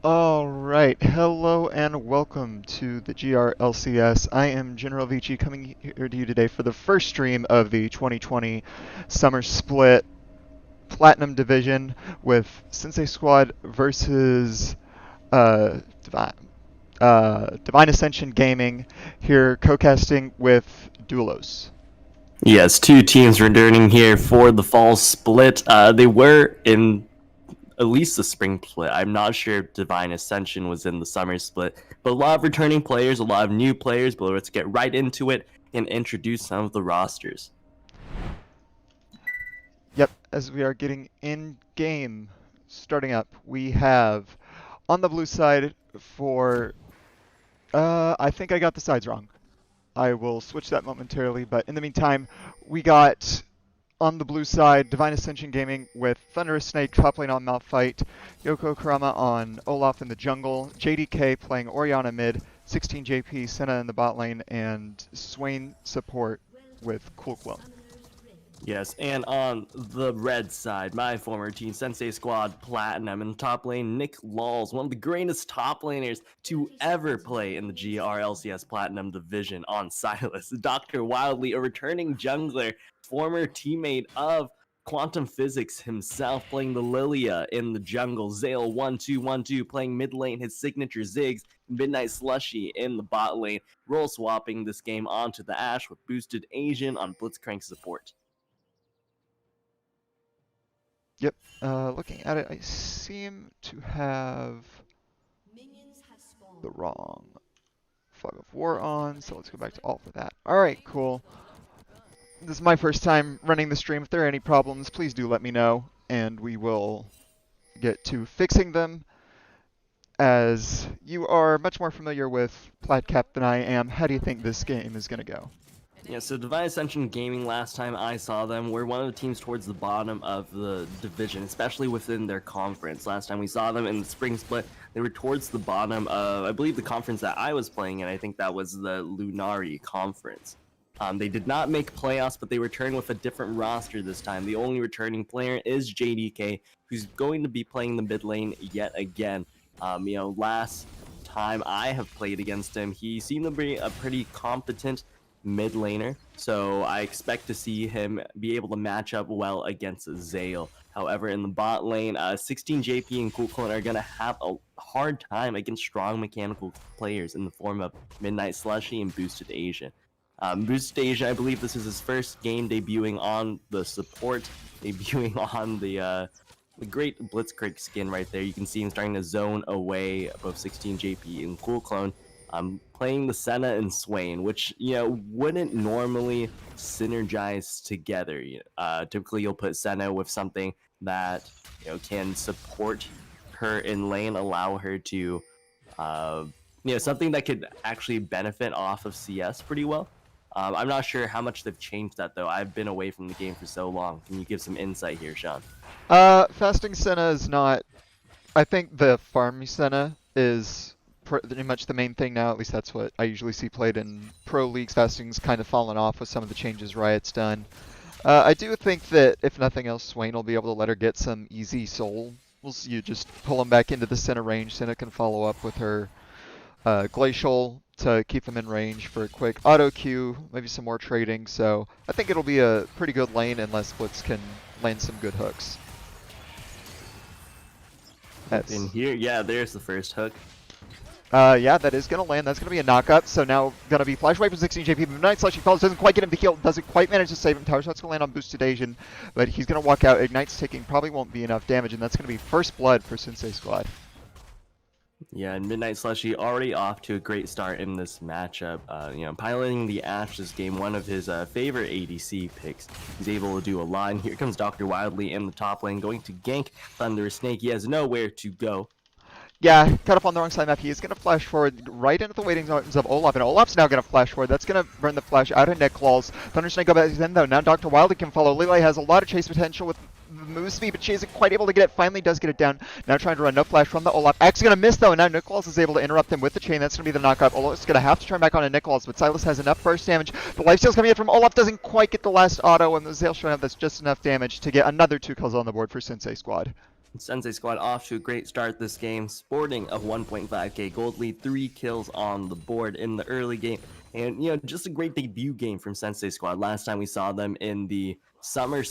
Alright, hello and welcome to the GRLCS. I am General Vici coming here to you today for the first stream of the 2020 Summer Split Platinum Division with Sensei Squad versus uh, Divine, Divine Ascension Gaming, here co-casting with Duelos. Yes, two teams returning here for the fall split. They were in at least the spring split. I'm not sure if Divine Ascension was in the summer split, but a lot of returning players, a lot of new players. But let's get right into it and introduce some of the rosters. Yep, as we are getting in game, starting up, we have on the blue side for I think I got the sides wrong. I will switch that momentarily, but in the meantime, we got on the blue side Divine Ascension Gaming with Thunderous Snake top lane on Malphite, Yoko Kurama on Olaf in the jungle, JDK playing Orianna mid, 16JP Senna in the bot lane, and Swain support with Cool Clone. Yes, and on the red side, my former team, Sensei Squad Platinum, in the top lane, Nick Lawls, one of the greatest top laners to ever play in the GRLCS Platinum Division on Silas. Dr. Wildly, a returning jungler, former teammate of Quantum Physics himself, playing the Lilia in the jungle. Zale 1-2-1-2 playing mid lane, his signature Ziggs. Midnight Slushy in the bot lane, role swapping this game onto the Ashe with boosted Asian on Blitzcrank support. Yep, looking at it, I seem to have the wrong Fog of War on, so let's go back to all for that. Alright, cool. This is my first time running the stream. If there are any problems, please do let me know, and we will get to fixing them. As you are much more familiar with Platcap than I am, how do you think this game is going to go? Yeah, so Divine Ascension Gaming, last time I saw them, were one of the teams towards the bottom of the division, especially within their conference. Last time we saw them in the spring split, they were towards the bottom of, I believe, the conference that I was playing in. I think that was the Lunari Conference. They did not make playoffs, but they returned with a different roster this time. The only returning player is JDK, who's going to be playing the mid lane yet again. Last time I have played against him, he seemed to be a pretty competent mid laner, so I expect to see him be able to match up well against Zale. However, in the bot lane, 16JP and Cool Clone are going to have a hard time against strong mechanical players in the form of Midnight Slushy and Boosted Asia. Boosted Asia, I believe this is his first game debuting on the support, debuting on the great Blitzcrank skin right there. You can see him starting to zone away both 16JP and Cool Clone. Playing the Senna and Swain, which wouldn't normally synergize together. Typically, you'll put Senna with something that can support her in lane, allow her to something that could actually benefit off of CS pretty well. I'm not sure how much they've changed that though. I've been away from the game for so long. Can you give some insight here, Sean? Fasting Senna is not. I think the farm Senna is pretty much the main thing now. At least that's what I usually see played in pro leagues. Fasting's kind of fallen off with some of the changes Riot's done. I do think that if nothing else, Swain will be able to let her get some easy souls. You just pull them back into the Senna range. Senna can follow up with her Glacial to keep them in range for a quick auto Q, maybe some more trading. So I think it'll be a pretty good lane unless Blitz can land some good hooks. In here, yeah, there's the first hook. Yeah, that is going to land. That's going to be a knock-up. So now going to be Flash Away from 16JP. Midnight Slushy falls. Doesn't quite get him to heal. Doesn't quite manage to save him. Tower Shot's going to land on Boosted Asian. But he's going to walk out. Ignite's taking probably won't be enough damage. And that's going to be first blood for Sensei Squad. Yeah, and Midnight Slushy already off to a great start in this matchup. Piloting the Ashe this game, one of his favorite ADC picks. He's able to do a lot. And here comes Dr. Wildly in the top lane, going to gank Thunderous Snake. He has nowhere to go. Yeah, cut up on the wrong side map. He is going to flash forward right into the waiting zones of Olaf, and Olaf's now going to flash forward. That's going to burn the flash out of Nick Claws. Thunder Snake go back in though. Now Dr. Wildly can follow. Lele has a lot of chase potential with move speed, but she isn't quite able to get it. Finally does get it down. Now trying to run no flash from the Olaf. X going to miss though, and now Nick Claws is able to interrupt him with the chain. That's going to be the knockup. Olaf's going to have to turn back on to Nick Claws, but Silas has enough burst damage. The lifesteal's coming in from Olaf, doesn't quite get the last auto, and the Zale showing up that's just enough damage to get another 2 kills on the board for Sensei Squad. Sensei Squad off to a great start this game, sporting a 1.5k gold lead, 3 kills on the board in the early game, and just a great debut game from Sensei Squad. Last time we saw them in the summer,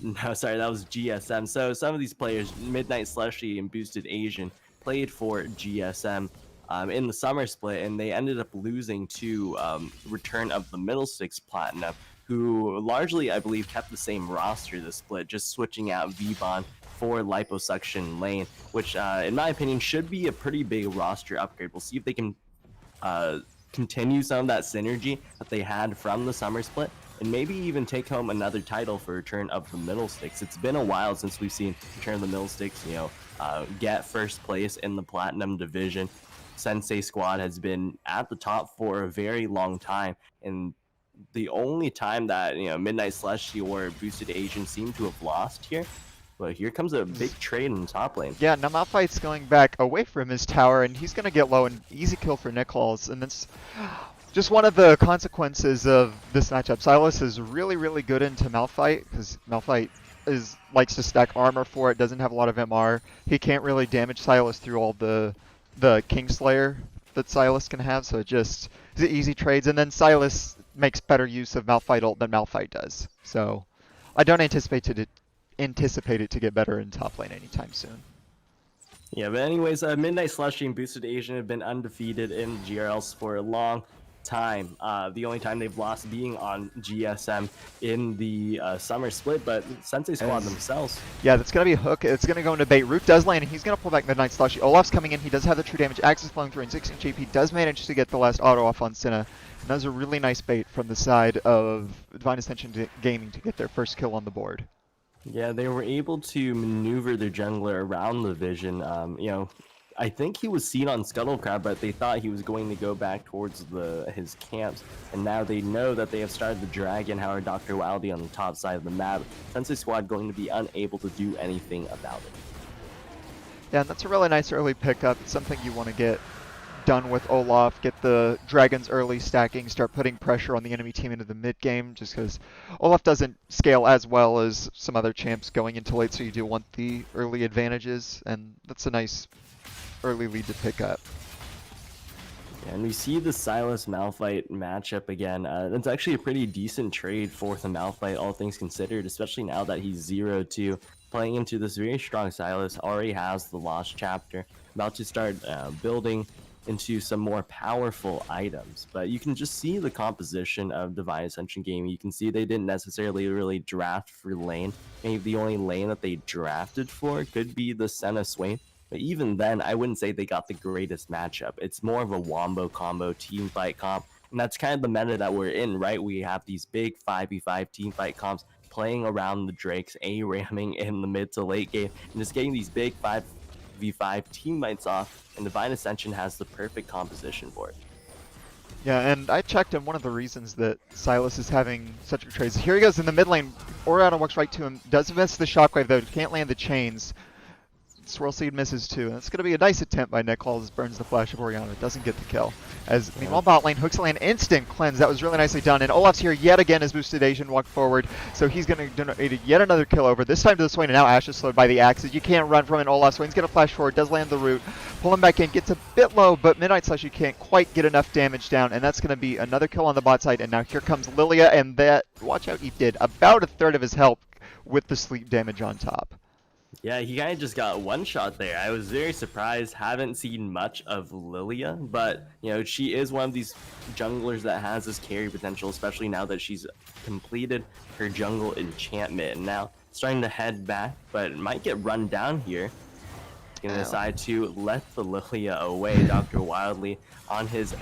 no, sorry, that was GSM. So some of these players, Midnight Slushy and Boosted Asian, played for GSM in the summer split, and they ended up losing to Return of the Middle Six Platinum, who largely, I believe, kept the same roster this split, just switching out V-Bond for liposuction lane, which in my opinion should be a pretty big roster upgrade. We'll see if they can continue some of that synergy that they had from the summer split, and maybe even take home another title for Return of the Middle Sticks. It's been a while since we've seen Return of the Middle Sticks, get first place in the Platinum division. Sensei Squad has been at the top for a very long time, and the only time that Midnight Slushy or Boosted Asian seem to have lost here. But here comes a big trade in the top lane. Yeah, now Malphite's going back away from his tower, and he's going to get low, and easy kill for Nichols. And that's just one of the consequences of this matchup. Silas is really, really good into Malphite, because Malphite likes to stack armor for it, doesn't have a lot of MR. He can't really damage Silas through all the Kingslayer that Silas can have, so it's easy trades. And then Silas makes better use of Malphite ult than Malphite does. So I don't anticipate it to get better in top lane anytime soon. Yeah, but anyways, Midnight Slushy and Boosted Asian have been undefeated in GRLs for a long time. The only time they've lost being on GSM in the summer split, but Sensei Squad themselves. Yeah, that's going to be a hook. It's going to go into bait. Root does land, and he's going to pull back Midnight Slushy. Olaf's coming in. He does have the true damage. Axe is flowing through, and 16 HP does manage to get the last auto off on Senna. And that was a really nice bait from the side of Divine Ascension Gaming to get their first kill on the board. Yeah, they were able to maneuver their jungler around the vision. I think he was seen on Scuttlecrab, but they thought he was going to go back towards his camps. And now they know that they have started the Dragon Howard Dr. Wildy on the top side of the map. Sensei Squad going to be unable to do anything about it. Yeah, and that's a really nice early pickup. It's something you want to get done with Olaf, get the dragons early stacking, start putting pressure on the enemy team into the mid game, just because Olaf doesn't scale as well as some other champs going into late, so you do want the early advantages, and that's a nice early lead to pick up. Yeah, and we see the Silas Malphite matchup again. It's actually a pretty decent trade for the Malphite, all things considered, especially now that he's 0-2. Playing into this very strong Silas, already has the Lost Chapter, about to start building into some more powerful items. But you can just see the composition of Divine Ascension Gaming. You can see they didn't necessarily really draft for lane. Maybe the only lane that they drafted for could be the Senna Swain. But even then, I wouldn't say they got the greatest matchup. It's more of a wombo combo team fight comp. And that's kind of the meta that we're in, right? We have these big 5v5 team fight comps playing around the Drakes, A-ramming in the mid to late game, and just getting these big 5v5 team fights off. And Divine Ascension has the perfect composition for it. Yeah, and I checked, and one of the reasons that Silas is having such good trades. Here he goes in the mid lane. Oriana walks right to him. Does miss the shockwave, though. Can't land the chains. Swirl Seed misses too, and it's going to be a nice attempt by Nichols. Burns the flash of Oriana. Doesn't get the kill. As meanwhile, bot lane hooks land instant cleanse. That was really nicely done. And Olaf's here yet again as Boosted Asian walked forward. So he's going to donate yet another kill over. This time to the Swain, and now Ash is slowed by the axes. You can't run from an Olaf. Swain's going to flash forward. Does land the root. Pull him back in. Gets a bit low, but Midnight Slash you can't quite get enough damage down. And that's going to be another kill on the bot side. And now here comes Lilia, and that, watch out, he did about a third of his health with the sleep damage on top. Yeah, he kind of just got one shot there. I was very surprised. Haven't seen much of Lilia, but she is one of these junglers that has this carry potential, especially now that she's completed her jungle enchantment. And now starting to head back, but might get run down here. Gonna decide to let the Lilia away. Dr. Wildly on his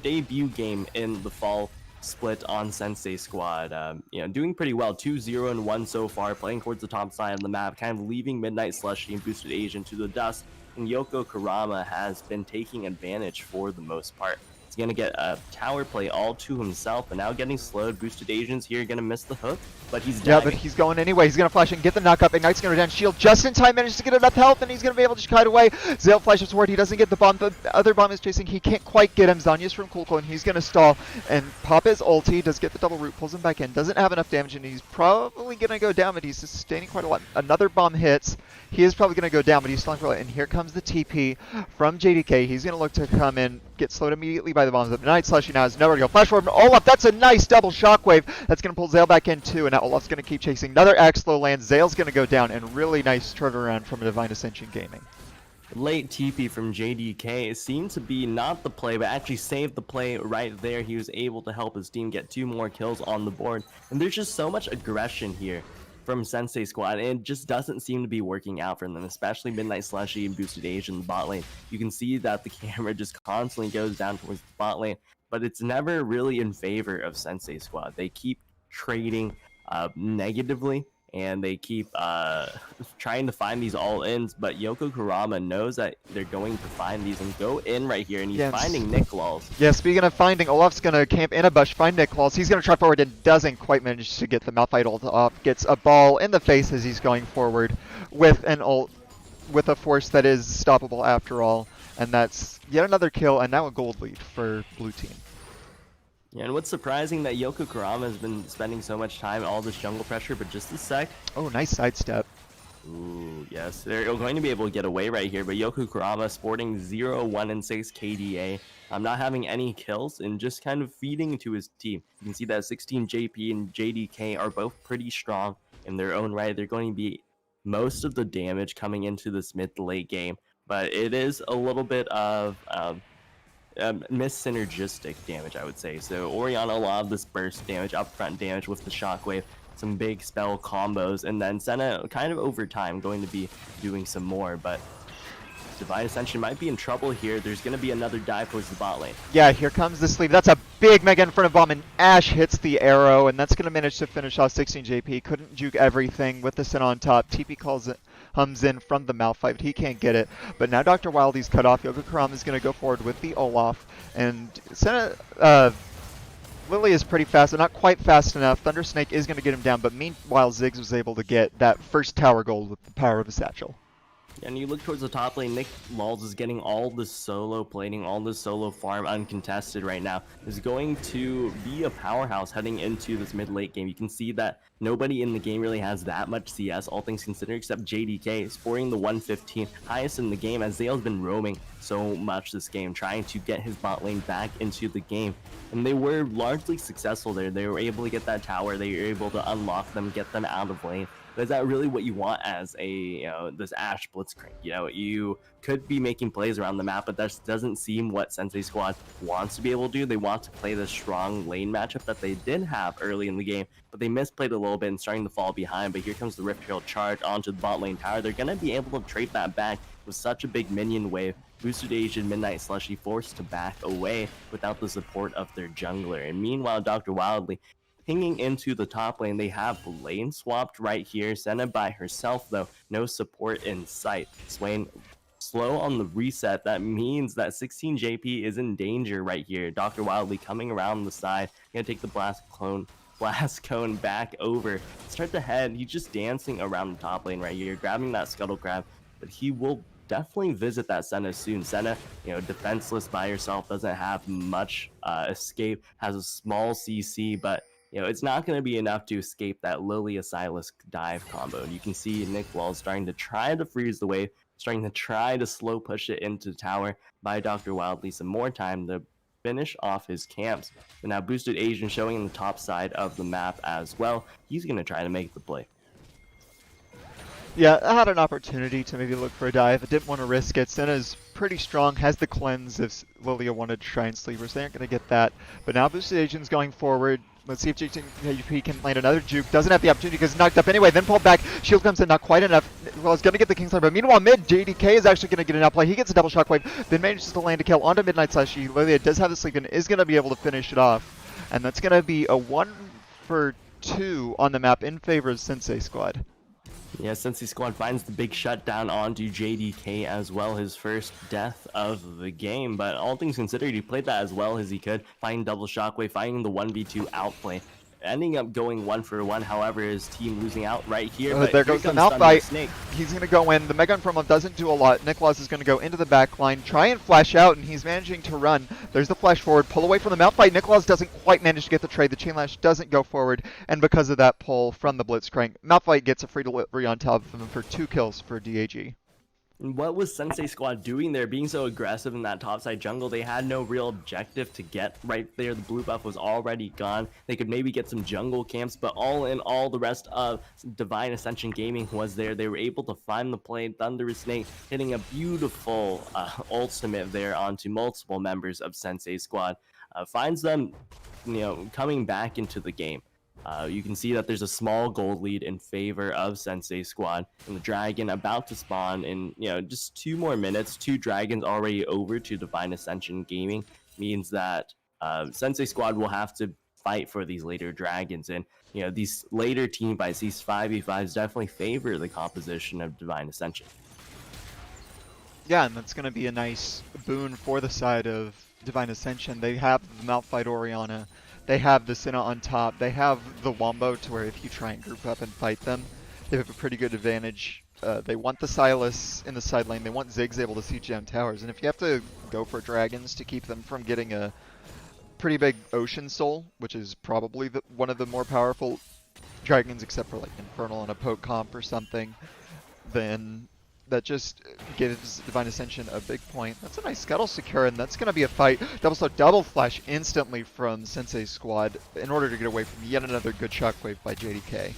debut game in the fall split on Sensei Squad, doing pretty well, 2-0-1 so far, playing towards the top side of the map, kind of leaving Midnight Slushy and Boosted Asian to the dust, and Yoko Kurama has been taking advantage for the most part. It's going to get a tower play all to himself, but now getting slowed. Boosted Asians here going to miss the hook, but he's Yeah, diving. but he's going anyway. He's going to flash and get the knock up. Ignite's going to down shield just in time, manages to get enough health, and he's going to be able to kite away. Zale flashes forward. He doesn't get the bomb. The other bomb is chasing. He can't quite get him. Zanya's from Cool Clone. He's going to stall and pop his ulti. Does get the double root, pulls him back in. Doesn't have enough damage, and he's probably going to go down, but he's sustaining quite a lot. Another bomb hits. He is probably going to go down, but he's stalling for a lot. And here comes the TP from JDK. He's going to look to come in, get slowed immediately by the bombs. But Night Slushy now has nowhere to go. Flash forward from Olaf. That's a nice double shockwave. That's going to pull Zale back in too, and now Olaf's going to keep chasing. Another axe low land. Zale's going to go down, and really nice turnaround from Divine Ascension Gaming. Late TP from JDK seemed to be not the play, but actually saved the play right there. He was able to help his team get 2 more kills on the board. And there's just so much aggression here from Sensei Squad, and it just doesn't seem to be working out for them, especially Midnight Slushy and Boosted Asian in the bot lane. You can see that the camera just constantly goes down towards the bot lane, but it's never really in favor of Sensei Squad. They keep trading negatively, and they keep trying to find these all-ins, but Yoko Kurama knows that they're going to find these and go in right here, and he's finding Nick Laws. Yeah, speaking of finding, Olaf's going to camp in a bush, find Nick Laws. He's going to try forward and doesn't quite manage to get the Malphite ult off. Gets a ball in the face as he's going forward with an ult, with a force that is stoppable after all. And that's yet another kill, and now a gold lead for blue team. Yeah, and what's surprising that Yoko Kurama has been spending so much time all this jungle pressure, but just a sec. Oh, nice sidestep. Ooh, yes, they're going to be able to get away right here, but Yoko Kurama sporting 0-1-6 KDA. Not having any kills and just kind of feeding to his team. You can see that 16 JP and JDK are both pretty strong in their own right. They're going to be most of the damage coming into this mid to late game, but it is a little bit of mis-synergistic damage, I would say. So Orianna, a lot of this burst damage, upfront damage with the shockwave, some big spell combos, and then Senna kind of over time going to be doing some more, but Divine Ascension might be in trouble here. There's going to be another dive towards the bot lane. Yeah, here comes the sleeve. That's a big mega in front of bomb, and Ash hits the arrow, and that's going to manage to finish off 16 JP. Couldn't juke everything with the Senna on top. TP calls it, hums in from the Malphite, but he can't get it. But now Dr. Wildey's cut off. Yoko Kurama is going to go forward with the Olaf, and Senna, Lily is pretty fast, but not quite fast enough. Thunder Snake is going to get him down, but meanwhile Ziggs was able to get that first tower gold with the power of a satchel. And you look towards the top lane, Nick Laws is getting all the solo plating, all the solo farm uncontested right now. Is going to be a powerhouse heading into this mid-late game. You can see that nobody in the game really has that much CS, all things considered, except JDK, sporting the 115, highest in the game, as Zale's been roaming so much this game, trying to get his bot lane back into the game. And they were largely successful there. They were able to get that tower, they were able to unlock them, get them out of lane. But is that really what you want as a, this Ashe Blitzcrank? You could be making plays around the map, but that doesn't seem what Sensei Squad wants to be able to do. They want to play the strong lane matchup that they did have early in the game, but they misplayed a little bit and starting to fall behind. But here comes the Rift Herald charge onto the bot lane tower. They're going to be able to trade that back with such a big minion wave. Boosted Asian Midnight Slushy forced to back away without the support of their jungler. And meanwhile, Dr. Wildly pinging into the top lane. They have lane swapped right here. Senna by herself, though. No support in sight. Swain slow on the reset. That means that 16 JP is in danger right here. Dr. Wildly coming around the side. Gonna take the blast cone back over. Start the head. He's just dancing around the top lane right here, grabbing that scuttle grab. But he will definitely visit that Senna soon. Senna, defenseless by herself, doesn't have much escape, has a small CC, but it's not going to be enough to escape that Lilia Silas dive combo. And you can see Nick Wall starting to try to freeze the wave, starting to try to slow push it into the tower by Dr. Wildly. Some more time to finish off his camps. And now Boosted Asian showing in the top side of the map as well. He's going to try to make the play. Yeah, I had an opportunity to maybe look for a dive. I didn't want to risk it. Senna's pretty strong, has the cleanse if Lilia wanted to try and sleep her, so they aren't going to get that. But now Boosted Asian's going forward. Let's see if JP can land another juke. Doesn't have the opportunity because knocked up anyway. Then pulled back. Shield comes in, not quite enough. Well, he's going to get the Kingslayer, but meanwhile, mid, JDK is actually going to get an outplay. He gets a double shockwave, then manages to land a kill onto Midnight Slushy. Lilia does have the sleep and is going to be able to finish it off. And that's going to be a 1 for 2 on the map in favor of Sensei Squad. Yeah, Sensei Squad finds the big shutdown onto JDK as well, his first death of the game. But all things considered, he played that as well as he could, finding double shockwave, finding the 1v2 outplay, ending up going 1-for-1. However, his team losing out right here. But There here goes the comes Thunder Malphite. Snake. He's going to go in. The Megon from him doesn't do a lot. Nicholas is going to go into the back line, try and flash out, and he's managing to run. There's the flash forward, pull away from the Malphite. Nicholas doesn't quite manage to get the trade. The chain lash doesn't go forward, and because of that pull from the Blitzcrank, Malphite gets a free delivery on top of him for 2 kills for DAG. What was Sensei Squad doing there, being so aggressive in that topside jungle? They had no real objective to get right there. The blue buff was already gone. They could maybe get some jungle camps, but all in all, the rest of Divine Ascension Gaming was there. They were able to find the play. Thunderous Snake hitting a beautiful ultimate there onto multiple members of Sensei Squad. Finds them, coming back into the game. You can see that there's a small gold lead in favor of Sensei Squad, and the dragon about to spawn in just 2 more minutes. 2 dragons already over to Divine Ascension Gaming means that Sensei Squad will have to fight for these later dragons, and these later team fights, these 5v5s definitely favor the composition of Divine Ascension. Yeah, and that's going to be a nice boon for the side of Divine Ascension. They have the Malphite Orianna. They have the Senna on top. They have the Wombo to where if you try and group up and fight them, they have a pretty good advantage. They want the Silas in the side lane. They want Ziggs able to siege down towers. And if you have to go for dragons to keep them from getting a pretty big Ocean Soul, which is probably one of the more powerful dragons except for like Infernal and a poke comp or something, then that just gives Divine Ascension a big point. That's a nice Scuttle secure, and that's going to be a fight. Double flash instantly from Sensei Squad in order to get away from yet another good shockwave by JDK.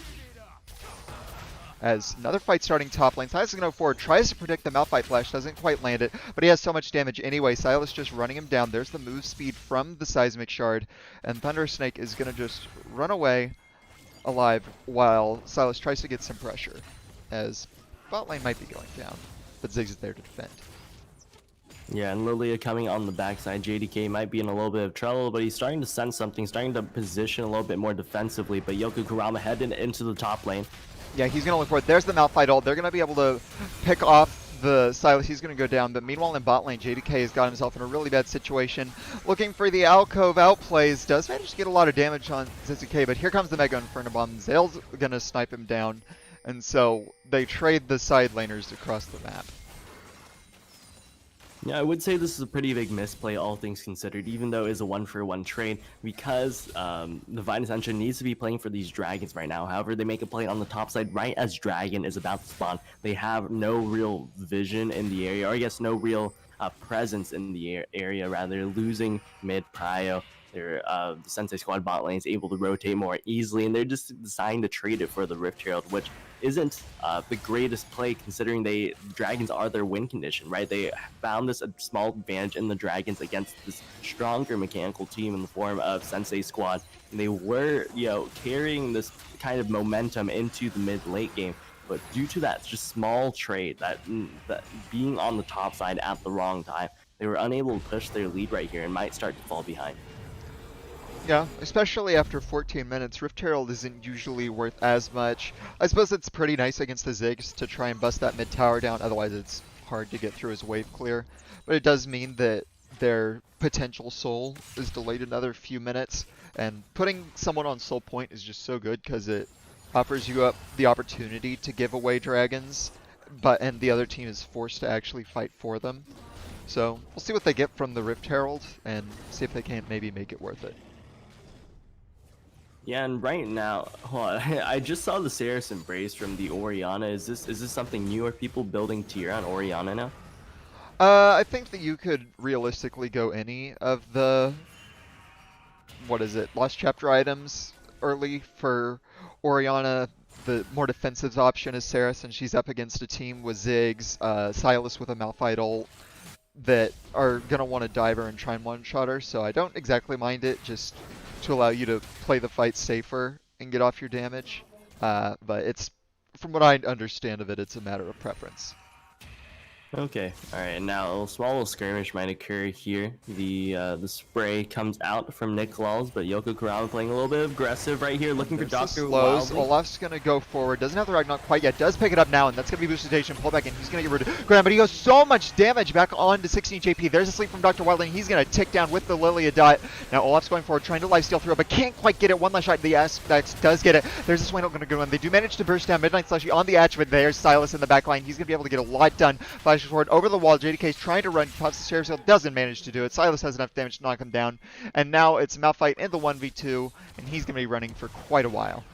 As another fight starting top lane, Silas is going to go forward, tries to predict the Malphite flash, doesn't quite land it, but he has so much damage anyway. Silas just running him down. There's the move speed from the Seismic Shard, and Thunder Snake is going to just run away alive while Silas tries to get some pressure, as bot lane might be going down, but Ziggs is there to defend. Yeah, and Lilia coming on the backside. JDK might be in a little bit of trouble, but he's starting to sense something, starting to position a little bit more defensively, but Yoku Kurama heading into the top lane. Yeah, he's going to look for it. There's the Malphite ult. They're going to be able to pick off the Silas. He's going to go down, but meanwhile in bot lane, JDK has got himself in a really bad situation. Looking for the alcove outplays. Does manage to get a lot of damage on ZZK, but here comes the Mega Inferno Bomb. Zale's going to snipe him down. And so they trade the side laners across the map. Yeah, I would say this is a pretty big misplay, all things considered, even though it is a 1-for-1 trade, because Divine Ascension needs to be playing for these dragons right now. However, they make a play on the top side right as Dragon is about to spawn. They have no real vision in the area, or I guess no real presence in the area, rather losing mid-prio. The Sensei Squad bot lane is able to rotate more easily, and they're just deciding to trade it for the Rift Herald, which isn't the greatest play considering dragons are their win condition, right? They found this a small advantage in the dragons against this stronger mechanical team in the form of Sensei Squad, and they were, carrying this kind of momentum into the mid-late game. But due to that just small trade, that being on the top side at the wrong time, they were unable to push their lead right here and might start to fall behind. Yeah, especially after 14 minutes, Rift Herald isn't usually worth as much. I suppose it's pretty nice against the Ziggs to try and bust that mid tower down, otherwise it's hard to get through his wave clear. But it does mean that their potential soul is delayed another few minutes, and putting someone on soul point is just so good because it offers you up the opportunity to give away dragons, and the other team is forced to actually fight for them. So we'll see what they get from the Rift Herald and see if they can't maybe make it worth it. Yeah, and right now, hold on, I just saw the Saris Embrace from the Orianna. Is this something new? Are people building tier on Orianna now? I think that you could realistically go any of the, Lost Chapter items early for Orianna. The more defensive option is Saris, and she's up against a team with Ziggs, Silas with a Malphite ult, that are going to want to dive her and try and one-shot her, so I don't exactly mind it, just to allow you to play the fight safer and get off your damage. But it's, from what I understand of it, it's a matter of preference. Okay, all right. Now a small little skirmish might occur here. The spray comes out from Nick Laws, but Yoko Kurama playing a little bit aggressive right here, looking for There's the Dr. slows. Wildly. Olaf's gonna go forward. Doesn't have the right not quite yet. Does pick it up now, and that's gonna be boosted station. Pull back in. He's gonna get rid of Graham, but he goes so much damage back on to 16 JP. There's a sleep from Dr. Wildly, and he's gonna tick down with the Lilia dot. Now Olaf's going forward, trying to lifesteal through, but can't quite get it. One last shot. The Aspect does get it. There's a Swain gonna go in. They do manage to burst down Midnight Slushy on the edge, but there's Silas in the back line. He's gonna be able to get a lot done. Flashes forward over the wall. JDK's trying to run, pops the Sheriff's Shield, doesn't manage to do it. Silas has enough damage to knock him down. And now it's Malphite in the 1v2, and he's going to be running for quite a while.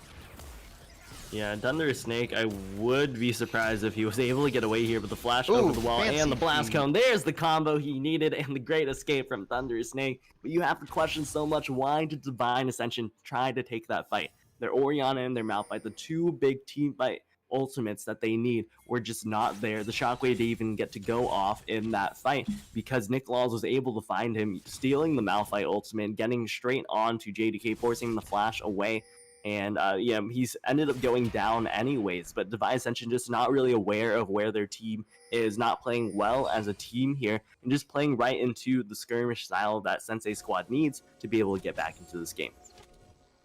Yeah, Thunder Snake, I would be surprised if he was able to get away here, but the flash over the wall and the blast cone, there's the combo he needed and the great escape from Thunder Snake. But you have to question so much, why did Divine Ascension try to take that fight? Their Orianna and their Malphite, the two big team fight ultimates that they need, were just not there. The Shockwave didn't even get to go off in that fight because Nick Laws was able to find him, stealing the Malphite ultimate, getting straight on to JDK, forcing the flash away. And yeah, he's ended up going down anyways, but Divine Ascension just not really aware of where their team is, not playing well as a team here, and just playing right into the skirmish style that Sensei Squad needs to be able to get back into this game.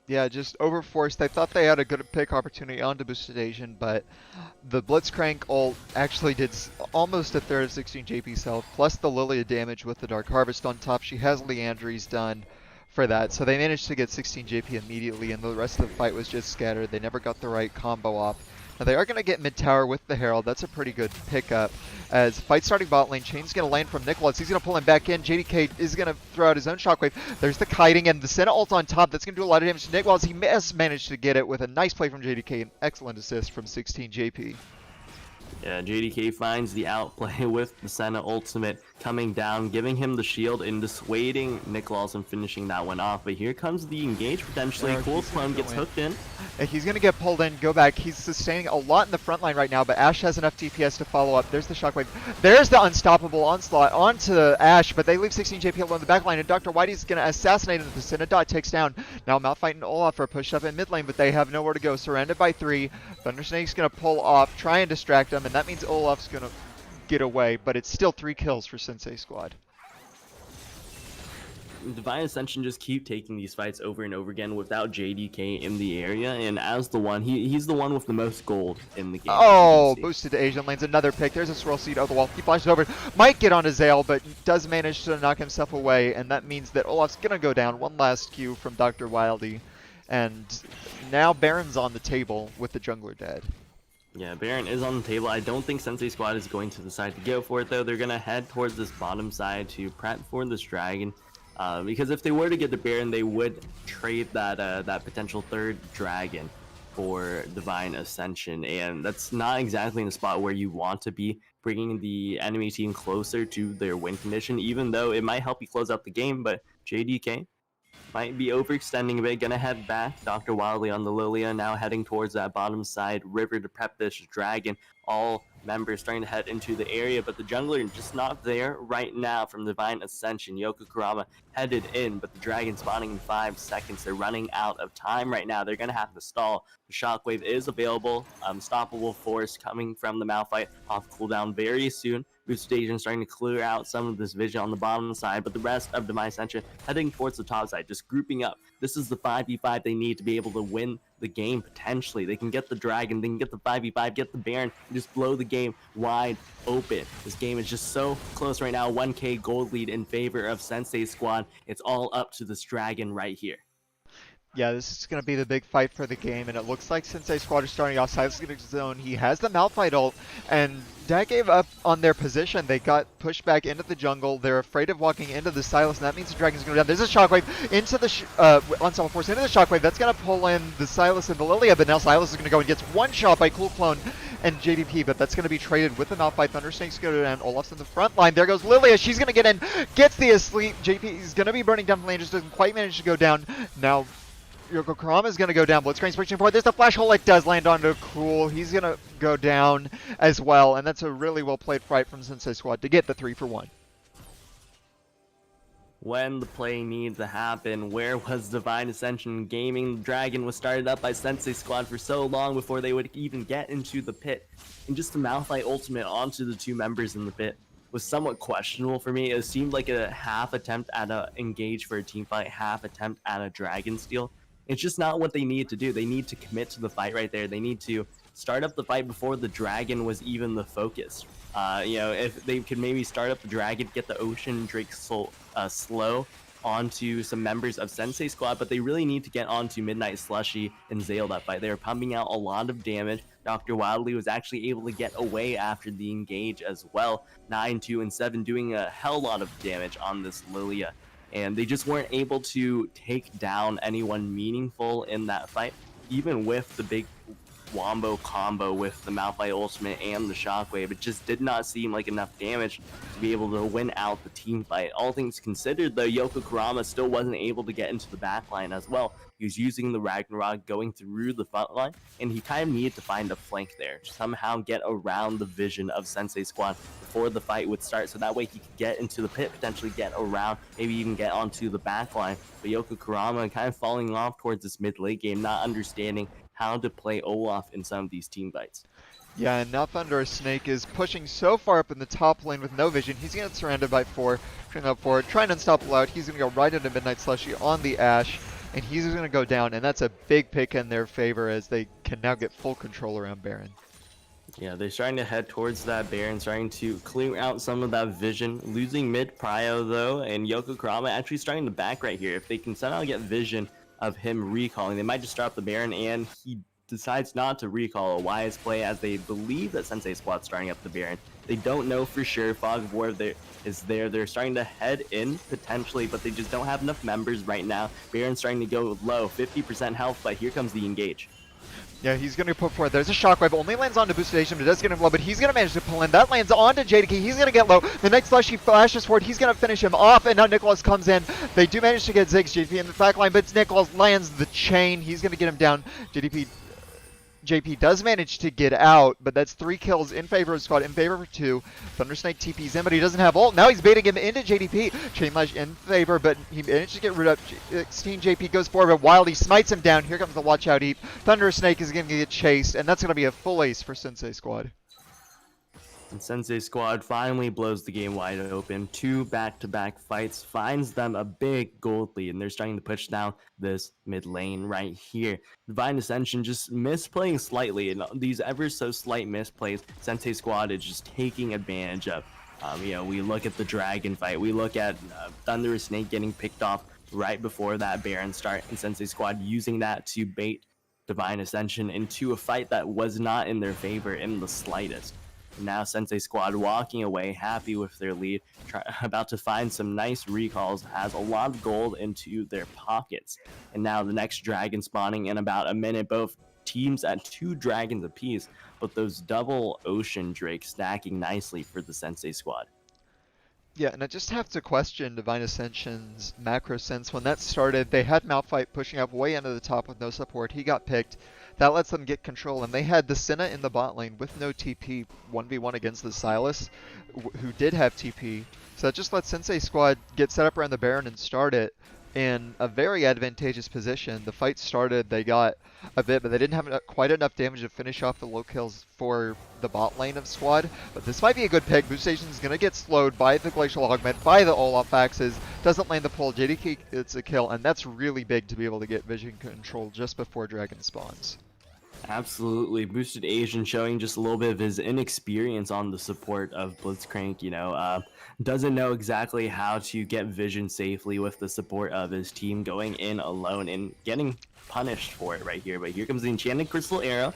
Yeah, just overforced. They thought they had a good pick opportunity onto boosted Asian, but the Blitzcrank ult actually did almost a third of 16 JP's health, plus the Lilia damage with the Dark Harvest on top. She has Leandries done for that, so they managed to get 16 JP immediately, and the rest of the fight was just scattered. They never got the right combo off. Now they are going to get mid tower with the Herald. That's a pretty good pickup. As fight starting bot lane, Chain's going to land from Nicholas. He's going to pull him back in. JDK is going to throw out his own shockwave. There's the kiting and the Senna ult on top. That's going to do a lot of damage to Nicholas. He managed to get it with a nice play from JDK. An excellent assist from 16 JP. Yeah, JDK finds the outplay with the Senna ultimate coming down, giving him the shield and dissuading Nicholas and finishing that one off. But here comes the engage potentially. Cool Clone gets hooked in. And he's going to get pulled in, go back. He's sustaining a lot in the front line right now, but Ashe has enough DPS to follow up. There's the shockwave. There's the unstoppable onslaught onto Ashe, but they leave 16 JP alone in the back line, and Dr. Whitey's going to assassinate him. The Synodot takes down. Now Malphite and Olaf are pushed up in mid lane, but they have nowhere to go. Surrounded by 3. Thundersnake's going to pull off, try and distract him, and that means Olaf's going to get away, but it's still 3 kills for Sensei Squad. Divine Ascension just keep taking these fights over and over again without JDK in the area, and as the one, he's the one with the most gold in the game. Oh, boosted to Asian lanes, another pick. There's a swirl seed over the wall. He flashes over, might get onto Zale, but does manage to knock himself away, and that means that Olaf's gonna go down. One last Q from Dr. Wildy, and now Baron's on the table with the jungler dead. Yeah, Baron is on the table. I don't think Sensei Squad is going to decide to go for it, though. They're gonna head towards this bottom side to prep for this dragon. Because if they were to get the Baron, they would trade that potential third dragon for Divine Ascension, and that's not exactly in the spot where you want to be, bringing the enemy team closer to their win condition, even though it might help you close out the game. But JDK might be overextending a bit, gonna head back. Dr. Wildly on the Lilia, now heading towards that bottom side river to prep this dragon. All members starting to head into the area, but the jungler just not there right now from Divine Ascension. Yoko Kurama headed in, but the dragon spawning in 5 seconds. They're running out of time right now. They're gonna have to stall. The shockwave is available. Unstoppable force coming from the Malphite off cooldown very soon. Boost Station starting to clear out some of this vision on the bottom side, but the rest of Divine Ascension heading towards the top side, just grouping up. This is the 5v5 they need to be able to win the game potentially. They can get the dragon, they can get the 5v5, get the Baron, and just blow the game wide open. This game is just so close right now. 1k gold lead in favor of Sensei Squad. It's all up to this dragon right here. Yeah, this is going to be the big fight for the game, and it looks like Sensei Squad is starting off Silas getting his zone. He has the Malphite ult, and that gave up on their position. They got pushed back into the jungle. They're afraid of walking into the Silas, and that means the dragon's going down. There's a shockwave into the Ensemble Force into the shockwave. That's going to pull in the Silas and the Lilia, but now Silas is going to go and gets one shot by Cool Clone and JDP, but that's going to be traded with the Malphite. Thundersnake's going to down. Olaf's in the front line. There goes Lilia. She's going to get in, gets the asleep. JP is going to be burning down the lane, just doesn't quite manage to go down. Now Yoko Kurama is going to go down. Blitzcrank's pushing forward. There's the flash hole. It does land onto Cool. He's going to go down as well. And that's a really well played fight from Sensei Squad to get the 3-for-1. when the play needed to happen. Where was Divine Ascension Gaming? Dragon was started up by Sensei Squad for so long before they would even get into the pit. And just the Malphite ultimate onto the two members in the pit was somewhat questionable for me. It seemed like a half attempt at a engage for a team fight, half attempt at a Dragon steal. It's just not what they need to do. They need to commit to the fight right there. They need to start up the fight before the Dragon was even the focus. If they could maybe start up the Dragon, get the Ocean Drake slow onto some members of Sensei Squad, but they really need to get onto Midnight Slushy and Zale that fight. They were pumping out a lot of damage. Dr. Wildly was actually able to get away after the engage as well. 9, 2, and 7 doing a hell lot of damage on this Lilia. And they just weren't able to take down anyone meaningful in that fight, even with the big wombo combo with the Malphite ultimate and the shockwave. It just did not seem like enough damage to be able to win out the team fight. All things considered, though, Yoko Kurama still wasn't able to get into the backline as well. He was using the Ragnarok going through the front line, and he kind of needed to find a flank there, somehow get around the vision of Sensei Squad before the fight would start, so that way he could get into the pit, potentially get around, maybe even get onto the backline. But Yoko Kurama kind of falling off towards this mid-late game, not understanding how to play Olaf in some of these team fights. Yeah, and now Thunder Snake is pushing so far up in the top lane with no vision. He's going to get surrounded by 4, turning up forward, trying to unstop Loud. He's going to go right into Midnight Slushy on the Ashe, and he's going to go down, and that's a big pick in their favor as they can now get full control around Baron. Yeah, they're starting to head towards that Baron, starting to clear out some of that vision. Losing mid prio though, and Yoko Kurama actually starting to back right here. If they can somehow get vision of him recalling, they might just start the Baron, and he decides not to recall. A wise play, as they believe that Sensei Squad's starting up the Baron. They don't know for sure. Fog of War is there. They're starting to head in potentially, but they just don't have enough members right now. Baron's starting to go low, 50% health, but here comes the engage. Yeah, he's going to put forward. There's a shockwave. Only lands onto Boostation, but it does get him low. But he's going to manage to pull in. That lands onto JDK. He's going to get low. The next Slushy flashes forward. He's going to finish him off. And now Nicholas comes in. They do manage to get Ziggs JP in the back line, but Nicholas lands the chain. He's going to get him down. JP does manage to get out, but that's 3 kills in favor of Squad, in favor of 2. Thundersnake TP's in, but he doesn't have ult. Now he's baiting him into JDP. Chainlash in favor, but he managed to get rid of 16. JP goes forward, but Wildly smites him down. Here comes the watch out heap. Thundersnake is going to get chased, and that's going to be a full ace for Sensei Squad. And Sensei Squad finally blows the game wide open. 2 back-to-back fights, finds them a big gold lead, and they're starting to push down this mid lane right here. Divine Ascension just misplaying slightly, and these ever so slight misplays, Sensei Squad is just taking advantage of. We look at the Dragon fight, we look at Thunder Snake getting picked off right before that Baron start, and Sensei Squad using that to bait Divine Ascension into a fight that was not in their favor in the slightest. Now Sensei Squad walking away, happy with their lead, about to find some nice recalls, has a lot of gold into their pockets. And now the next dragon spawning in about a minute, both teams at 2 dragons apiece, but those double Ocean Drakes stacking nicely for the Sensei Squad. Yeah, and I just have to question Divine Ascension's macro sense. When that started, they had Malphite pushing up way into the top with no support. He got picked. That lets them get control, and they had the Senna in the bot lane with no TP, 1v1 against the Silas, who did have TP. So that just lets Sensei Squad get set up around the Baron and start it in a very advantageous position. The fight started, they got a bit, but they didn't have quite enough damage to finish off the low kills for the bot lane of Squad. But this might be a good pick. Boost Station's going to get slowed by the Glacial Augment, by the Olaf axes, doesn't land the pull. JDK gets a kill, and that's really big to be able to get vision control just before Dragon spawns. Absolutely. Boosted Asian showing just a little bit of his inexperience on the support of Blitzcrank, doesn't know exactly how to get vision safely with the support of his team, going in alone and getting punished for it right here. But here comes the Enchanted Crystal Arrow.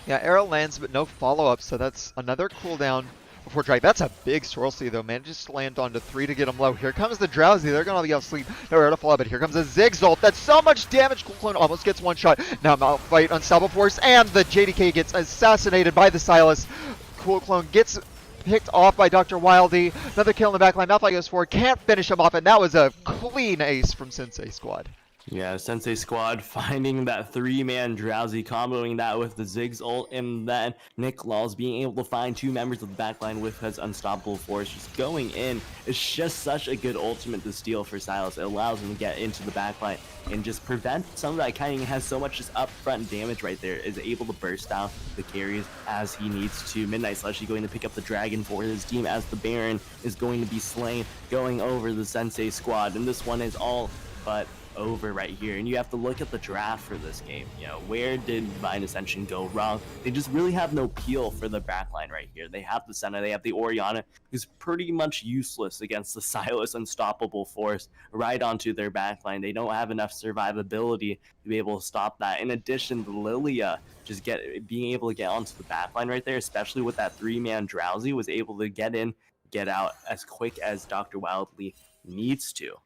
Yeah, arrow lands, but no follow-up, so that's another cooldown before Drag. That's a big Sorcery, though. Manages to land onto 3 to get him low. Here comes the Drowsy. They're going to be asleep. Nowhere to follow, but here comes a Ziggs ult. That's so much damage. Cool Clone almost gets one shot. Now Malphite, Unstoppable Force, and the JDK gets assassinated by the Silas. Cool Clone gets picked off by Dr. Wildy. Another kill in the backline. Malphite goes forward. Can't finish him off, and that was a clean ace from Sensei Squad. Yeah, Sensei Squad finding that three-man Drowsy, comboing that with the Ziggs ult, and then Nick Laws being able to find two members of the backline with his Unstoppable Force just going in. It's just such a good ultimate to steal for Silas. It allows him to get into the backline and just prevent some of that kind of has so much just upfront damage right there, is able to burst down the carries as he needs to. Midnight Slushy going to pick up the Dragon for his team as the Baron is going to be slain, going over the Sensei Squad, and this one is all but over right here. And you have to look at the draft for this game. You know, where did Divine Ascension go wrong? They just really have no peel for the backline right here. They have the Senna, they have the Orianna, who's pretty much useless against the Silas Unstoppable Force right onto their backline. They don't have enough survivability to be able to stop that. In addition, the Lilia just being able to get onto the backline right there, especially with that three-man Drowsy, was able to get in, get out as quick as Dr. Wildly needs to.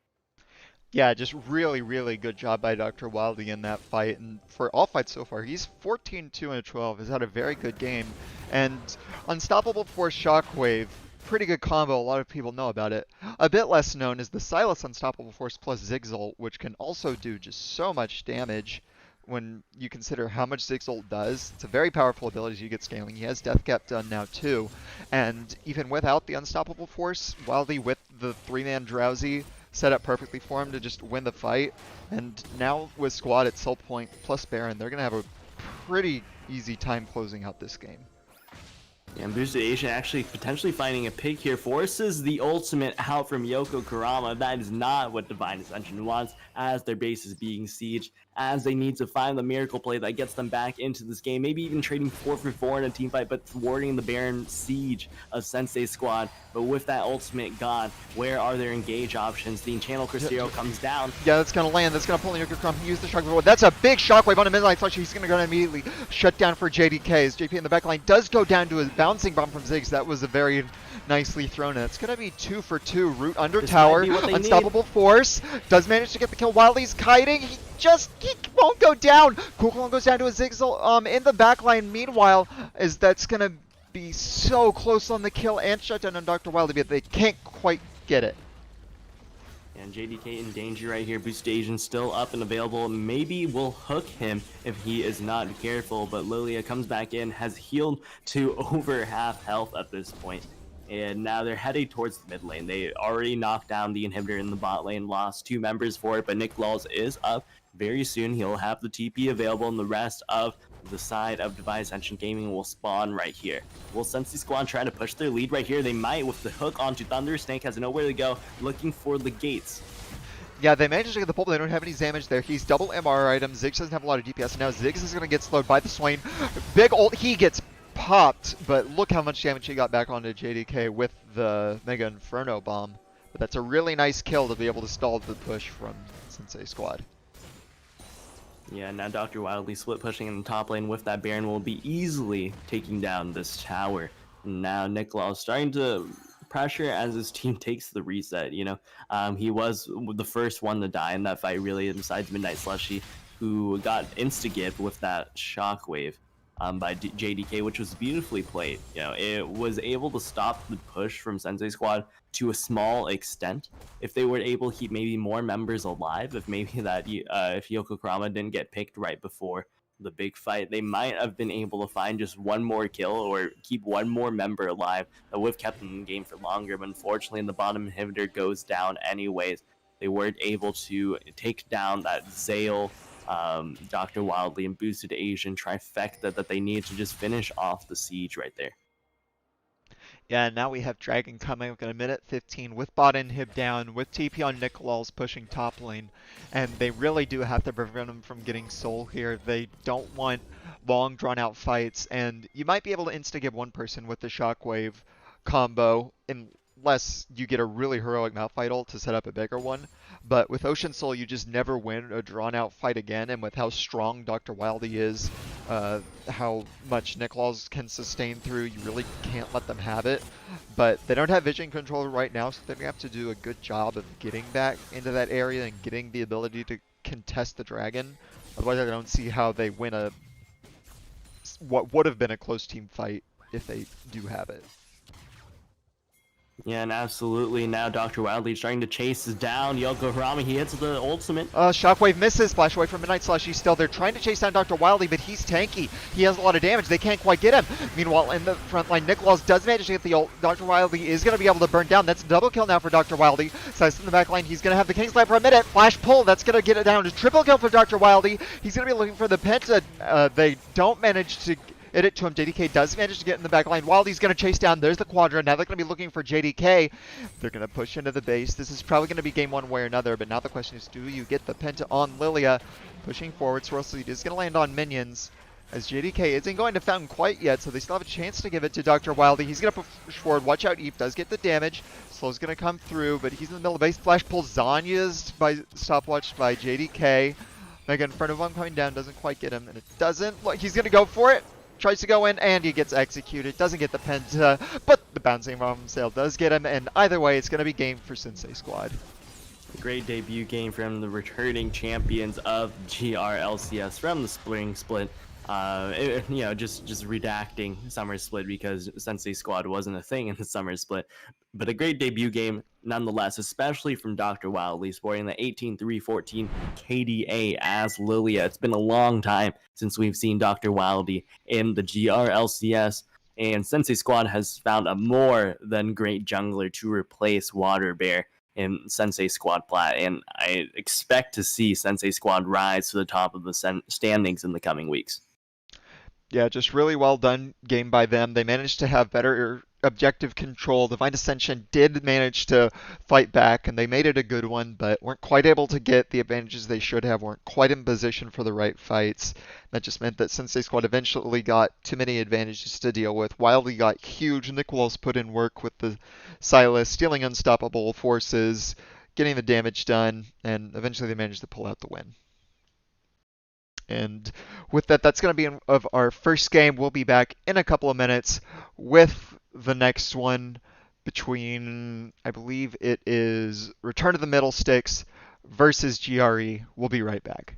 Yeah, just really, really good job by Dr. Wildly in that fight. And for all fights so far, he's 14-2-12, has had a very good game. And Unstoppable Force Shockwave, pretty good combo, a lot of people know about it. A bit less known is the Silas Unstoppable Force plus Ziggs, which can also do just so much damage when you consider how much Ziggs does. It's a very powerful ability as you get scaling. He has Death Cap done now too. And even without the Unstoppable Force, Wildly with the three-man Drowsy, set up perfectly for him to just win the fight. And now with Squad at Soul Point plus Baron, they're going to have a pretty easy time closing out this game. And Boosted Asian actually potentially finding a pick here forces the ultimate out from Yoko Kurama. That is not what Divine Ascension wants, as their base is being sieged, as they need to find the miracle play that gets them back into this game. Maybe even trading 4 for 4 in a team fight, but thwarting the Baron siege of Sensei Squad. But with that ultimate gone, where are their engage options? The Enchannel Crusader comes down. Yeah, that's going to land. That's going to pull in Yoko Kurama. Use the shockwave. That's a big shockwave on a Midnight Slash. He's going to go immediately shut down for JDK. As JP in the backline does go down to a bouncing bomb from Ziggs. That was a very nicely thrown in. It's going to be 2 for 2. Root under This tower. Unstoppable Force. Does manage to get the kill while he's kiting. He won't go down. Kukulon goes down to a Ziggs in the backline. Meanwhile, that's going to be so close on the kill and shutdown on Dr. Wildly, but they can't quite get it. And JDK in danger right here. Boost Asian still up and available. Maybe we'll hook him if he is not careful. But Lilia comes back in, has healed to over half health at this point. And now they're heading towards the mid lane. They already knocked down the inhibitor in the bot lane, lost 2 members for it, but Nick Laws is up. Very soon he'll have the TP available, and the rest of the side of Divine Ascension Gaming will spawn right here. Will Sensei Squad try to push their lead right here? They might with the hook onto Thunder. Snake has nowhere to go, looking for the gates. Yeah, they managed to get the pull, but they don't have any damage there. He's double MR item. Ziggs doesn't have a lot of DPS. And now Ziggs is going to get slowed by the Swain. Big ult. He gets popped, but look how much damage he got back onto JDK with the Mega Inferno Bomb. But that's a really nice kill to be able to stall the push from Sensei Squad. Yeah, now Dr. Wildly split pushing in the top lane with that Baron will be easily taking down this tower. Now Nicolas starting to pressure as his team takes the reset, you know. He was the first one to die in that fight, really, besides Midnight Slushy, who got insta-gibbed with that shockwave by JDK, which was beautifully played. You know, it was able to stop the push from Sensei Squad to a small extent. If they were able to keep maybe more members alive, if maybe that if Yoko Kurama didn't get picked right before the big fight, they might have been able to find just one more kill or keep one more member alive that would have kept them in the game for longer. But unfortunately, the bottom inhibitor goes down anyways. They weren't able to take down that Zale, Dr. Wildly, and Boosted Asian trifecta that they need to just finish off the siege right there. Yeah, now we have Dragon coming up in a minute 15 with bot inhib down, with TP on Nicolas pushing top lane, and they really do have to prevent him from getting soul here. They don't want long drawn out fights, and you might be able to insta-give one person with the shockwave combo unless you get a really heroic Malphite ult to set up a bigger one. But with Ocean Soul, you just never win a drawn-out fight again, and with how strong Dr. Wildly is, how much Nicolas can sustain through, you really can't let them have it. But they don't have vision control right now, so they're going to have to do a good job of getting back into that area and getting the ability to contest the dragon. Otherwise, I don't see how they win what would have been a close team fight if they do have it. Yeah, and absolutely. Now Dr. Wildly's trying to chase down Yoko Harami. He hits the ultimate. Shockwave misses. Flash away from Midnight Slash. He's still there trying to chase down Dr. Wildly, but he's tanky. He has a lot of damage. They can't quite get him. Meanwhile, in the front line, Nicholas does manage to get the ult. Dr. Wildly is going to be able to burn down. That's a double kill now for Dr. Wildly. Size in the back line. He's going to have the Kingsland for a minute. Flash pull. That's going to get it down to triple kill for Dr. Wildly. He's going to be looking for the Penta. They don't manage to hit it to him. JDK does manage to get in the back line. Wildly's going to chase down. There's the Quadra. Now they're going to be looking for JDK. They're going to push into the base. This is probably going to be game one way or another, but now the question is, do you get the Penta on Lilia? Pushing forward, Swirlseed is going to land on minions, as JDK isn't going to Fountain quite yet, so they still have a chance to give it to Dr. Wildly. He's going to push forward. Watch out, Eve does get the damage. Slow's going to come through, but he's in the middle of the base. Flash pulls Zanya's by stopwatch by JDK. Mega in front of him, coming down, doesn't quite get him, and it doesn't. Look, he's going to go for it. Tries to go in, and he gets executed. Doesn't get the Penta, but the bouncing bomb sail does get him, and either way, it's going to be game for Sensei Squad. A great debut game from the returning champions of GRLCS from the spring split. Just redacting summer split because Sensei Squad wasn't a thing in the summer split. But a great debut game nonetheless, especially from Dr. Wildly, sporting the 18-3-14 KDA as Lilia. It's been a long time since we've seen Dr. Wildly in the GRLCS, and Sensei Squad has found a more than great jungler to replace Water Bear in Sensei Squad Plat, and I expect to see Sensei Squad rise to the top of the standings in the coming weeks. Yeah, just really well done game by them. They managed to have better objective control. Divine Ascension did manage to fight back, and they made it a good one, but weren't quite able to get the advantages they should have, weren't quite in position for the right fights. That just meant that Sensei Squad eventually got too many advantages to deal with. Wildly got huge. Nicholas put in work with the Silas, stealing unstoppable forces, getting the damage done, and eventually they managed to pull out the win. And with that, that's going to be of our first game. We'll be back in a couple of minutes with the next one between, I believe it is Return to the Middle Sticks versus GRE. We'll be right back.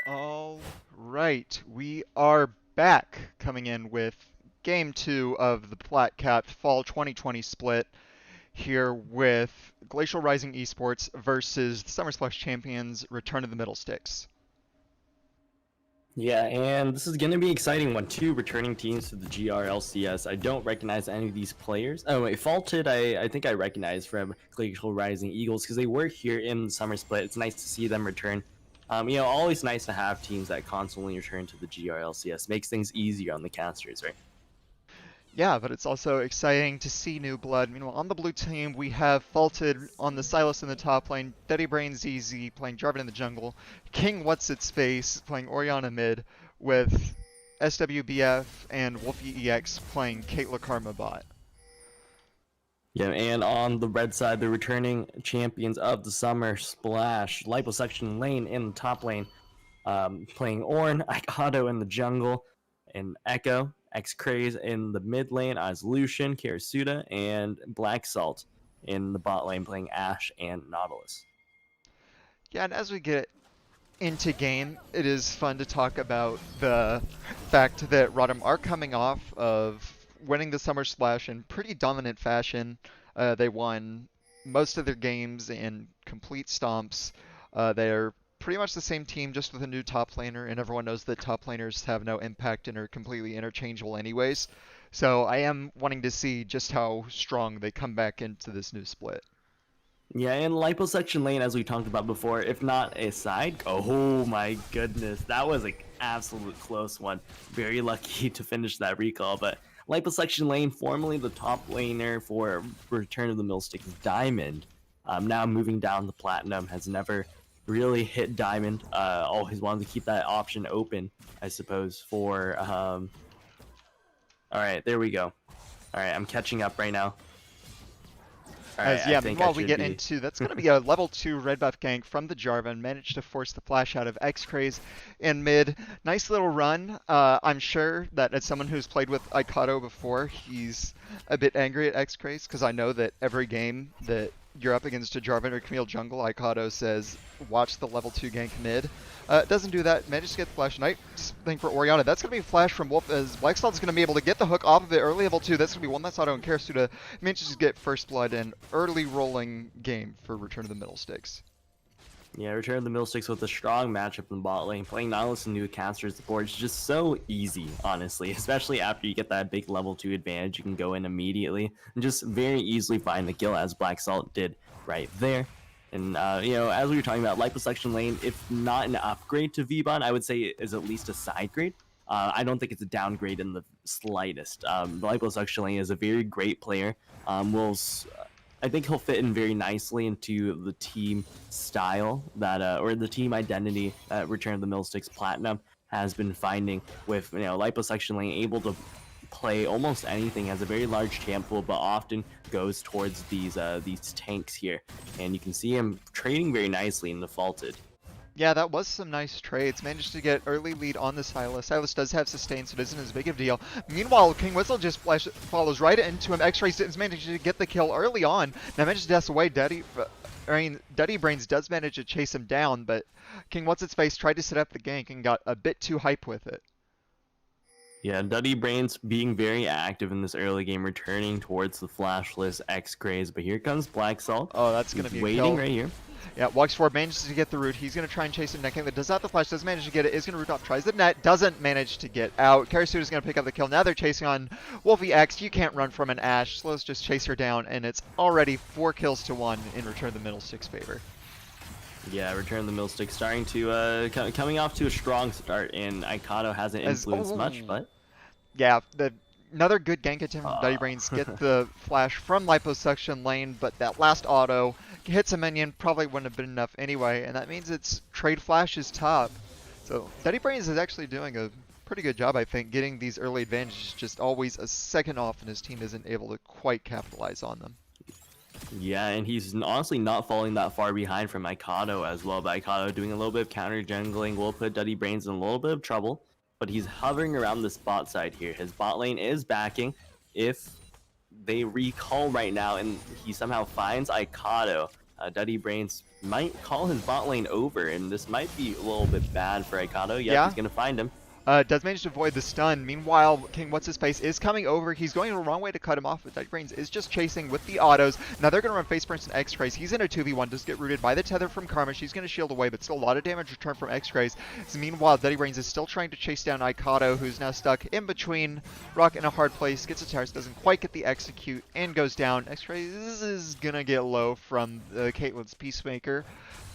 All right, we are back coming in with game 2 of the Plat Capped Fall 2020 split here with Glacial Rising Esports versus the Summer Splash champions Return of the Middle Sticks. Yeah, and this is going to be exciting one. Two returning teams to the GRLCS. I don't recognize any of these players. Oh, wait, Faulted, I think I recognize from Glacial Rising Eagles because they were here in the summer split. It's nice to see them return. Always nice to have teams that constantly return to the GRLCS. Makes things easier on the casters, right? Yeah, but it's also exciting to see new blood. Meanwhile, on the blue team, we have Faulted on the Silas in the top lane, Daddy Brain ZZ playing Jarvan in the jungle, King What's Its Face playing Orianna mid, with SWBF and Wolfie EX playing Caitlyn Karma bot. Yeah, and on the red side, the returning champions of the Summer Splash, Liposuction Lane in the top lane, playing Ornn, Ikato in the jungle, and Echo, X-Craze in the mid lane as Lucian, Karasuda, and Black Salt in the bot lane playing Ashe and Nautilus. Yeah, and as we get into game, it is fun to talk about the fact that Rotom are coming off of winning the Summer Splash in pretty dominant fashion. They won most of their games in complete stomps. They're pretty much the same team, just with a new top laner, and everyone knows that top laners have no impact and are completely interchangeable anyways. So I am wanting to see just how strong they come back into this new split. Yeah, and liposuction lane, as we talked about before, if not a side, oh my goodness, that was an absolute close one. Very lucky to finish that recall, but liposuction lane, formerly the top laner for Return of the Millsticks Diamond, now moving down to Platinum, has never really hit Diamond. Always wanted to keep that option open, I suppose, for... Alright, there we go. Alright, I'm catching up right now. Alright, As I yeah, think meanwhile I we should get be... into that's going to be a level 2 red buff gank from the Jarvan, managed to force the flash out of X-Craze in mid. Nice little run. I'm sure that as someone who's played with Ikato before, he's a bit angry at X-Craze because I know that every game that you're up against a Jarvan or Camille jungle, Ikato says, watch the level 2 gank mid. Doesn't do that, managed to get the flash. Nice thing for Orianna. That's going to be a flash from Wolf as Blackstall's going to be able to get the hook off of it early level 2. That's going to be one less auto, and Karasuda manages to get first blood and early rolling game for Return of the Middle Sticks. Yeah, Return of the Millsticks with a strong matchup in bot lane. Playing Nautilus and new casters, the board is just so easy, honestly. Especially after you get that big level 2 advantage, you can go in immediately and just very easily find the kill, as Black Salt did right there. And, as we were talking about, liposuction lane, if not an upgrade to V-Bond, I would say it is at least a side grade. I don't think it's a downgrade in the slightest. The liposuction lane is a very great player. I think he'll fit in very nicely into the team style that, or the team identity that Return of the Millsticks Platinum has been finding with, liposuction lane able to play almost anything, has a very large champ pool, but often goes towards these tanks here, and you can see him trading very nicely in the Faulted. Yeah, that was some nice trades. Managed to get early lead on the Sylas. Sylas does have sustain, so it isn't as big of a deal. Meanwhile, King Whistle just follows right into him. X-Ray is managed to get the kill early on. Now manages to dash away. Duddy Brains does manage to chase him down, but King What's-Its-Face tried to set up the gank and got a bit too hype with it. Yeah, Duddy Brains being very active in this early game, returning towards the flashless X-Craze, but here comes Black Salt. Oh, that's going to be waiting a kill. right here. Yeah, walks forward, manages to get the root. He's going to try and chase him neck. That does not the flash, does manage to get it, is going to root off, tries the net, doesn't manage to get out. Karasuda's going to pick up the kill. Now they're chasing on Wolfie X. You can't run from an Ashe. So let's just chase her down, and it's already 4 kills to 1 in Return of the Middle Sticks' favor. Yeah, Return of the Millsticks starting to, coming off to a strong start, and Ikato hasn't influenced much, but... Yeah, another good gank attempt from Duddy Brains. Get the flash from liposuction lane, but that last auto hits a minion, probably wouldn't have been enough anyway, and that means it's trade flashes top. So Duddy Brains is actually doing a pretty good job, I think, getting these early advantages just always a second off, and his team isn't able to quite capitalize on them. Yeah, and he's honestly not falling that far behind from Ikato as well, but Ikato doing a little bit of counter jungling will put Duddy Brains in a little bit of trouble. But he's hovering around this bot side here. His bot lane is backing. If they recall right now and he somehow finds Ikato, Duddy Brains might call his bot lane over, and this might be a little bit bad for Ikato. Yep, Yeah. He's going to find him. Does manage to avoid the stun. Meanwhile, King What's-His-Face is coming over. He's going the wrong way to cut him off, but Duddy Brains is just chasing with the autos. Now they're going to run face burst and X-Craze. He's in a 2v1, does get rooted by the tether from Karma. She's going to shield away, but still a lot of damage returned from X-Craze. So meanwhile, Duddy Brains is still trying to chase down Ikato, who's now stuck in between rock and a hard place. Gets a towers, doesn't quite get the execute, and goes down. X-Craze is going to get low from Caitlyn's Peacemaker,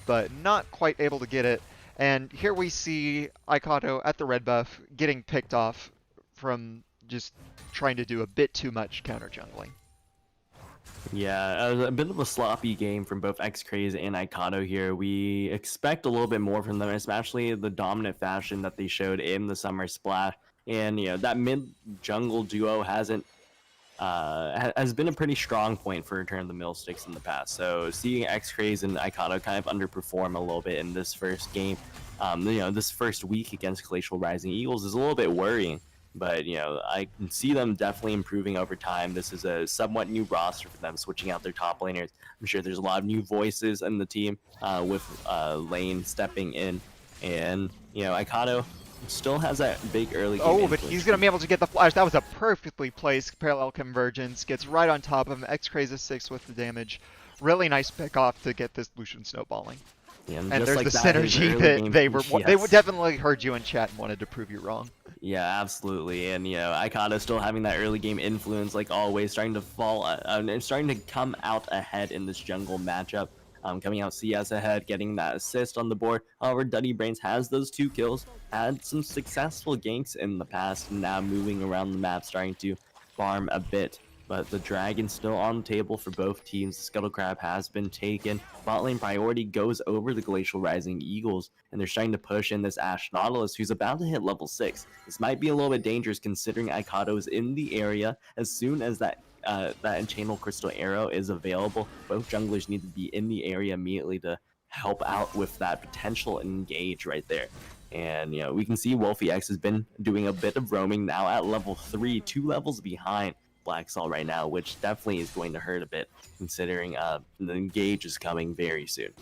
but not quite able to get it. And here we see Ikato at the red buff getting picked off from just trying to do a bit too much counter jungling. Yeah, a bit of a sloppy game from both X-Craze and Ikato here. We expect a little bit more from them, especially the dominant fashion that they showed in the Summer Splash. And, that mid-jungle duo has been a pretty strong point for Return of the Millsticks in the past. So seeing X-Craze and Ikato kind of underperform a little bit in this first game, this first week against Glacial Rising Eagles is a little bit worrying. But, I can see them definitely improving over time. This is a somewhat new roster for them, switching out their top laners. I'm sure there's a lot of new voices in the team with Lane stepping in. And, you know, Icado still has that big early game Oh, but influence. he's going to be able to get the flash. That was a perfectly placed parallel convergence. Gets right on top of him. X-Craze is 6 with the damage. Really nice pick off to get this Lucian snowballing. Yeah, And just there's like the that, his synergy early that game- they would Yes. definitely heard you in chat and wanted to prove you wrong. Yeah, absolutely. And, you know, Icado still having that early game influence, like always, starting to fall, and starting to come out ahead in this jungle matchup. Coming out CS ahead, getting that assist on the board. However, Duddy Brains has those 2 kills, had some successful ganks in the past, and now moving around the map, starting to farm a bit. But the Dragon's still on the table for both teams. The Scuttle Crab has been taken. Bot lane priority goes over the Glacial Rising Eagles, and they're starting to push in this Ashe Nautilus, who's about to hit level 6. This might be a little bit dangerous considering Icado is in the area. As soon as that Enchantable Crystal Arrow is available, both junglers need to be in the area immediately to help out with that potential engage right there. And, you know, we can see Wolfie X has been doing a bit of roaming now at level 3, 2 levels behind Black Salt right now, which definitely is going to hurt a bit considering the engage is coming very soon.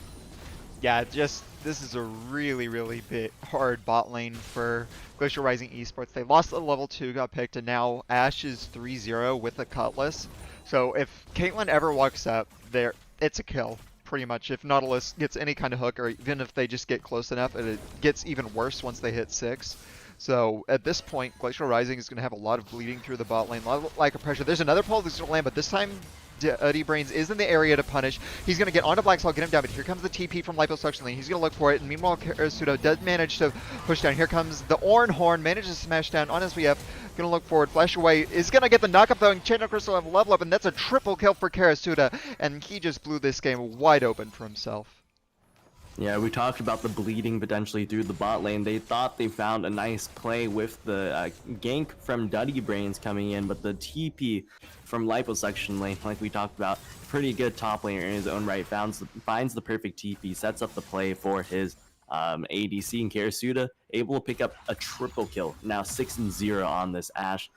Yeah, just this is a really, really big hard bot lane for Glacial Rising Esports. They lost the level 2, got picked, and now Ashe is 3-0 with a Cutlass. So if Caitlyn ever walks up, it's a kill, pretty much. If Nautilus gets any kind of hook, or even if they just get close enough, it gets even worse once they hit 6. So at this point, Glacial Rising is going to have a lot of bleeding through the bot lane, a lot of lack of pressure. There's another pull that's going to land, but this time Duddy Brains is in the area to punish. He's going to get onto Black Salt, get him down, but here comes the TP from Liposuction Lane. He's going to look for it, and meanwhile, Karasuda does manage to push down. Here comes the Orn Horn, manages to smash down on SVF. Going to look forward, flash away, is going to get the knockup though, and Enchanted Crystal have a level up, and that's a triple kill for Karasuda, and he just blew this game wide open for himself. Yeah, we talked about the bleeding potentially through the bot lane. They thought they found a nice play with the gank from Duddy Brains coming in, but the TP from Liposuction Lane, like we talked about, pretty good top laner in his own right, finds the perfect TP, sets up the play for his ADC, and Karasuda able to pick up a triple kill. Now 6-0 on this Ashe.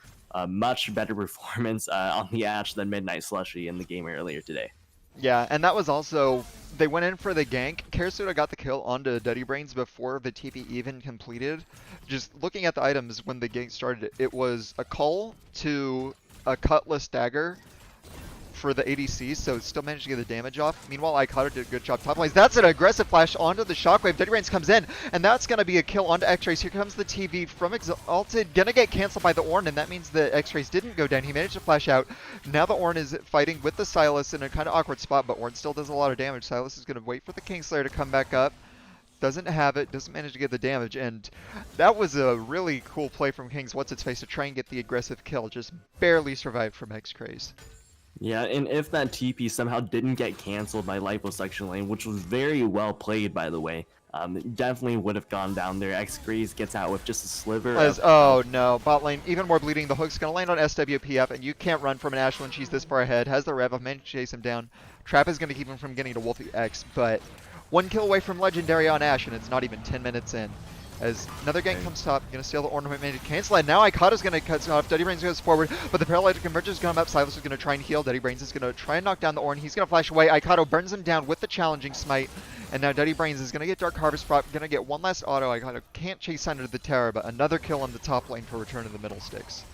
Much better performance on the Ashe than Midnight Slushy in the game earlier today. Yeah, and that was also, they went in for the gank. Karasuda got the kill onto Duddy Brains before the TP even completed. Just looking at the items when the gank started, it was a call to a Cutlass Dagger for the ADC, so it still managed to get the damage off. Meanwhile, Icado did a good job top lanes. That's an aggressive flash onto the Shockwave. Duddy Brains comes in, and that's going to be a kill onto X-Rays. Here comes the TV from Exalted. Gonna get canceled by the Ornn, and that means the X-Rays didn't go down. He managed to flash out. Now the Ornn is fighting with the Sylas in a kind of awkward spot, but Ornn still does a lot of damage. Sylas is going to wait for the Kingslayer to come back up. Doesn't have it, doesn't manage to get the damage, and that was a really cool play from King's What's-Its-Face to try and get the aggressive kill. Just barely survived from X-Craze. Yeah, and if that TP somehow didn't get canceled by Liposuction Lane, which was very well played, by the way, it definitely would have gone down there. X-Grease gets out with just a sliver Oh no, bot lane, even more bleeding. The hook's going to land on SWPF, and you can't run from an Ashe when she's this far ahead. Has the Rev, managed to chase him down. Trap is going to keep him from getting to Wolfie X, but one kill away from Legendary on Ashe, and it's not even 10 minutes in. As another gank comes top, gonna steal the ornament, managed to cancel it. Now Icada's gonna cut off. Duddy Brains goes forward, but the Paralytic Converger's come up. Sylas is gonna try and heal. Duddy Brains is gonna try and knock down the Ornn. He's gonna flash away. Icado burns him down with the challenging smite. And now Duddy Brains is gonna get Dark Harvest prop, gonna get one last auto. Icado can't chase under the tower, but another kill on the top lane for Return of the Middle Sticks.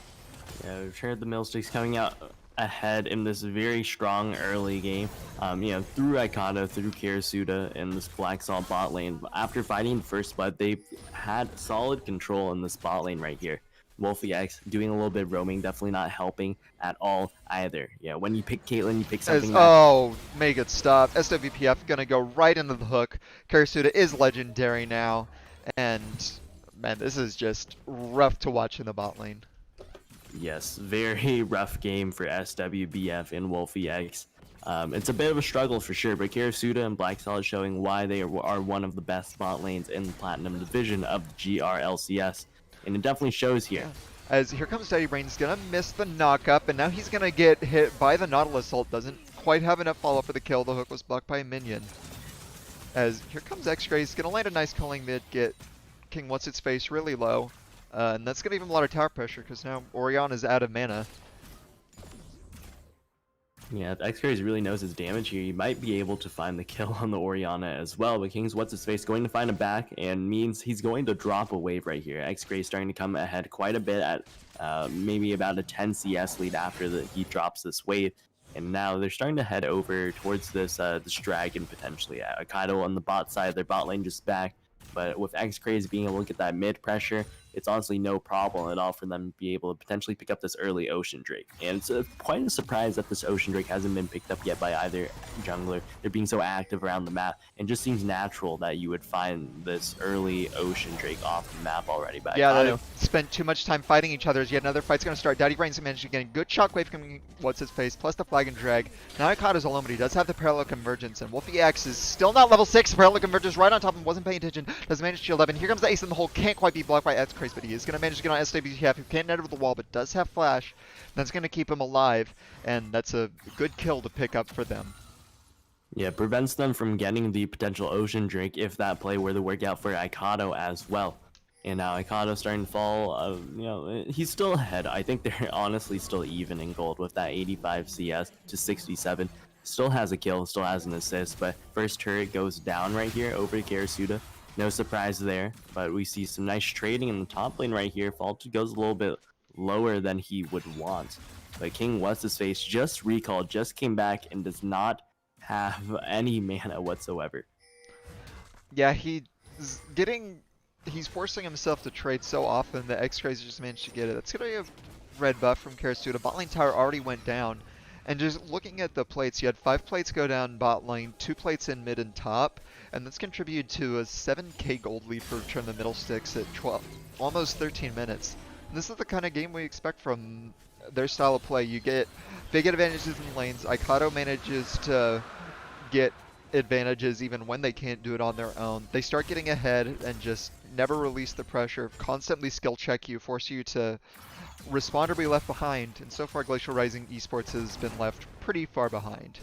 Yeah, Return of the Middle Sticks coming out ahead in this very strong early game. You know, through Icado, through Karasuda, and this Black Salt bot lane. After fighting the first split, they had solid control in this bot lane right here. Wolfie X doing a little bit of roaming, definitely not helping at all either. Yeah, when you pick Caitlyn, you pick something Oh, make it stop. SWPF gonna go right into the hook. Karasuda is legendary now, and man, this is just rough to watch in the bot lane. Yes, very rough game for SWBF and Wolfie X. It's a bit of a struggle for sure, but Karasuda and Black Salt showing why they are one of the best bot lanes in the Platinum division of the GRLCS. And it definitely shows here. Yeah. As here comes Duddy Brains, gonna miss the knock-up, and now he's gonna get hit by the Nautilus ult. Doesn't quite have enough follow-up for the kill. The hook was blocked by a minion. As here comes X-Rays, gonna land a nice culling mid, get King What's-Its-Face really low. And that's gonna give him a lot of tower pressure, because now Orion is out of mana. Yeah, if X-Rays really knows his damage here, he might be able to find the kill on the Orianna as well. But King's what's-his-face going to find him back, and means he's going to drop a wave right here. X-Rays starting to come ahead quite a bit at maybe about a 10 CS lead after he drops this wave. And now they're starting to head over towards this dragon potentially. Kaido on the bot side, their bot lane just back. But with X-Craze being able to get that mid pressure, it's honestly no problem at all for them to be able to potentially pick up this early Ocean Drake. And it's quite a surprise that this Ocean Drake hasn't been picked up yet by either jungler. They're being so active around the map, and just seems natural that you would find this early Ocean Drake off the map already. But Yeah, they spent too much time fighting each other. As yet another fight's going to start. Daddy Brains managed to get a good shockwave coming, what's-his-face, plus the flag and drag. Now Ikado's alone, but he does have the parallel convergence, and Wolfie X is still not level 6. Parallel convergence right on top of him, wasn't paying attention, doesn't manage to shield up, and here comes the ace in the hole. Can't quite be blocked by X-Craze, but he is going to manage to get on SWTF, who can't net over the wall, but does have flash. That's going to keep him alive, and that's a good kill to pick up for them. Yeah, prevents them from getting the potential Ocean Drake if that play were to work out for Ikado as well. And now Ikado's starting to fall, you know, he's still ahead. I think they're honestly still even in gold with that 85 CS to 67. Still has a kill, still has an assist, but first turret goes down right here over to Karasuda. No surprise there, but we see some nice trading in the top lane right here. Faulted goes a little bit lower than he would want. But King what's-his-face just recalled, just came back, and does not have any mana whatsoever. Yeah, he's forcing himself to trade so often that X-Crazy just managed to get it. That's going to be a red buff from Karasuda. Bot lane tower already went down. And just looking at the plates, you had 5 plates go down bot lane, 2 plates in mid and top, and that's contributed to a 7k gold lead for Return of the Middle Sticks at almost 13 minutes. And this is the kind of game we expect from their style of play. You get big advantages in lanes. Ikado manages to get advantages even when they can't do it on their own. They start getting ahead and just never release the pressure, constantly skill check you, force you to respond or be left behind, and so far Glacial Rising Esports has been left pretty far behind.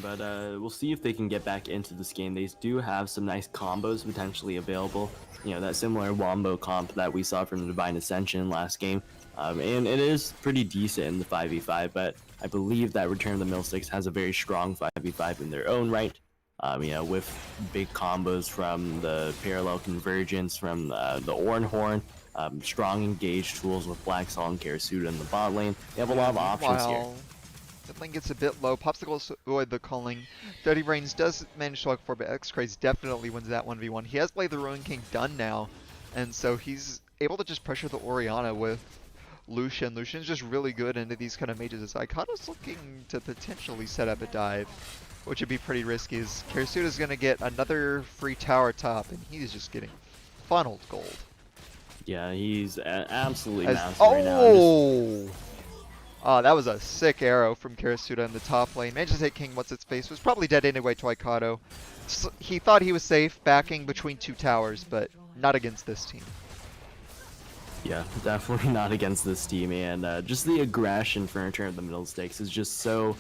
But we'll see if they can get back into this game. They do have some nice combos potentially available. You know, that similar wombo comp that we saw from Divine Ascension last game. And it is pretty decent in the 5v5, but I believe that Return of the Millsticks has a very strong 5v5 in their own right. You know, with big combos from the Parallel Convergence, from the Ornhorn, strong engage tools with Black Salt and Karasuda in the bot lane. They have a lot of options here. The lane gets a bit low. Popsicles avoid the calling. Dirty Brains does manage to look for, but X-Craze definitely wins that 1v1. He has played the Ruin King done now, and so he's able to just pressure the Orianna with Lucian. Lucian's just really good into these kind of mages. Ikado's looking to potentially set up a dive, which would be pretty risky, as Karasuda's going to get another free tower top, and he's just getting funneled gold. Yeah, he's absolutely massive right now. Oh, that was a sick arrow from Karasuda in the top lane. Managed to take King what's-its-face. Was probably dead anyway to Ikado. So he thought he was safe backing between 2 towers, but not against this team. Yeah, definitely not against this team, and just the aggression for Return of the Middle Stakes is just so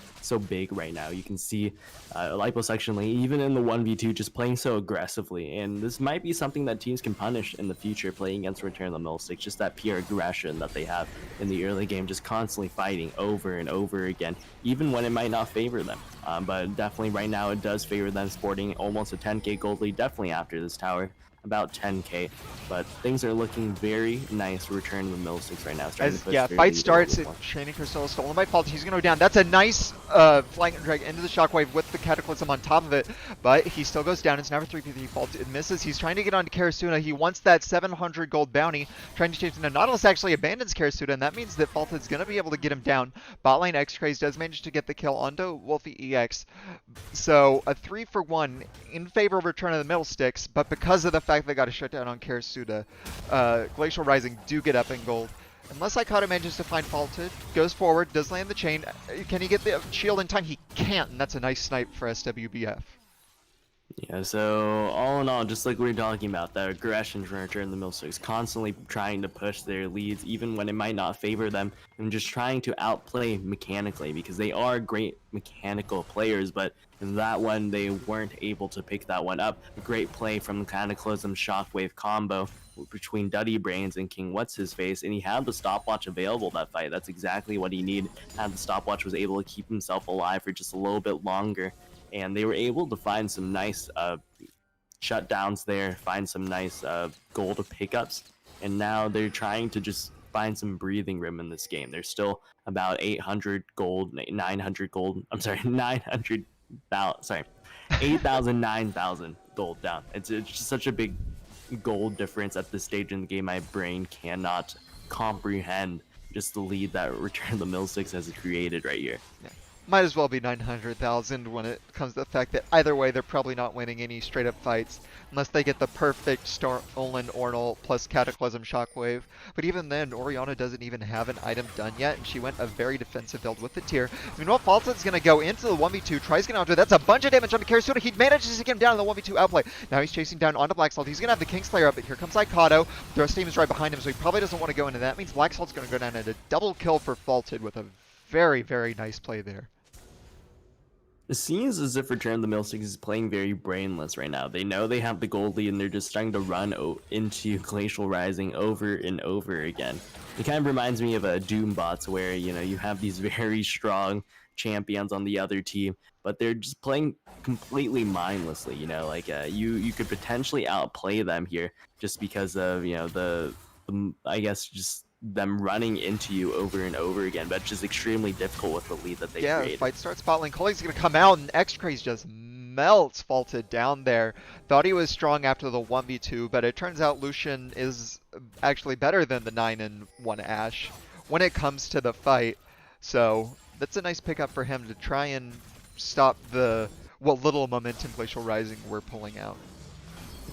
big right now. You can see Liposuction Lane, even in the 1v2, just playing so aggressively, and this might be something that teams can punish in the future, playing against Return of the Middle Stakes, just that pure aggression that they have in the early game, just constantly fighting over and over again, even when it might not favor them. But definitely right now it does favor them, sporting almost a 10k gold lead, definitely after this tower. About 10k, but things are looking very nice for Return of the Millsticks right now. Yeah, fight starts and Shining Crystal is stolen by Fault. He's going to go down. That's a nice flank and drag into the shockwave with the Cataclysm on top of it, but he still goes down. It's now a 3v3 Fault. It misses. He's trying to get onto Karasuda. He wants that 700 gold bounty, trying to chase him. Nautilus actually abandons Karasuda, and that means that Faulted's going to be able to get him down. Bot lane X-Craze does manage to get the kill onto Wolfie EX. So a 3-for-1 in favor of Return of the Middle Sticks, but because of the fact they got a shutdown on Karasuda, Glacial Rising do get up in gold. Unless Ikado manages to find Faulted, goes forward, does land the chain. Can he get the shield in time? He can't, and that's a nice snipe for SWBF. Yeah, so all in all, just like we were talking about, that aggression from Return the Millsticks, constantly trying to push their leads, even when it might not favor them, and just trying to outplay mechanically, because they are great mechanical players, but that one, they weren't able to pick that one up. A great play from the Cataclysm Shockwave combo between Duddy Brains and King What's-His-Face, and he had the stopwatch available that fight. That's exactly what he needed. Had the stopwatch, was able to keep himself alive for just a little bit longer, and they were able to find some nice shutdowns there, find some nice gold pickups, and now they're trying to just find some breathing room in this game. They're still about 800 gold, 900 gold. I'm sorry, 900. Sorry, 8,000, 9,000 gold down. It's just such a big gold difference at this stage in the game. My brain cannot comprehend just the lead that Return of the Millsticks has created right here. Yeah. Might as well be 900,000 when it comes to the fact that either way they're probably not winning any straight up fights unless they get the perfect Stolen Ornal plus Cataclysm Shockwave. But even then, Orianna doesn't even have an item done yet, and she went a very defensive build with the tier. Meanwhile, Falton's going to go into the 1v2, tries getting onto it. That's a bunch of damage onto Karasuda. He manages to get him down in the 1v2 outplay. Now he's chasing down onto Black Salt. He's going to have the Kingslayer up, but here comes Icado. The rest of the team is right behind him, so he probably doesn't want to go into that. That means Black Salt's going to go down at a double kill for Faulted with a very, very nice play there. It seems as if Return of the Millsticks is playing very brainless right now. They know they have the gold lead, and they're just starting to run into Glacial Rising over and over again. It kind of reminds me of a Doom bots where, you know, you have these very strong champions on the other team, but they're just playing completely mindlessly. You know, like you could potentially outplay them here just because of, you know, the I guess just them running into you over and over again, but it's just extremely difficult with the lead that they created. Fight starts, bot lane. Cole's gonna come out, and X-Craze just melts Faulted down there. Thought he was strong after the 1v2, but it turns out Lucian is actually better than the 9-1 Ashe when it comes to the fight. So that's a nice pickup for him to try and stop the what little momentum Glacial Rising we're pulling out.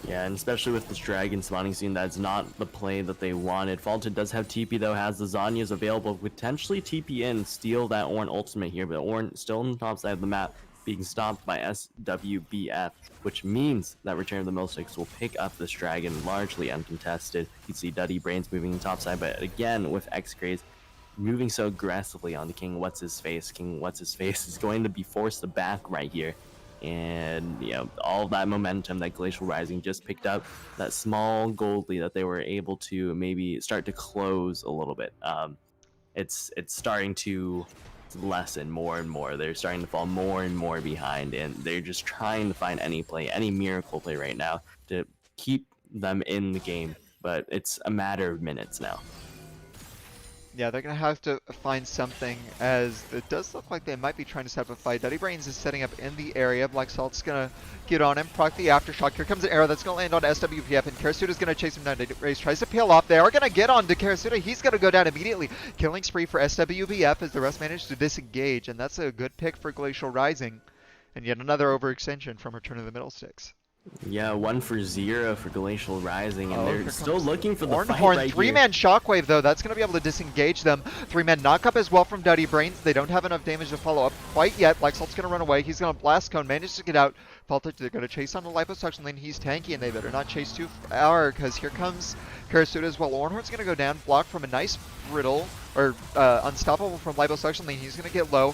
Yeah, and especially with this dragon spawning scene, that's not the play that they wanted. Faulted does have TP though, has the Zhonya's available, potentially TP in, steal that Ornn ultimate here, but Ornn still on the top side of the map, being stopped by SWBF, which means that Return of the Millsticks will pick up this dragon largely uncontested. You see Duddy Brains moving on the top side, but again with X-Craze moving so aggressively on the King What's-His-Face. King What's-His-Face is going to be forced to back right here. And, you know, all that momentum that Glacial Rising just picked up, that small gold lead that they were able to maybe start to close a little bit. It's starting to lessen more and more. They're starting to fall more and more behind, and they're just trying to find any play, any miracle play right now to keep them in the game. But it's a matter of minutes now. Yeah, they're going to have to find something, as it does look like they might be trying to set up a fight. Duddy Brains is setting up in the area. Black Salt's going to get on him, proc the Aftershock. Here comes an arrow that's going to land on SWPF, and Karasuda's going to chase him down. Duddy Brains tries to peel off. They are going to get on to Karasuda. He's going to go down immediately. Killing spree for SWBF as the rest manage to disengage, and that's a good pick for Glacial Rising. And yet another overextension from Return of the Middlesticks. Yeah, 1-for-0 for Glacial Rising, and they're still looking for the fight right Three-man Shockwave, though. That's going to be able to disengage them. Three-man knock-up as well from Duddy Brains. They don't have enough damage to follow up quite yet. Black Salt's going to run away. He's going to Blast Cone, manages to get out. Faulted, they're going to chase on the liposuction lane. He's tanky, and they better not chase too far, because here comes Karasuda as well. Ornhorn's going to go down, blocked from a nice brittle, or unstoppable from liposuction lane. He's going to get low.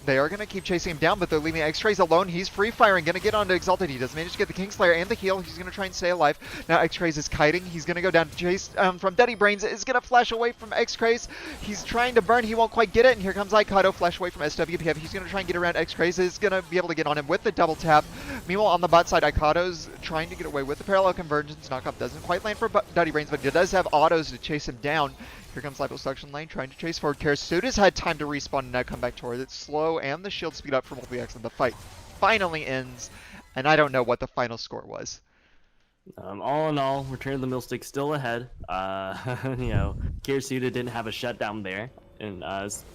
They are going to keep chasing him down, but they're leaving X-Rays alone. He's free firing, going to get onto Exalted. He does manage to get the Kingslayer and the heal. He's going to try and stay alive. Now X-Rays is kiting. He's going to go down to chase from Duddy Brains. Is going to flash away from X-Rays. He's trying to burn. He won't quite get it. And here comes Icado, flash away from SWPF. He's going to try and get around X-Rays. Is going to be able to get on him with the double tap. Meanwhile, on the bot side, Icado's trying to get away with the parallel convergence. Knockup doesn't quite land for Duddy Brains, but he does have autos to chase him down. Here comes liposuction lane, trying to chase forward. Karasuda's had time to respawn and now come back towards it. Slow and the shield speed up for multi-X, and the fight finally ends. And I don't know what the final score was. All in all, Return of the Millsticks still ahead. You know, Karasuda didn't have a shutdown there and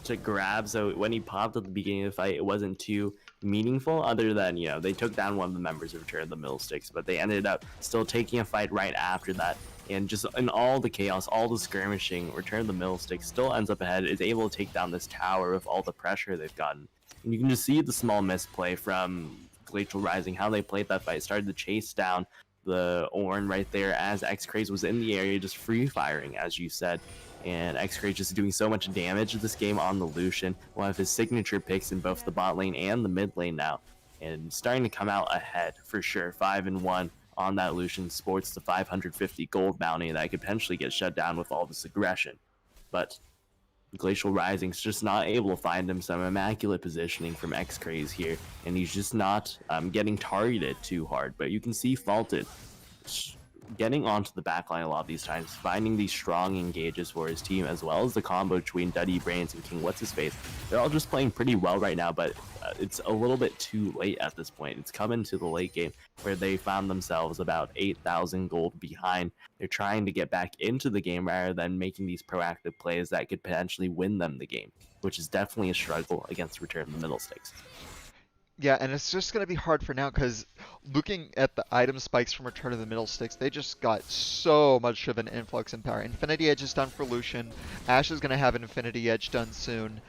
to grab, so when he popped at the beginning of the fight, it wasn't too meaningful, other than, you know, they took down one of the members of Return of the Millsticks, but they ended up still taking a fight right after that. And just in all the chaos, all the skirmishing, Return of the Millsticks still ends up ahead, is able to take down this tower with all the pressure they've gotten. And you can just see the small misplay from Glacial Rising, how they played that fight. Started to chase down the Ornn right there as X-Craze was in the area just free firing, as you said. And X-Craze just doing so much damage this game on the Lucian. One of his signature picks in both the bot lane and the mid lane now. And starting to come out ahead for sure. 5-1 on that Lucian, sports the 550 gold bounty that could potentially get shut down with all this aggression. But Glacial Rising's just not able to find him some immaculate positioning from X-Craze here, and he's just not getting targeted too hard. But you can see Faulted getting onto the backline a lot of these times, finding these strong engages for his team, as well as the combo between Duddy Brains and King What's-His-Face. They're all just playing pretty well right now, but it's a little bit too late at this point. It's come into the late game where they found themselves about 8,000 gold behind. They're trying to get back into the game rather than making these proactive plays that could potentially win them the game, which is definitely a struggle against Return of the Middle Sticks. Yeah, and it's just going to be hard for now because looking at the item spikes from Return of the Middle Sticks, they just got so much of an influx in power. Infinity Edge is done for Lucian. Ashe is going to have an Infinity Edge done soon.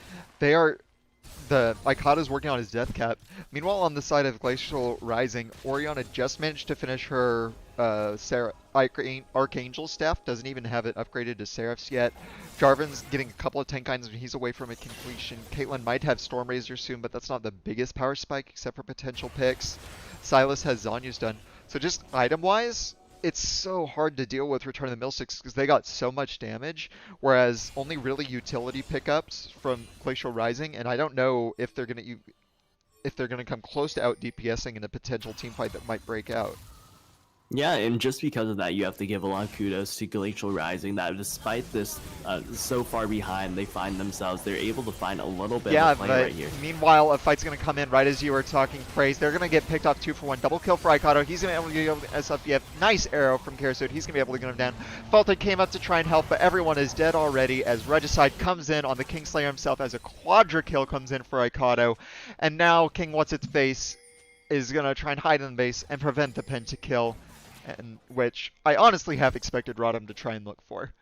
The Ikado's working on his death cap. Meanwhile, on the side of Glacial Rising, Orianna just managed to finish her Archangel staff. Doesn't even have it upgraded to Seraph's yet. Jarvan's getting a couple of tank items when he's away from a completion. Caitlyn might have Storm Razor soon, but that's not the biggest power spike except for potential picks. Sylas has Zhonya's done. So just item-wise, it's so hard to deal with Return of the Middle Sticks because they got so much damage, whereas only really utility pickups from Glacial Rising, and I don't know if they're gonna come close to out DPSing in a potential team fight that might break out. Yeah, and just because of that, you have to give a lot of kudos to Glacial Rising that despite this so far behind, they find themselves, they're able to find a little bit of a play right here. Meanwhile, a fight's going to come in right as you were talking praise. They're going to get picked off 2 for 1. Double kill for Icado. He's going to be able to get SFBF. Nice arrow from Karasud. He's going to be able to get him down. Faulted came up to try and help, but everyone is dead already as Regicide comes in on the Kingslayer himself as a quadra kill comes in for Icado. And now King What's-Its-Face is going to try and hide in the base and prevent the pentakill. And which I honestly have expected Rodham to try and look for.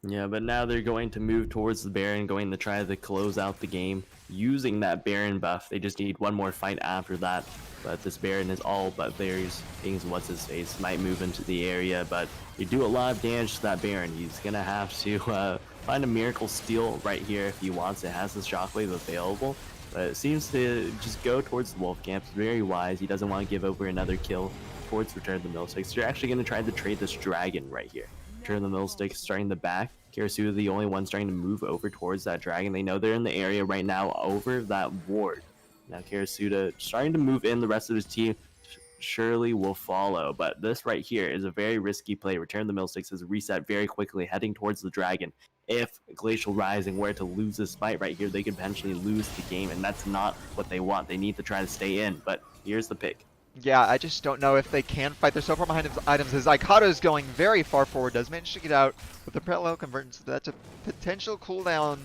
Yeah, but now they're going to move towards the Baron, going to try to close out the game using that Baron buff. They just need one more fight after that, but this Baron is all but theirs. King's What's-His-Face might move into the area, but they do a lot of damage to that Baron. He's going to have to find a Miracle Steal right here if he wants. It has the Shockwave available, but it seems to just go towards the Wolf Camp. It's very wise. He doesn't want to give over another kill towards Return of the Middle Sticks. They're actually going to try to trade this dragon right here. Return of the Middle Sticks starting the back. Karasuda the only one starting to move over towards that dragon. They know they're in the area right now over that ward. Now Karasuda starting to move in. The rest of his team surely will follow. But this right here is a very risky play. Return of the Middle Sticks is reset very quickly, heading towards the dragon. If Glacial Rising were to lose this fight right here, they could potentially lose the game, and that's not what they want. They need to try to stay in, but here's the pick. Yeah, I just don't know if they can fight. They're so far behind his items as Ikado's going very far forward. Does manage to get out with the parallel convergence. That's a potential cooldown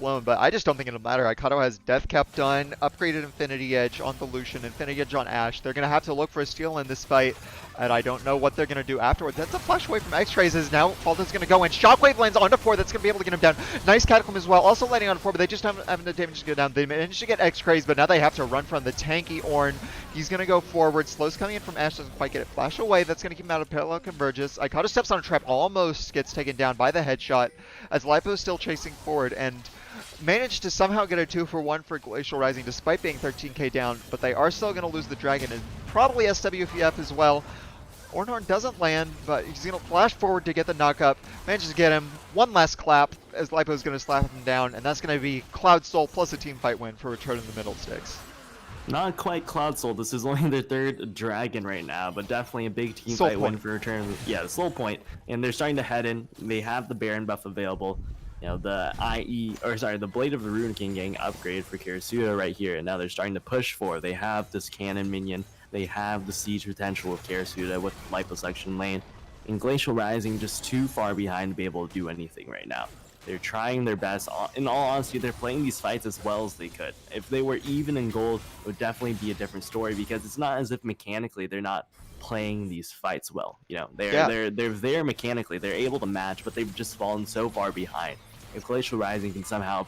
blown, but I just don't think it'll matter. Icado has Death Cap done, upgraded Infinity Edge on the Lucian, Infinity Edge on Ashe. They're going to have to look for a steal in this fight, and I don't know what they're going to do afterwards. That's a flash away from X-Rays as now Faulted's going to go in. Shockwave lands onto 4. That's going to be able to get him down. Nice Cataclysm as well. Also landing on 4, but they just haven't the damage to go down. They managed to get X-Rays, but now they have to run from the tanky Ornn. He's going to go forward. Slow's coming in from Ashe. Doesn't quite get it. Flash away. That's going to keep him out of parallel convergence. Icado steps on a trap. Almost gets taken down by the headshot as Lipo's still chasing forward and managed to somehow get a 2 for 1 for Glacial Rising despite being 13k down, but they are still going to lose the dragon and probably SWFF as well. Ornhorn doesn't land, but he's going to flash forward to get the knock up. Manages to get him. One last clap as Lipo is going to slap him down, and that's going to be Cloud Soul plus a team fight win for Return of the Middle Sticks. Not quite Cloud Soul. This is only their 3rd dragon right now, but definitely a big team fight win for Return of the... Yeah, the Soul Point. And they're starting to head in. They have the Baron buff available. You know, the Blade of the Rune King getting upgraded for Karasuda right here, and now they're starting to push for. They have this cannon minion, they have the siege potential with Karasuda with liposuction lane, and Glacial Rising just too far behind to be able to do anything right now. They're trying their best. In all honesty, they're playing these fights as well as they could. If they were even in gold, it would definitely be a different story because it's not as if mechanically they're not playing these fights well. You know, they're there mechanically. They're able to match, but they've just fallen so far behind. if Glacial Rising can somehow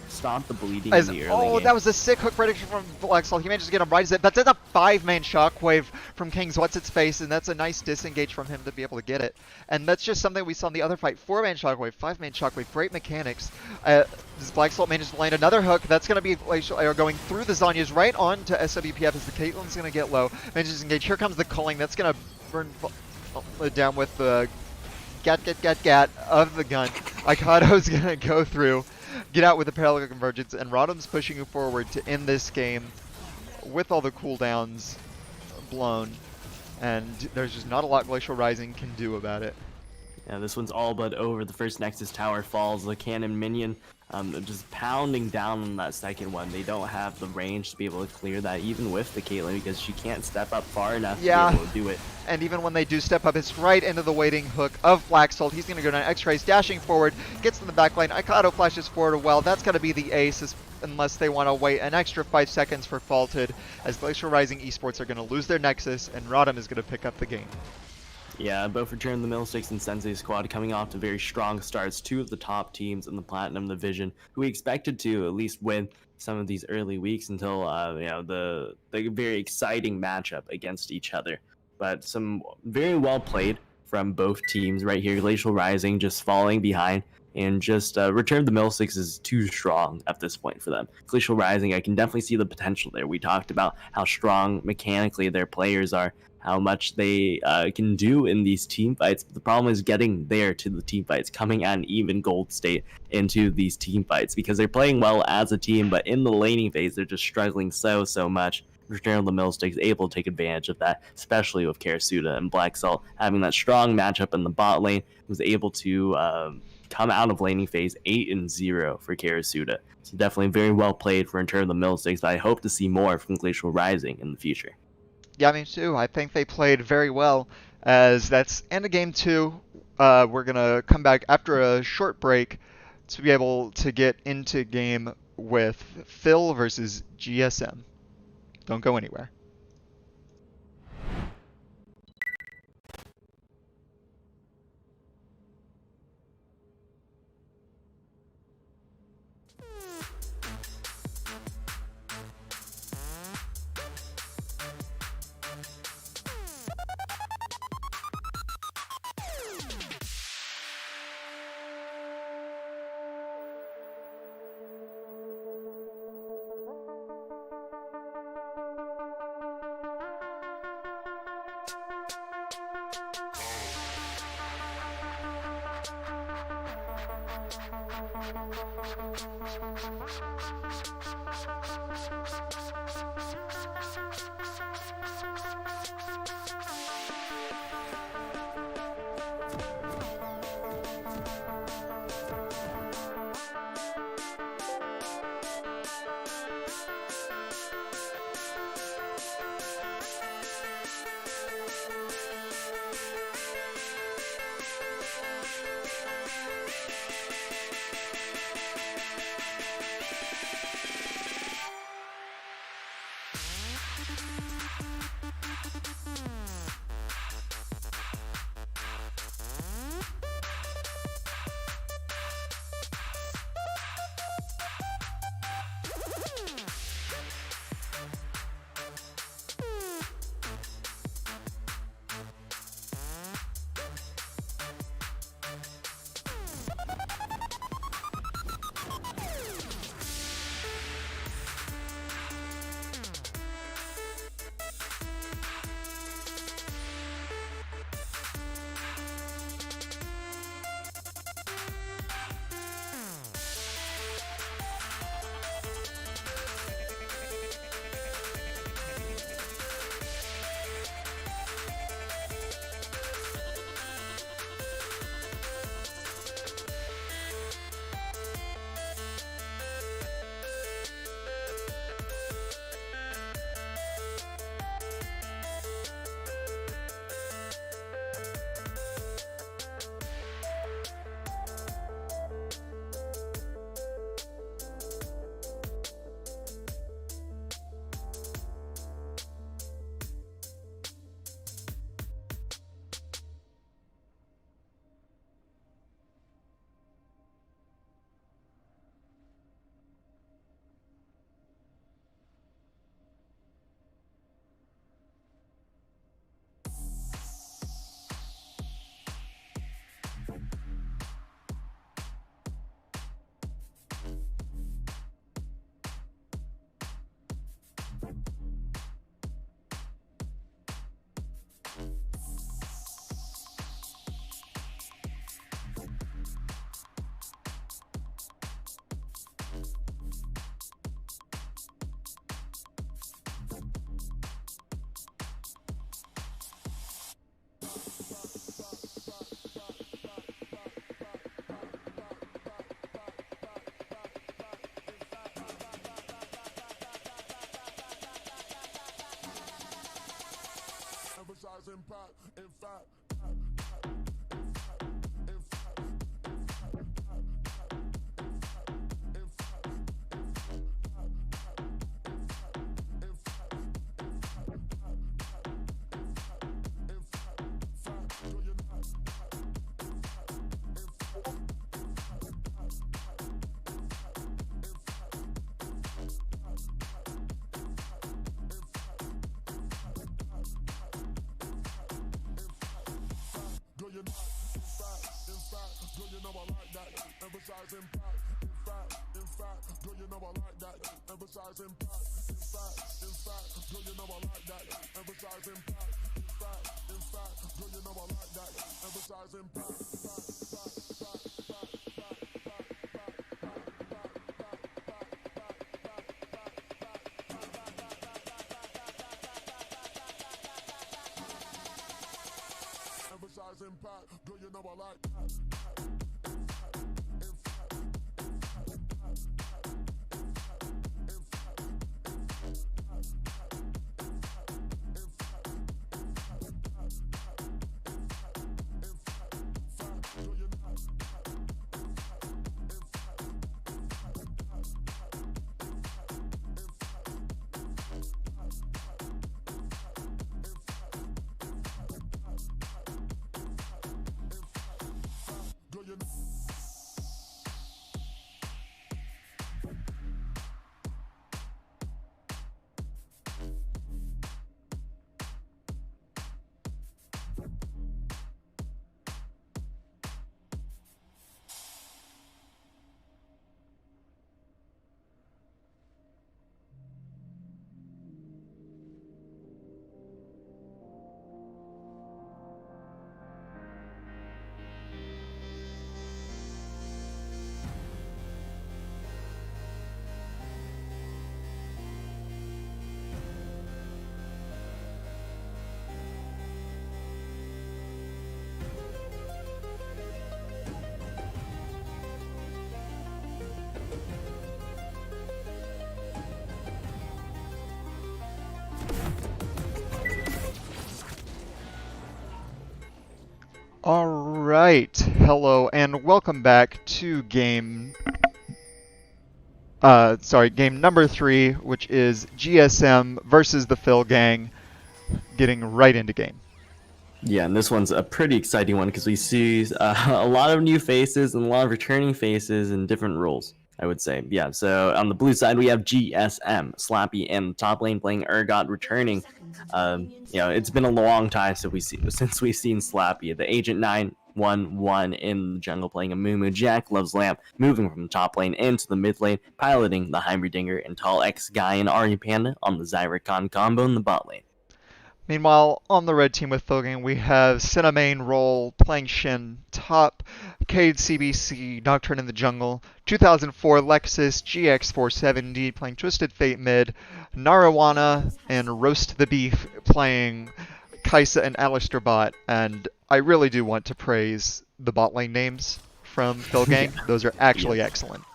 stop the bleeding in the early game. That was a sick hook prediction from Black Salt. He managed to get him right as it. That's a 5-man shockwave from King's What's-Its-Face, and that's a nice disengage from him to be able to get it. And that's just something we saw in the other fight. 4-man shockwave, 5-man shockwave, great mechanics. This Black Salt manages to land another hook. That's going to be Glacial Air going through the Zhonya's right on to SWPF as the Caitlyn's going to get low. Manages to engage. Here comes the culling. That's going to burn down with the gat of the gun. Ikado's going to go through, get out with the parallel convergence, and Rodham's pushing you forward to end this game with all the cooldowns blown, and there's just not a lot Glacial Rising can do about it. Yeah, this one's all but over. The first Nexus Tower falls. The cannon minion just pounding down on that second one. They don't have the range to be able to clear that, even with the Caitlyn, because she can't step up far enough to be able to do it. And even when they do step up, it's right into the waiting hook of Black Salt. He's going to go down X-Rays, dashing forward, gets in the back lane. Ikado flashes forward well. That's going to be the ace, unless they want to wait an extra 5 seconds for Faulted, as Glacial Rising Esports are going to lose their Nexus, and Rodham is going to pick up the game. Yeah, both Return of the Millsticks and Sensei Squad coming off to very strong starts. 2 of the top teams in the Platinum Division, who we expected to at least win some of these early weeks until the very exciting matchup against each other. But some very well played from both teams right here. Glacial Rising just falling behind, and just Return of the Millsticks is too strong at this point for them. Glacial Rising, I can definitely see the potential there. We talked about how strong mechanically their players are, how much they can do in these team fights. But the problem is getting there to the team fights, coming at an even gold state into these team fights, because they're playing well as a team, but in the laning phase, they're just struggling so much. Return of the Millstick is able to take advantage of that, especially with Karasuda and Black Salt having that strong matchup in the bot lane. Was able to come out of laning phase 8-0 for Karasuda. So definitely very well played for Return of the Millsticks, but I hope to see more from Glacial Rising in the future. Yeah, me too. I think they played very well, as that's end of game 2. We're going to come back after a short break to be able to get into game with Phil versus GSM. Don't go anywhere. All right, hello and welcome back to game number 3, which is GSM versus the Phil Gang. Getting right into game. Yeah, and this one's a pretty exciting one because we see a lot of new faces and a lot of returning faces and different roles, I would say. Yeah, so on the blue side, we have GSM, Slappy, and top lane playing Urgot returning. It's been a long time since we've seen Slappy, the Agent 911 in the jungle playing a Mumu. Jack loves Lamp, moving from top lane into the mid lane, piloting the Heimerdinger and Tall X Guy and Ari Panda on the Zyrakan combo in the bot lane. Meanwhile, on the red team with Fogan, we have Senna main role playing Shin, top, Cade CBC, Nocturne in the jungle, 2004 Lexus GX470 playing Twisted Fate mid, Narawana and Roast the Beef playing Kaisa and Alistair bot, and I really do want to praise the bot lane names from Phil Gang. Yeah. Those are actually excellent.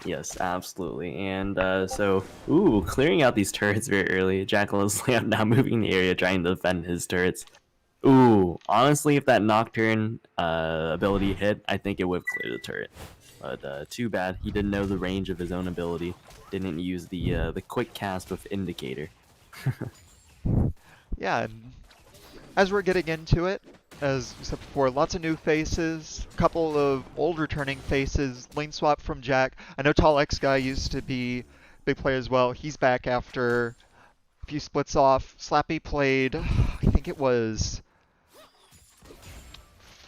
Yes, absolutely. And clearing out these turrets very early. Jackal is now moving in the area trying to defend his turrets. Ooh, honestly, if that Nocturne ability hit, I think it would have cleared the turret. But too bad, he didn't know the range of his own ability. Didn't use the quick cast with Indicator. Yeah, and as we're getting into it, as we said before, lots of new faces, a couple of old returning faces, lane swap from Jack. I know Tall X Guy used to be a big player as well. He's back after a few splits off. Slappy played, I think it was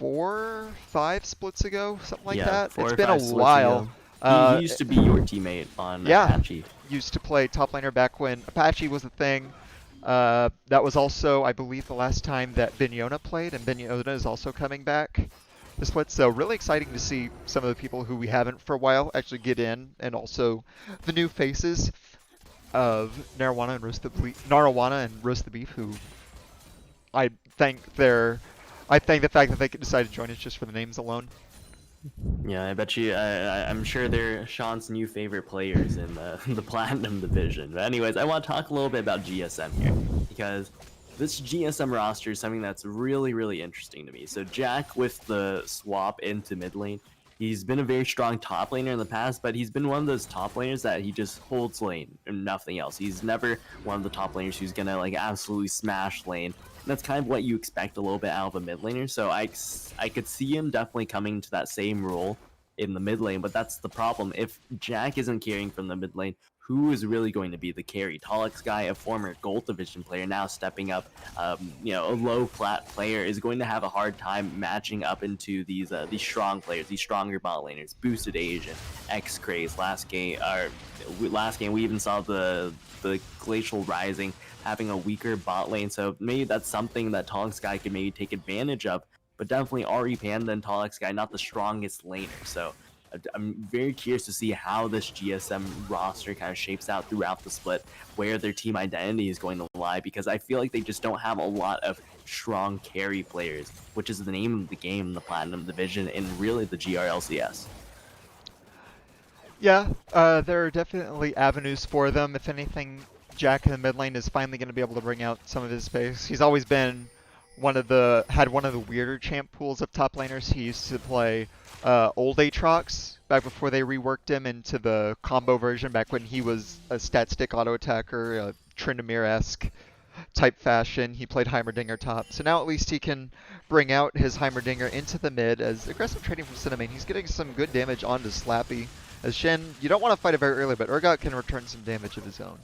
4-5 splits ago, something like that. 4 It's or been 5 a splits while. ago. He used to be your teammate on Apache. Used to play top laner back when Apache was a thing. That was also, I believe, the last time that Binyona played, and Binyona is also coming back to split. So really exciting to see some of the people who we haven't for a while actually get in, and also the new faces of Narawana and Roast the Beef, who I think the fact that they could decide to join us just for the names alone. Yeah, I bet you. I'm sure they're Sean's new favorite players in the Platinum division. But anyways, I want to talk a little bit about GSM here because this GSM roster is something that's really interesting to me. So Jack with the swap into mid lane, he's been a very strong top laner in the past, but he's been one of those top laners that he just holds lane and nothing else. He's never one of the top laners who's gonna like absolutely smash lane. And that's kind of what you expect a little bit out of a mid laner. So I could see him definitely coming to that same role in the mid lane, but that's the problem. If Jack isn't carrying from the mid lane, who is really going to be the carry? Tolix guy, a former Gold Division player, now stepping up, a low plat player, is going to have a hard time matching up into these strong players, these stronger bot laners. Boosted Asian, X Craze. Last game we even saw the Glacial Rising having a weaker bot lane, so maybe that's something that Tolix guy could maybe take advantage of. But definitely Ari Panda and Tolix guy not the strongest laner, so I'm very curious to see how this GSM roster kind of shapes out throughout the split, where their team identity is going to lie, because I feel like they just don't have a lot of strong carry players, which is the name of the game in the Platinum Division and really the GRLCS. Yeah, there are definitely avenues for them. If anything, Jack in the mid lane is finally going to be able to bring out some of his space. He's always been had one of the weirder champ pools of top laners. He used to play old Aatrox back before they reworked him into the combo version, back when he was a stat stick auto attacker, Tryndamere-esque type fashion. He played Heimerdinger top. So now at least he can bring out his Heimerdinger into the mid as aggressive trading from Cinnamon. He's getting some good damage onto Slappy. As Shen, you don't want to fight it very early, but Urgot can return some damage of his own.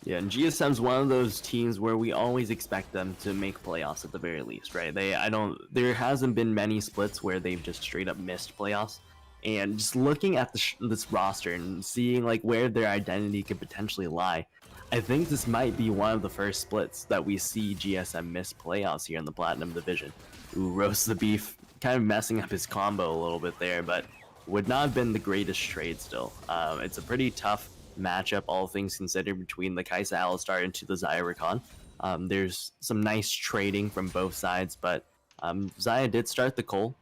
Yeah, and GSM's one of those teams where we always expect them to make playoffs at the very least, right? There hasn't been many splits where they've just straight up missed playoffs. And just looking at this roster and seeing like where their identity could potentially lie, I think this might be one of the first splits that we see GSM miss playoffs here in the Platinum Division. Ooh, Roast the Beef, kind of messing up his combo a little bit there, but would not have been the greatest trade still. It's a pretty tough matchup, all things considered, between the Kai'Sa Alistar into the Xayah Rakan. There's some nice trading from both sides, but Xayah did start the Cole.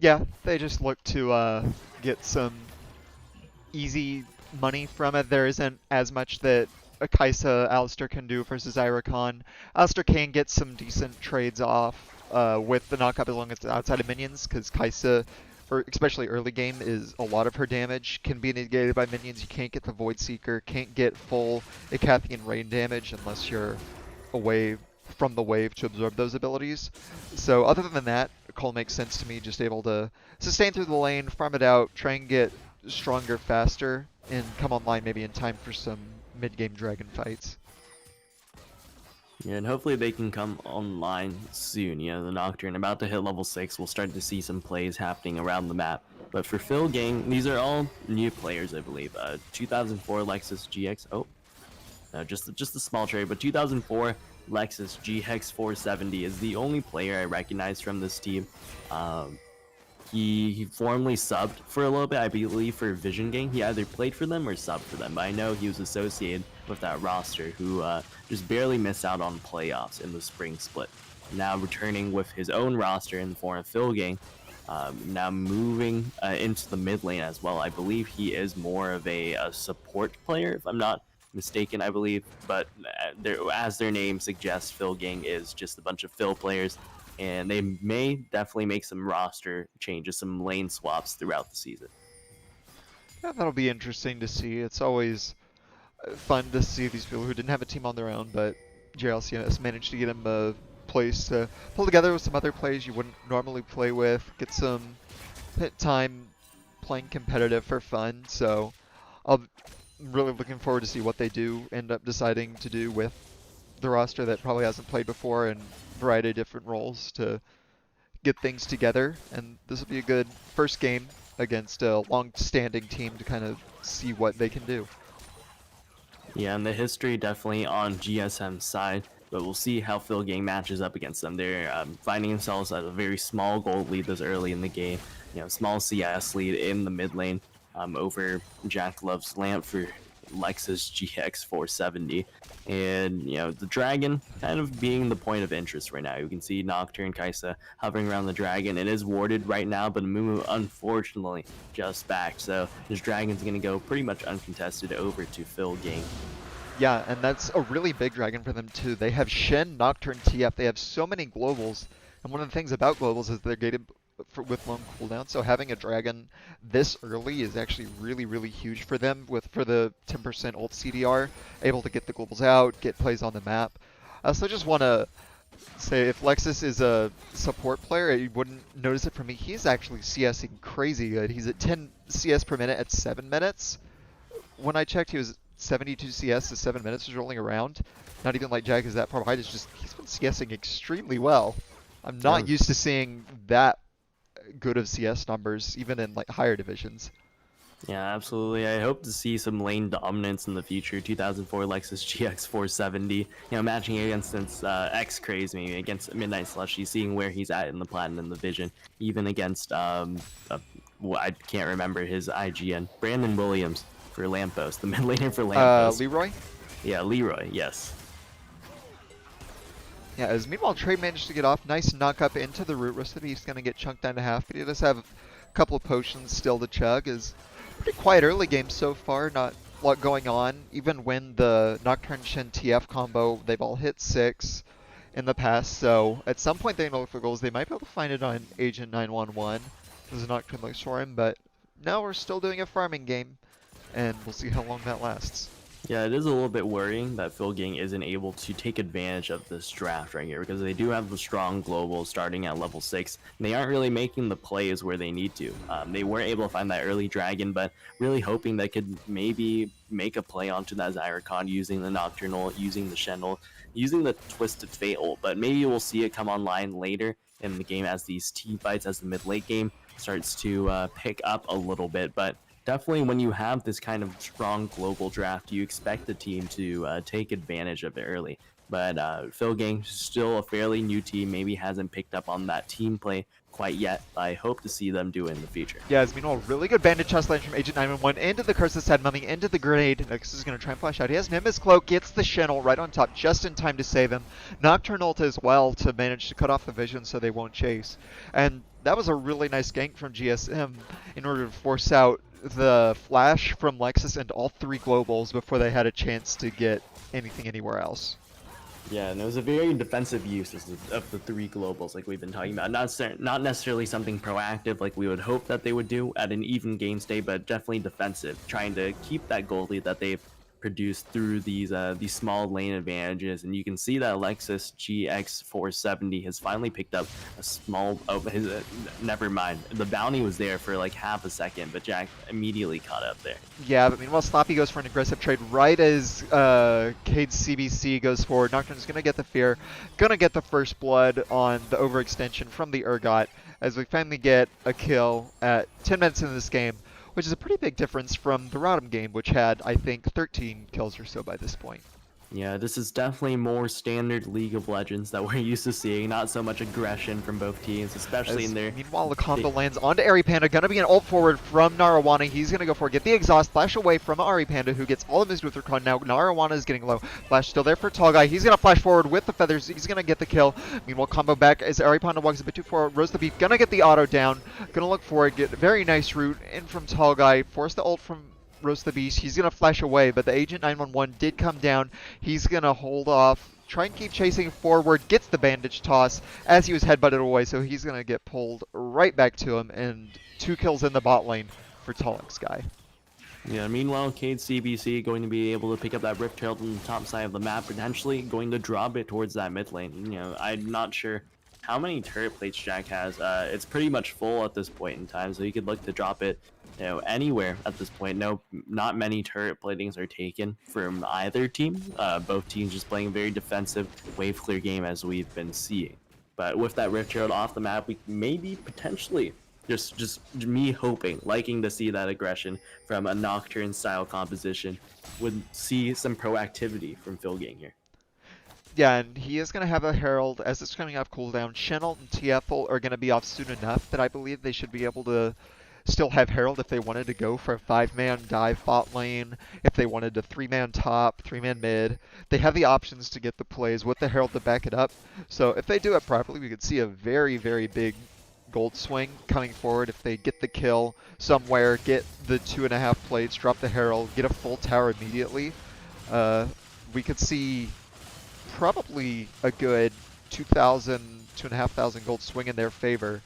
Yeah, they just look to get some easy money from it. There isn't as much that a Kai'Sa Alistar can do versus Irakan. Alistar can get some decent trades off with the knockup as long as it's outside of minions, because Kai'Sa, or especially early game, is a lot of her damage can be negated by minions. You can't get the Void Seeker, can't get full Icathian Rain damage unless you're away from the wave to absorb those abilities. So other than that, Cole makes sense to me, just able to sustain through the lane, farm it out, try and get stronger faster, and come online maybe in time for some mid-game dragon fights. Yeah, and hopefully they can come online soon. You know, the Nocturne about to hit level 6. We'll start to see some plays happening around the map. But for Phil Gang, these are all new players, I believe. 2004 Lexus GX. Oh, no, just a small trade. But 2004 Lexus GX 470 is the only player I recognize from this team. He formerly subbed for a little bit, I believe, for Vision Gang. He either played for them or subbed for them, but I know he was associated with that roster, who just barely missed out on playoffs in the spring split. Now returning with his own roster in the form of Phil Gang, now moving into the mid lane as well. I believe he is more of a support player, if I'm not mistaken, I believe. But as their name suggests, Phil Gang is just a bunch of Phil players. And they may definitely make some roster changes, some lane swaps throughout the season. Yeah, that'll be interesting to see. It's always fun to see these people who didn't have a team on their own, but GRLCS managed to get them a place to pull together with some other players you wouldn't normally play with, get some hit time playing competitive for fun. So I'm really looking forward to see what they do end up deciding to do with the roster that probably hasn't played before, and a variety of different roles to get things together. And this will be a good first game against a long-standing team to kind of see what they can do. Yeah, and the history definitely on GSM's side, but we'll see how Phil Gang matches up against them. They're finding themselves at a very small gold lead this early in the game. You know, small CS lead in the mid lane over Jack Love's Lamp for Lexus GX 470. And, you know, the dragon kind of being the point of interest right now. You can see Nocturne Kai'Sa hovering around the dragon. It is warded right now, but Mumu unfortunately just backed. So this dragon's going to go pretty much uncontested over to Phil Gang. Yeah, and that's a really big dragon for them too. They have Shen, Nocturne, TF. They have so many globals, and one of the things about globals is they're gated with long cooldown. So having a dragon this early is actually really, really huge for them. For the 10% ult CDR, able to get the globals out, get plays on the map. I also just want to say if Lexus is a support player, you wouldn't notice it from me. He's actually CSing crazy good. He's at 10 CS per minute at 7 minutes. When I checked, he was 72 CS as 7 minutes was rolling around. Not even like Jack is that far behind. It's just he's been CSing extremely well. I'm not used to seeing that good of CS numbers, even in like higher divisions. Yeah, absolutely. I hope to see some lane dominance in the future. 2004 Lexus GX 470. You know, matching against X Craze, maybe against Midnight Slushy, seeing where he's at in the Platinum Division. Even against well, I can't remember his IGN. Brandon Williams for Lamppost, the mid laner for Lamppost. Leroy? Yeah, Leroy. Yes. Yeah, as meanwhile Trey managed to get off. Nice knock up into the root. Rest of the Beast's gonna get chunked down to half, but he does have a couple of potions still to chug. Is pretty quiet early game so far, not a lot going on. Even when the Nocturne Shen TF combo, they've all hit 6 in the past, so at some point they know for goals. They might be able to find it on Agent 911. There's a Nocturne looks for him, but now we're still doing a farming game, and we'll see how long that lasts. Yeah, it is a little bit worrying that Phil Gang isn't able to take advantage of this draft right here because they do have the strong global starting at level 6. And they aren't really making the plays where they need to. They weren't able to find that early dragon, but really hoping they could maybe make a play onto that Zyricon using the Nocturnal, using the Shendel, using the Twisted Fate ult. But maybe we'll see it come online later in the game as these team fights, as the mid-late game starts to pick up a little bit. But definitely when you have this kind of strong global draft, you expect the team to take advantage of it early. But Phil Gang, still a fairly new team, maybe hasn't picked up on that team play quite yet. I hope to see them do it in the future. Yeah, as meanwhile, really good bandit chest lane from Agent 911 into the Curse of Sad Mummy, into the grenade. Next is going to try and flash out. He has Nimbus Cloak, gets the Shenel right on top just in time to save him. Nocturne ult as well to manage to cut off the vision so they won't chase. And that was a really nice gank from GSM in order to force out the flash from Lexus and all 3 globals before they had a chance to get anything anywhere else. Yeah, and it was a very defensive use of the 3 globals like we've been talking about. Not necessarily something proactive like we would hope that they would do at an even game state, but definitely defensive, trying to keep that gold lead that they've produced through these small lane advantages. And you can see that Lexus GX 470 has finally picked up a small never mind, the bounty was there for like half a second, but Jack immediately caught up there. Yeah, but meanwhile Sloppy goes for an aggressive trade right as Cade CBC goes forward. Nocturne's gonna get the fear, gonna get the first blood on the overextension from the Urgot as we finally get a kill at 10 minutes into this game, which is a pretty big difference from the Rodham game, which had, I think, 13 kills or so by this point. Yeah, this is definitely more standard League of Legends that we're used to seeing. Not so much aggression from both teams, especially in their... Meanwhile, the combo lands onto Ari Panda. Gonna be an ult forward from Narawana. He's gonna go for it. Get the exhaust. Flash away from Ari Panda, who gets all of his with recon. Now Narawana is getting low. Flash still there for Tall Guy. He's gonna flash forward with the feathers. He's gonna get the kill. Meanwhile, combo back as Ari Panda walks a bit too far. Roast the Beef. Gonna get the auto down. Gonna look for it. Get a very nice route in from Tall Guy. Force the ult from Roast the Beast. He's gonna flash away, but the Agent 911 did come down. He's gonna hold off, try and keep chasing forward, gets the bandage toss as he was headbutted away, so he's gonna get pulled right back to him, and 2 kills in the bot lane for Tallix Guy. Yeah, meanwhile, Cade CBC going to be able to pick up that Rift Herald on the top side of the map, potentially going to drop it towards that mid lane. You know, I'm not sure how many turret plates Jack has. It's pretty much full at this point in time, so he could look to drop it, you know, anywhere at this point. No, not many turret platings are taken from either team. Both teams just playing a very defensive, wave clear game as we've been seeing. But with that Rift Herald off the map, we maybe potentially, just me hoping, liking to see that aggression from a Nocturne style composition, would see some proactivity from Phil Gang here. Yeah, and he is going to have a Herald as it's coming off cooldown. Shenel and TFL are going to be off soon enough that I believe they should be able to still have Herald if they wanted to go for a 5-man dive bot lane, if they wanted a 3-man top, 3-man mid. They have the options to get the plays with the Herald to back it up. So if they do it properly, we could see a very, very big gold swing coming forward if they get the kill somewhere, get the 2.5 plates, drop the Herald, get a full tower immediately. we could see probably a good 2,000, 2,500 gold swing in their favor.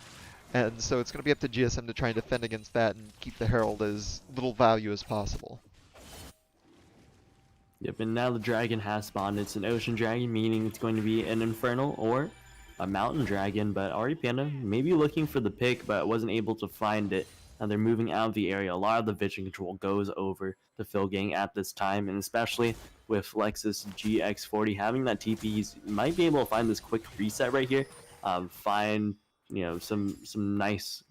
And so it's going to be up to GSM to try and defend against that and keep the Herald as little value as possible. Yep, and now the dragon has spawned. It's an ocean dragon, meaning it's going to be an infernal or a mountain dragon. But Ari Panda maybe looking for the pick, but wasn't able to find it. Now they're moving out of the area. A lot of the vision control goes over to Phil Gang at this time, and especially with Lexus GX40 having that TP, he might be able to find this quick reset right here. Find some nice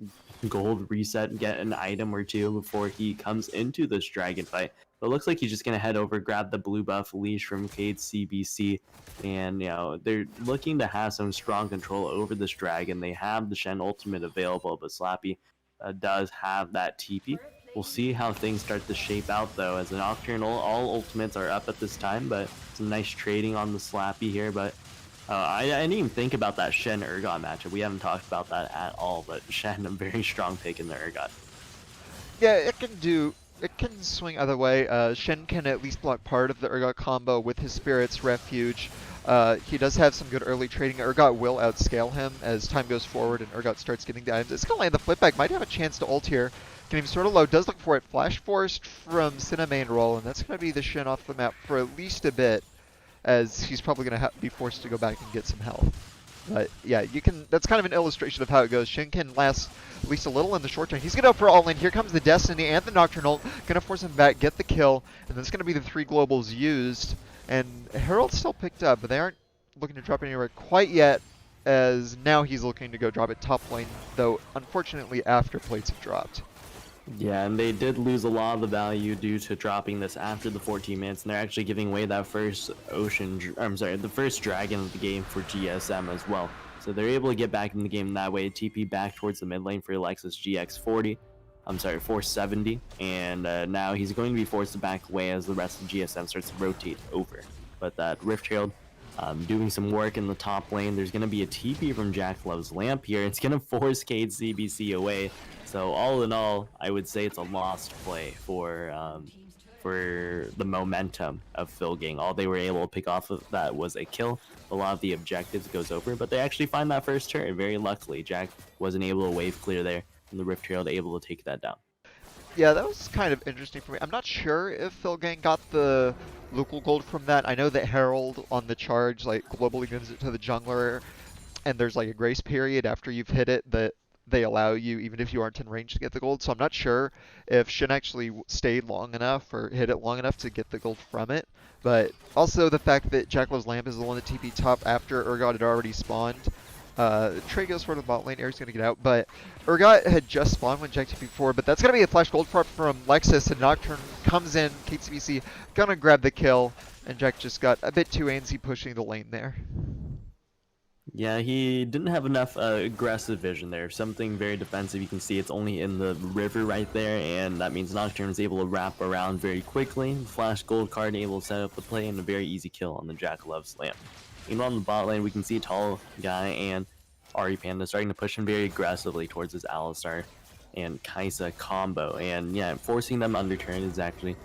gold reset, get an item or two before he comes into this dragon fight. But it looks like he's just gonna head over, grab the blue buff leash from Cade CBC, and they're looking to have some strong control over this dragon. They have the Shen ultimate available, but Slappy does have that TP. We'll see how things start to shape out though, as the Nocturnal, all ultimates are up at this time, but some nice trading on the Slappy here. But I didn't even think about that Shen Urgot matchup. We haven't talked about that at all, but Shen, a very strong pick in the Urgot. Yeah, it can swing either way. Shen can at least block part of the Urgot combo with his Spirit's Refuge. He does have some good early trading. Urgot will outscale him as time goes forward and Urgot starts getting the items. It's going to land the flip back. Might have a chance to ult here. Getting sort of low. Does look for it. Flash Forced from Cinna main roll, and that's going to be the Shen off the map for at least a bit, as he's probably going to be forced to go back and get some health. But yeah, that's kind of an illustration of how it goes. Shen can last at least a little in the short term. He's going to go for all in. Here comes the Destiny and the Nocturnal. Going to force him back, get the kill, and that's going to be the 3 globals used. And Herald's still picked up, but they aren't looking to drop anywhere quite yet, as now he's looking to go drop it top lane, though unfortunately after plates have dropped. Yeah, and they did lose a lot of the value due to dropping this after the 14 minutes, and they're actually giving away that first the first dragon of the game for GSM as well. So they're able to get back in the game that way, TP back towards the mid lane for Lexus GX40. 470, and now he's going to be forced to back away as the rest of GSM starts to rotate over. But that Rift Herald doing some work in the top lane. There's going to be a TP from Jack Love's Lamp here. It's going to force Cade CBC away. So all in all, I would say it's a lost play for the momentum of Phil Gang. All they were able to pick off of that was a kill. A lot of the objectives goes over, but they actually find that first turret. Very luckily, Jack wasn't able to wave clear there, and the Rift Herald able to take that down. Yeah, that was kind of interesting for me. I'm not sure if Phil Gang got the local gold from that. I know that Herald on the charge like globally gives it to the jungler, and there's like a grace period after you've hit it that they allow you, even if you aren't in range, to get the gold. So I'm not sure if Shin actually stayed long enough or hit it long enough to get the gold from it. But also the fact that Jackalo's Lamp is the one that TP top after Urgot had already spawned. Trey goes for the bot lane, Air's gonna get out, but Urgot had just spawned when Jack TP forward, but that's gonna be a flash gold prop from Lexus, and Nocturne comes in, KTBC gonna grab the kill, and Jack just got a bit too antsy pushing the lane there. Yeah, he didn't have enough aggressive vision there. Something very defensive. You can see it's only in the river right there, and that means Nocturne is able to wrap around very quickly. Flash gold card able to set up the play, and a very easy kill on the Jackalove's Lamp. Meanwhile, on the bot lane, we can see Tall Guy and Ari Panda starting to push him very aggressively towards his Alistar and Kaisa combo. And yeah, forcing them under turn is actually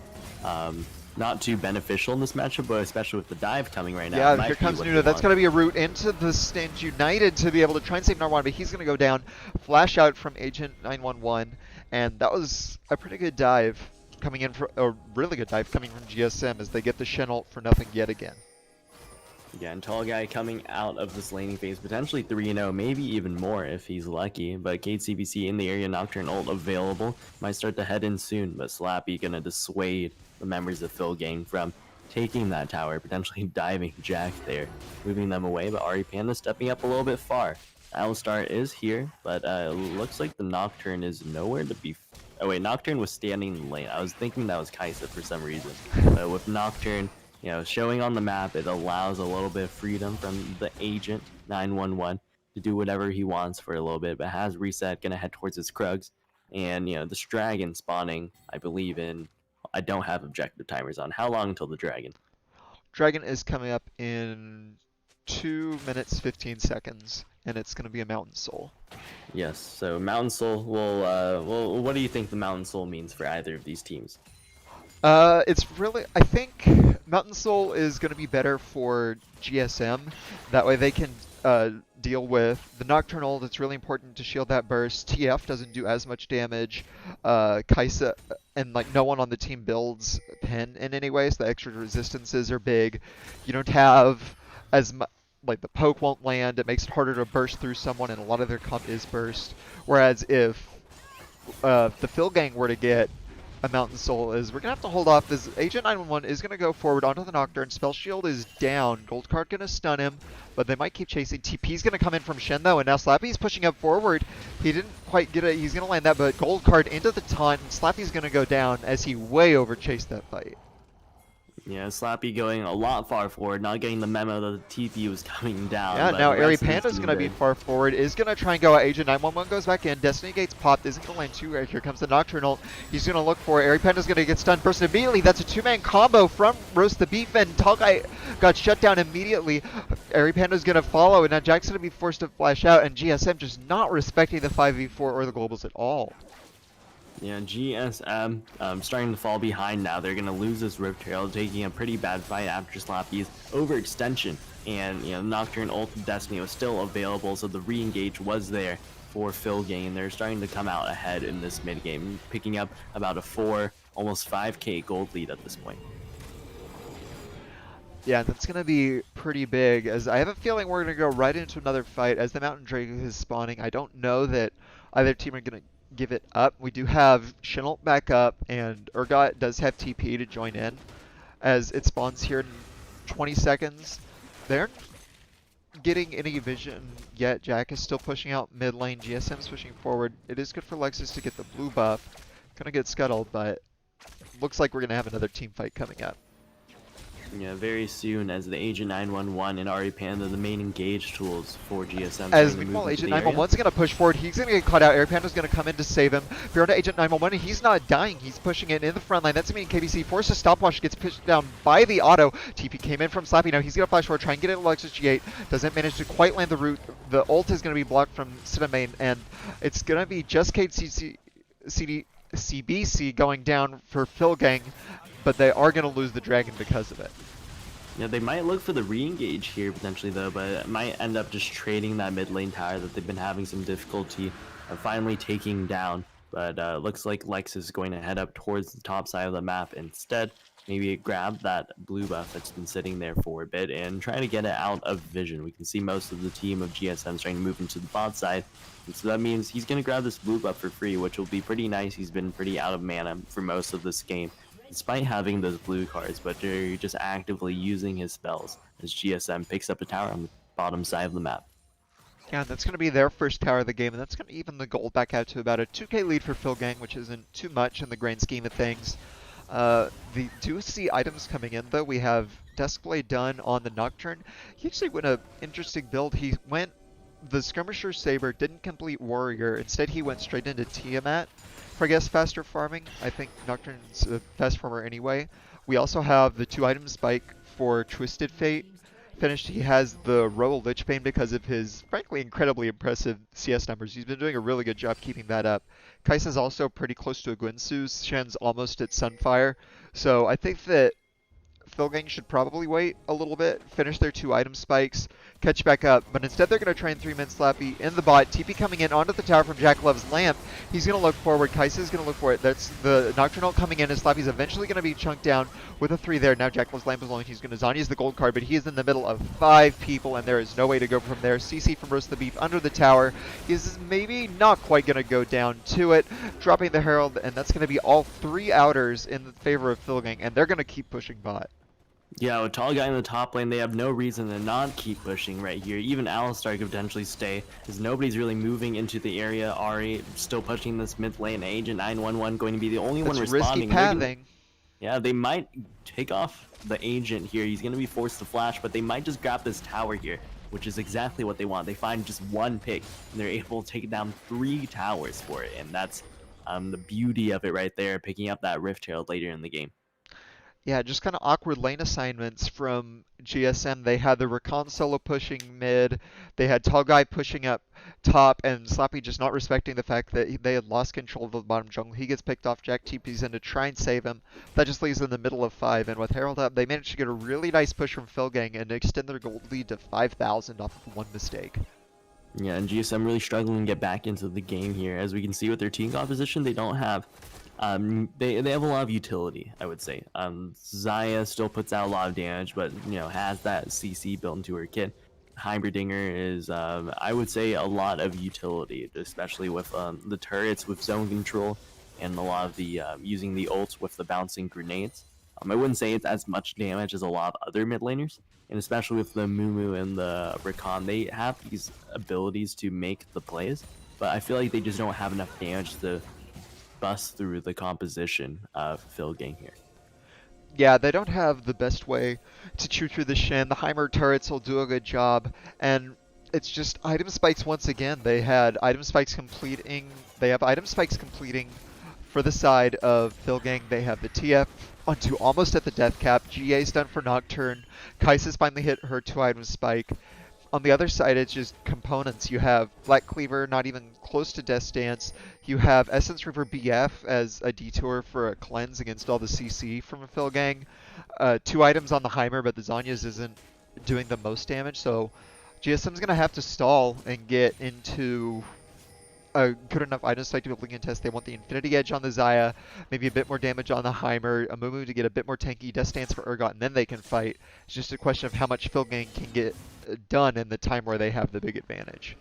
not too beneficial in this matchup, but especially with the dive coming right now. Yeah, here comes Nuno. That's going to be a route into the Stand United to be able to try and save Narwan, but he's going to go down. Flash out from Agent 911, and that was a pretty good dive coming in, for a really good dive coming from GSM as they get the Shen ult for nothing yet again. Yeah, and Tall Guy coming out of this laning phase, potentially 3-0, maybe even more if he's lucky. But Cade CBC in the area, Nocturne ult available. Might start to head in soon, but Slappy gonna dissuade the members of Phil Gang from taking that tower, potentially diving Jack there, moving them away. But Ari Panda stepping up a little bit far. Alistar is here, but looks like the Nocturne is nowhere to be. Oh wait, Nocturne was standing in the lane. I was thinking that was Kaisa for some reason. But with Nocturne, you know, showing on the map, it allows a little bit of freedom from the Agent 911 to do whatever he wants for a little bit, but has reset, gonna head towards his Krugs, and you know, this dragon spawning, I believe in. I don't have objective timers on. How long until the dragon? Dragon is coming up in 2 minutes 15 seconds, and it's gonna be a Mountain Soul. Yes. So Mountain Soul will. Well, what do you think the Mountain Soul means for either of these teams? It's really, I think Mountain Soul is going to be better for GSM. That way they can deal with the Nocturnal. That's really important to shield that burst. TF doesn't do as much damage. Kaisa and like no one on the team builds Pen in any way, so the extra resistances are big. You don't have as much. Like the poke won't land, it makes it harder to burst through someone, and a lot of their comp is burst. Whereas if the Phil gang were to get a Mountain Soul, is we're going to have to hold off. This Agent 911 is going to go forward onto the Nocturne. Spell Shield is down. Gold Card going to stun him, but they might keep chasing. TP's going to come in from Shen though, and now Slappy's pushing up forward. He didn't quite get it. He's going to land that, but Gold Card into the taunt, and Slappy's going to go down as he way overchased that fight. Yeah, Slappy going a lot far forward, not getting the memo that the TP was coming down. Yeah, but now the Airy rest of his Panda's team going to be did. far forward, is going to try and go at Agent 911, goes back in, Destiny Gates popped, isn't going to land 2 right here, comes the Nocturnal, he's going to look for it, Airy Panda's going to get stunned first immediately, that's a 2-man combo from Roast the Beef, and Tall Guy got shut down immediately. Airy Panda's going to follow, and now Jack's going to be forced to flash out, and GSM just not respecting the 5v4 or the globals at all. Yeah, GSM starting to fall behind now. They're going to lose this Rift Trail, taking a pretty bad fight after Slappy's overextension. And, Nocturne ult Destiny was still available, so the re-engage was there for Phil Gang. They're starting to come out ahead in this mid-game, picking up about a 4, almost 5k gold lead at this point. Yeah, that's going to be pretty big, as I have a feeling we're going to go right into another fight as the Mountain Drake is spawning. I don't know that either team are going to give it up. We do have Chenault back up, and Urgot does have TP to join in as it spawns here in 20 seconds. They're getting any vision yet. Jack is still pushing out mid lane. GSM's pushing forward. It is good for Lexus to get the blue buff. Gonna get scuttled, but looks like we're gonna have another team fight coming up. Yeah, very soon as the Agent 911 and Ari Panda, the main engage tools for GSM. As meanwhile, Agent 911's going to push forward. He's going to get caught out. Air Panda's going to come in to save him. Fiona Agent 911, he's not dying. He's pushing it in the front line. That's going to mean KBC forces a stopwatch, gets pushed down by the auto. TP came in from Slappy. Now he's going to flash forward, try and get it Alexis G8. Doesn't manage to quite land the root. The ult is going to be blocked from Cinemain, and it's going to be just CBC going down for Phil Gang, but they are going to lose the Dragon because of it. Yeah, they might look for the re-engage here potentially though, but it might end up just trading that mid lane tower that they've been having some difficulty finally taking down. But looks like Lex is going to head up towards the top side of the map instead. Maybe grab that blue buff that's been sitting there for a bit and try to get it out of vision. We can see most of the team of GSM starting to move into the bot side. And so that means he's going to grab this blue buff for free, which will be pretty nice. He's been pretty out of mana for most of this game, despite having those blue cards, but they're just actively using his spells as GSM picks up a tower on the bottom side of the map. Yeah, and that's going to be their first tower of the game, and that's going to even the gold back out to about a 2k lead for Phil Gang, which isn't too much in the grand scheme of things. We do see items coming in, though. We have Duskblade done on the Nocturne. He actually went an interesting build. He went the Skirmisher Saber, didn't complete Warrior. Instead, he went straight into Tiamat for, I guess, faster farming. I think Nocturne's a fast farmer anyway. We also have the 2-item spike for Twisted Fate finished. He has the Royal Lichbane because of his, frankly, incredibly impressive CS numbers. He's been doing a really good job keeping that up. Kaisa's also pretty close to a Guinsoo. Shen's almost at Sunfire. So I think that Phil Gang should probably wait a little bit, finish their 2-item spikes, catch back up, but instead they're going to try and 3-man Slappy in the bot. TP coming in onto the tower from Jack Love's Lamp. He's going to look forward. Kaisa's going to look for it. That's the Nocturnal coming in, and Slappy's eventually going to be chunked down with a 3 there. Now Jack Love's Lamp is alone. He's going to Zanya's the gold card, but he is in the middle of 5 people, and there is no way to go from there. CC from Roast the Beef under the tower. He's maybe not quite going to go down to it, dropping the Herald, and that's going to be all 3 outers in the favor of Phil Gang, and they're going to keep pushing bot. Yeah, with Tall Guy in the top lane, they have no reason to not keep pushing right here. Even Alistar could potentially stay, because nobody's really moving into the area. Ari still pushing this mid lane. Agent 911 going to be the only one responding. Risky pathing. Yeah, they might take off the Agent here. He's going to be forced to flash, but they might just grab this tower here, which is exactly what they want. They find just one pick, and they're able to take down 3 towers for it, and that's the beauty of it right there, picking up that Rift Herald later in the game. Yeah, just kind of awkward lane assignments from GSM. They had the Recon solo pushing mid, they had Tall Guy pushing up top, and Sloppy just not respecting the fact that they had lost control of the bottom jungle. He gets picked off, Jack TP's in to try and save him. That just leaves in the middle of 5, and with Herald up, they managed to get a really nice push from Philgang and extend their gold lead to 5,000 off of one mistake. Yeah, and GSM really struggling to get back into the game here. As we can see with their team composition, they don't have they have a lot of utility, I would say. Xayah still puts out a lot of damage, but has that CC built into her kit. Heimerdinger is I would say a lot of utility, especially with the turrets with zone control and a lot of the using the ults with the bouncing grenades. I wouldn't say it's as much damage as a lot of other mid laners, and especially with the Mumu and the Rakan, they have these abilities to make the plays, but I feel like they just don't have enough damage to bust through the composition of Philgang here. Yeah, they don't have the best way to chew through the Shen. The Heimer turrets will do a good job, and it's just item spikes once again. They had item spikes completing. They have item spikes completing for the side of Philgang. They have the TF onto almost at the death cap. GA's done for Nocturne. Kai'Sa's finally hit her 2-item spike. On the other side, it's just components. You have Black Cleaver, not even close to Death Stance. You have Essence River BF as a detour for a cleanse against all the CC from a Philgang. 2 items on the Heimer, but the Zhonya's isn't doing the most damage, so GSM's going to have to stall and get into a good enough item spike to be able to contest. They want the Infinity Edge on the Xayah, maybe a bit more damage on the Heimer, a Mumu to get a bit more tanky, Death Stance for Urgot, and then they can fight. It's just a question of how much Philgang can get done in the time where they have the big advantage.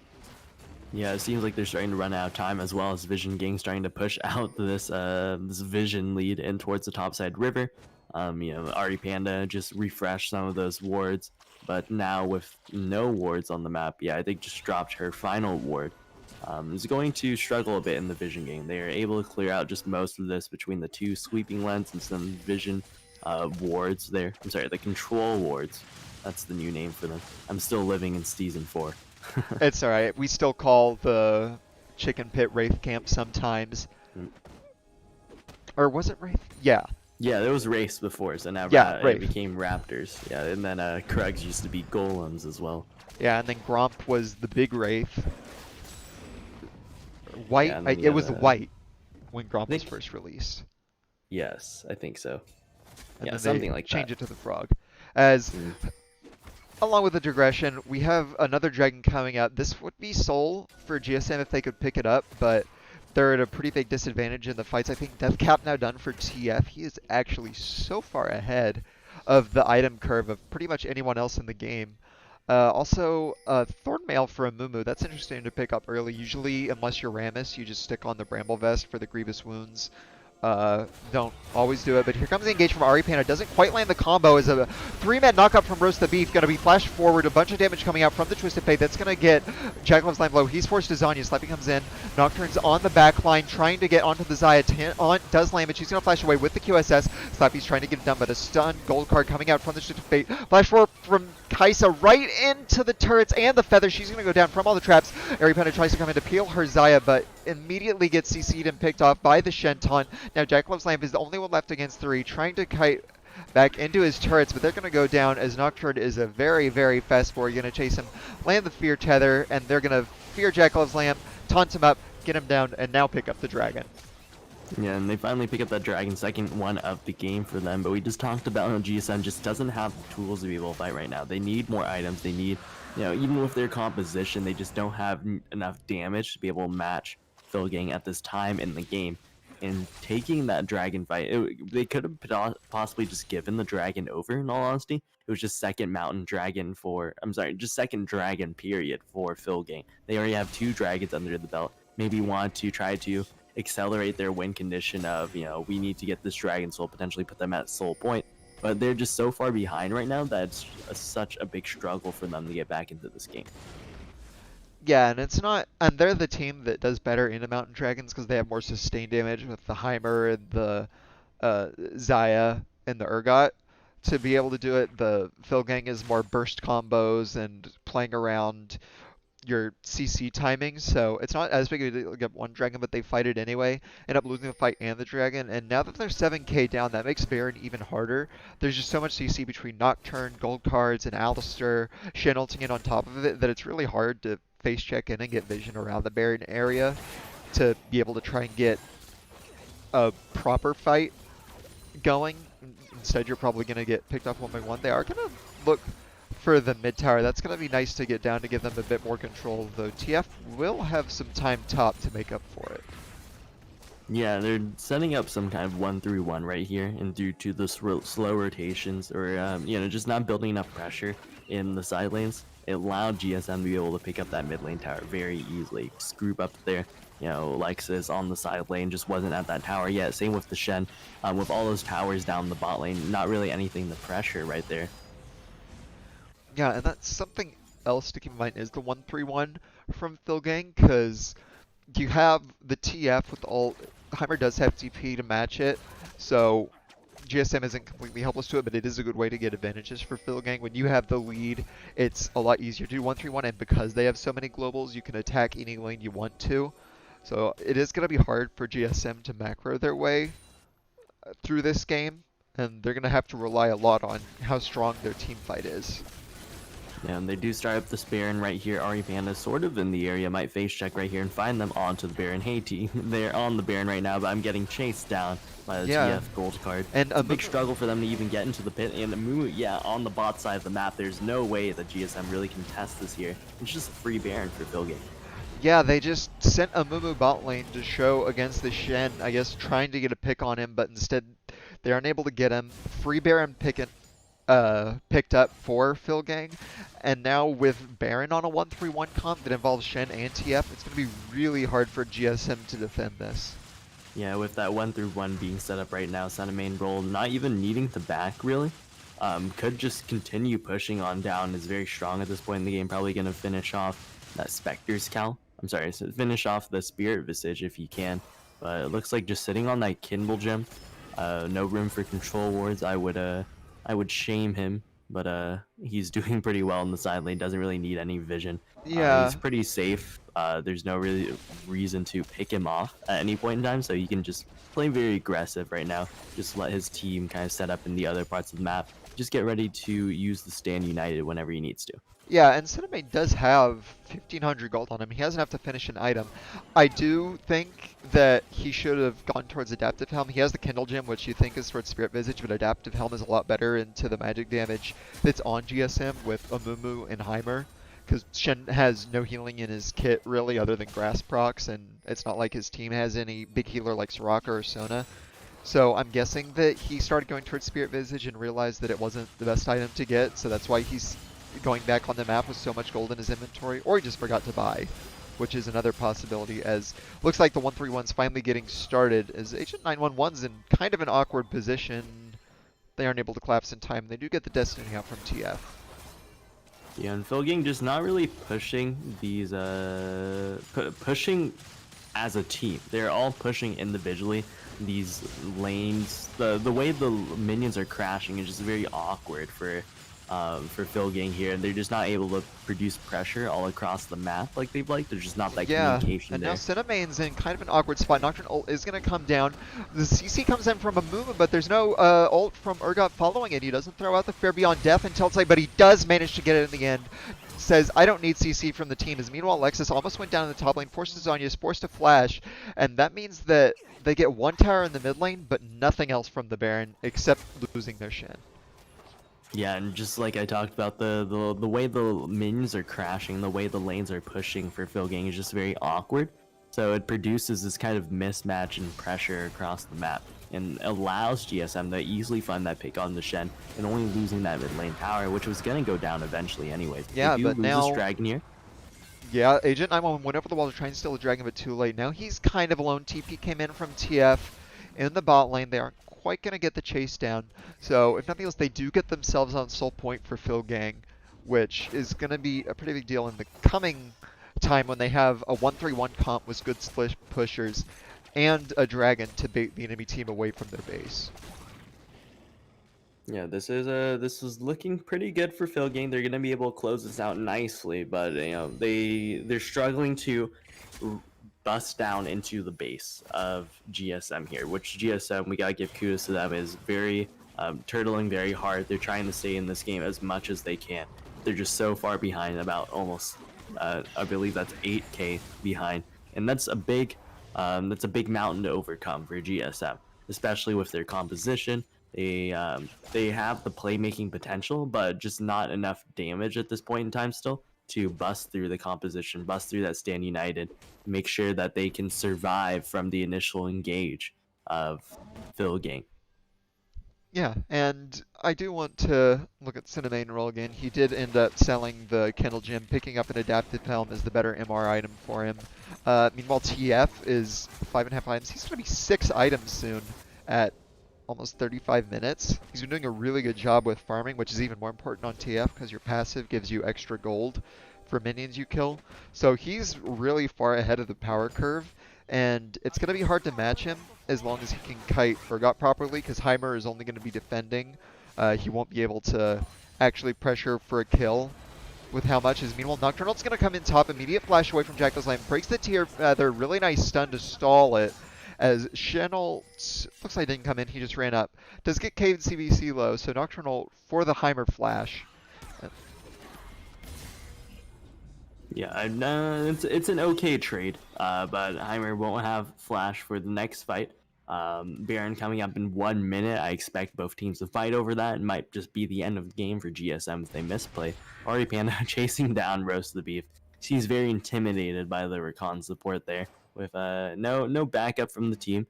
Yeah, it seems like they're starting to run out of time, as well as Vision Gang starting to push out this this Vision lead in towards the topside river. Ari Panda just refreshed some of those wards, but now with no wards on the map, yeah, I think just dropped her final ward. Is going to struggle a bit in the Vision game. They are able to clear out just most of this between the 2 sweeping lens and some Vision wards there. I'm sorry, the control wards. That's the new name for them. I'm still living in season 4. It's alright. We still call the Chicken Pit Wraith Camp sometimes. Or was it Wraith? Yeah. Yeah, there was Wraiths before, so now it became Raptors. Yeah, and then Krugs used to be Golems as well. Yeah, and then Gromp was the big Wraith. White? Yeah, it was white when Gromp was first released. Yes, I think so. And yeah, then something they like change that. it to the frog. As along with the digression, we have another dragon coming out. This would be Soul for GSM if they could pick it up, but they're at a pretty big disadvantage in the fights. I think Deathcap now done for TF. He is actually so far ahead of the item curve of pretty much anyone else in the game. Also, Thornmail for a Mumu. That's interesting to pick up early. Usually, unless you're Rammus, you just stick on the Bramble Vest for the Grievous Wounds. Don't always do it, but here comes the engage from Ari Panda. Doesn't quite land the combo as a 3-man knockup from Roast the Beef. Going to be flashed forward. A bunch of damage coming out from the Twisted Fate. That's going to get Jackal's line low. He's forced to Zhonya's. Slappy comes in. Nocturne's on the back line trying to get onto the Xayah. Does land, but she's going to flash away with the QSS. Slappy's trying to get it done, but a stun gold card coming out from the Twisted Fate. Flash forward from Kai'Sa right into the turrets and the feather. She's going to go down from all the traps. Ari Panda tries to come in to peel her Xayah, but immediately gets CC'd and picked off by the Shen taunt. Now Jackalove's Lamp is the only one left against 3, trying to kite back into his turrets, but they're going to go down as Nocturne is a very, very fast boy. You're going to chase him, land the Fear Tether, and they're going to Fear Jackalove's Lamp, taunt him up, get him down, and now pick up the dragon. Yeah, and they finally pick up that dragon, second one of the game for them, but we just talked about how GSM just doesn't have the tools to be able to fight right now. They need more items, they need, even with their composition, they just don't have enough damage to be able to match Philgang at this time in the game. And taking that dragon fight, they could have possibly just given the dragon over, in all honesty. It was just second dragon period for Philgang. They already have 2 dragons under the belt. Maybe want to try to accelerate their win condition of, we need to get this dragon soul, potentially put them at soul point. But they're just so far behind right now that it's such a big struggle for them to get back into this game. Yeah, and it's not, and they're the team that does better into Mountain Dragons because they have more sustained damage with the Heimer and the Xayah and the Urgot to be able to do it. The Philgang is more burst combos and playing around your CC timing, so it's not as big of a deal to get one dragon, but they fight it anyway, end up losing the fight and the dragon, and now that they're 7k down, that makes Baron even harder. There's just so much CC between Nocturne, Gold Cards, and Alistair, Shen ulting in on top of it, that it's really hard to face check in and get vision around the Baron area to be able to try and get a proper fight going. Instead, you're probably going to get picked off 1 by 1. They are going to look for the mid tower. That's going to be nice to get down to give them a bit more control, though TF will have some time top to make up for it. Yeah, they're setting up some kind of 1-3-1 right here, and due to the slow rotations, or just not building enough pressure in the side lanes, it allowed GSM to be able to pick up that mid lane tower very easily. Just group up there. Lexus on the side lane just wasn't at that tower yet. Same with the Shen. With all those towers down the bot lane, not really anything to pressure right there. Yeah, and that's something else to keep in mind is the 1-3-1 from Philgang, because you have the TF with all... Heimer does have TP to match it, so GSM isn't completely helpless to it, but it is a good way to get advantages for Philgang. When you have the lead, it's a lot easier to do 1-3-1, and because they have so many globals, you can attack any lane you want to. So it is going to be hard for GSM to macro their way through this game, and they're going to have to rely a lot on how strong their team fight is. Yeah, and they do start up this Baron right here. Ari Panda sort of in the area, might face check right here and find them onto the Baron. Hey team, they're on the Baron right now, but I'm getting chased down by the TF gold card. And it's a big struggle for them to even get into the pit. And Amumu, yeah, on the bot side of the map, there's no way that GSM really can test this here. It's just a free Baron for Philgang. Yeah, they just sent Amumu bot lane to show against the Shen, I guess trying to get a pick on him, but instead they aren't able to get him. Free Baron picked up for Philgang, and now with Baron on a 1-3-1 comp that involves Shen and TF, it's going to be really hard for GSM to defend this. Yeah, with that 1-3-1 being set up right now, Center main role not even needing to back really. Could just continue pushing on down, is very strong at this point in the game, probably going to finish off that Spectre's Cal. I'm sorry, so finish off the Spirit Visage if you can. But it looks like just sitting on that Kindle gem, no room for control wards. I would shame him, but he's doing pretty well in the side lane. Doesn't really need any vision. Yeah, he's pretty safe. There's no really reason to pick him off at any point in time, so he can just play very aggressive right now. Just let his team kind of set up in the other parts of the map. Just get ready to use the Stand United whenever he needs to. Yeah, and Cinnamon does have 1,500 gold on him. He doesn't have to finish an item. I do think that he should have gone towards Adaptive Helm. He has the Kindle Gem, which you think is towards Spirit Visage, but Adaptive Helm is a lot better into the magic damage that's on GSM with Amumu and Heimer, because Shen has no healing in his kit, really, other than Grass procs, and it's not like his team has any big healer like Soraka or Sona. So I'm guessing that he started going towards Spirit Visage and realized that it wasn't the best item to get, so that's why he's going back on the map with so much gold in his inventory, or he just forgot to buy, which is another possibility, as looks like the 1-3-1's finally getting started, as Agent 911's in kind of an awkward position. They aren't able to collapse in time. They do get the Destiny out from TF. Yeah, and Philgang just not really pushing these, pushing as a team. They're all pushing individually. These lanes, the way the minions are crashing is just very awkward for Philgang here, and they're just not able to produce pressure all across the map like they'd like. There's just not that communication and there. now Cinemane's in kind of an awkward spot. Nocturne ult is going to come down. The CC comes in from Amumu, but there's no ult from Urgot following it. He doesn't throw out the Fair Beyond Death until it's like, but he does manage to get it in the end. Says, I don't need CC from the team. As meanwhile, Lexus almost went down in the top lane, forces Zanya, is forced to flash, and that means that they get one tower in the mid lane, but nothing else from the Baron except losing their Shen. Yeah, and just like I talked about, the way the minions are crashing, the way the lanes are pushing for Philgang is just very awkward. So it produces this kind of mismatch and pressure across the map, and allows GSM to easily find that pick on the Shen, and only losing that mid lane tower, which was gonna go down eventually anyways. Yeah, but now this dragon here. Yeah, Agent 911 went over the wall to try and steal the dragon, but too late. Now he's kind of alone. TP came in from TF in the bot lane. They aren't quite going to get the chase down. So, if nothing else, they do get themselves on soul point for Philgang, which is going to be a pretty big deal in the coming time when they have a 1-3-1 comp with good split pushers and a dragon to bait the enemy team away from their base. Yeah, this is looking pretty good for Philgame. They're gonna be able to close this out nicely, but they're struggling to r- bust down into the base of GSM here. Which GSM, we gotta give kudos to them, is very turtling very hard. They're trying to stay in this game as much as they can. They're just so far behind, about almost I believe that's 8K behind, and that's a big mountain to overcome for GSM, especially with their composition. They have the playmaking potential, but just not enough damage at this point in time still to bust through the composition, bust through that stand united, make sure that they can survive from the initial engage of Phil Gang. Yeah, and I do want to look at Cinnamane roll again. He did end up selling the Kendall Gem, picking up an Adaptive Helm as the better MR item for him. Meanwhile, TF is 5.5 items. He's going to be 6 items soon at almost 35 minutes. He's been doing a really good job with farming, which is even more important on TF because your passive gives you extra gold for minions you kill. So he's really far ahead of the power curve, and it's going to be hard to match him as long as he can kite Urgot properly, because Heimer is only going to be defending. He won't be able to actually pressure for a kill with how much is. Meanwhile, Nocturnal's going to come in top, immediate flash away from Jackal's Lamp, breaks the tier, they're really nice stun to stall it, as Chenault looks like didn't come in, he just ran up. Does get Cave and CBC low, so Nocturnal for the Heimer flash. Yeah, it's an okay trade, but Heimer won't have flash for the next fight. Baron coming up in 1 minute. I expect both teams to fight over that. It might just be the end of the game for GSM if they misplay. Ari Panda chasing down Roast the Beef. She's very intimidated by the recon support there, with no backup from the team,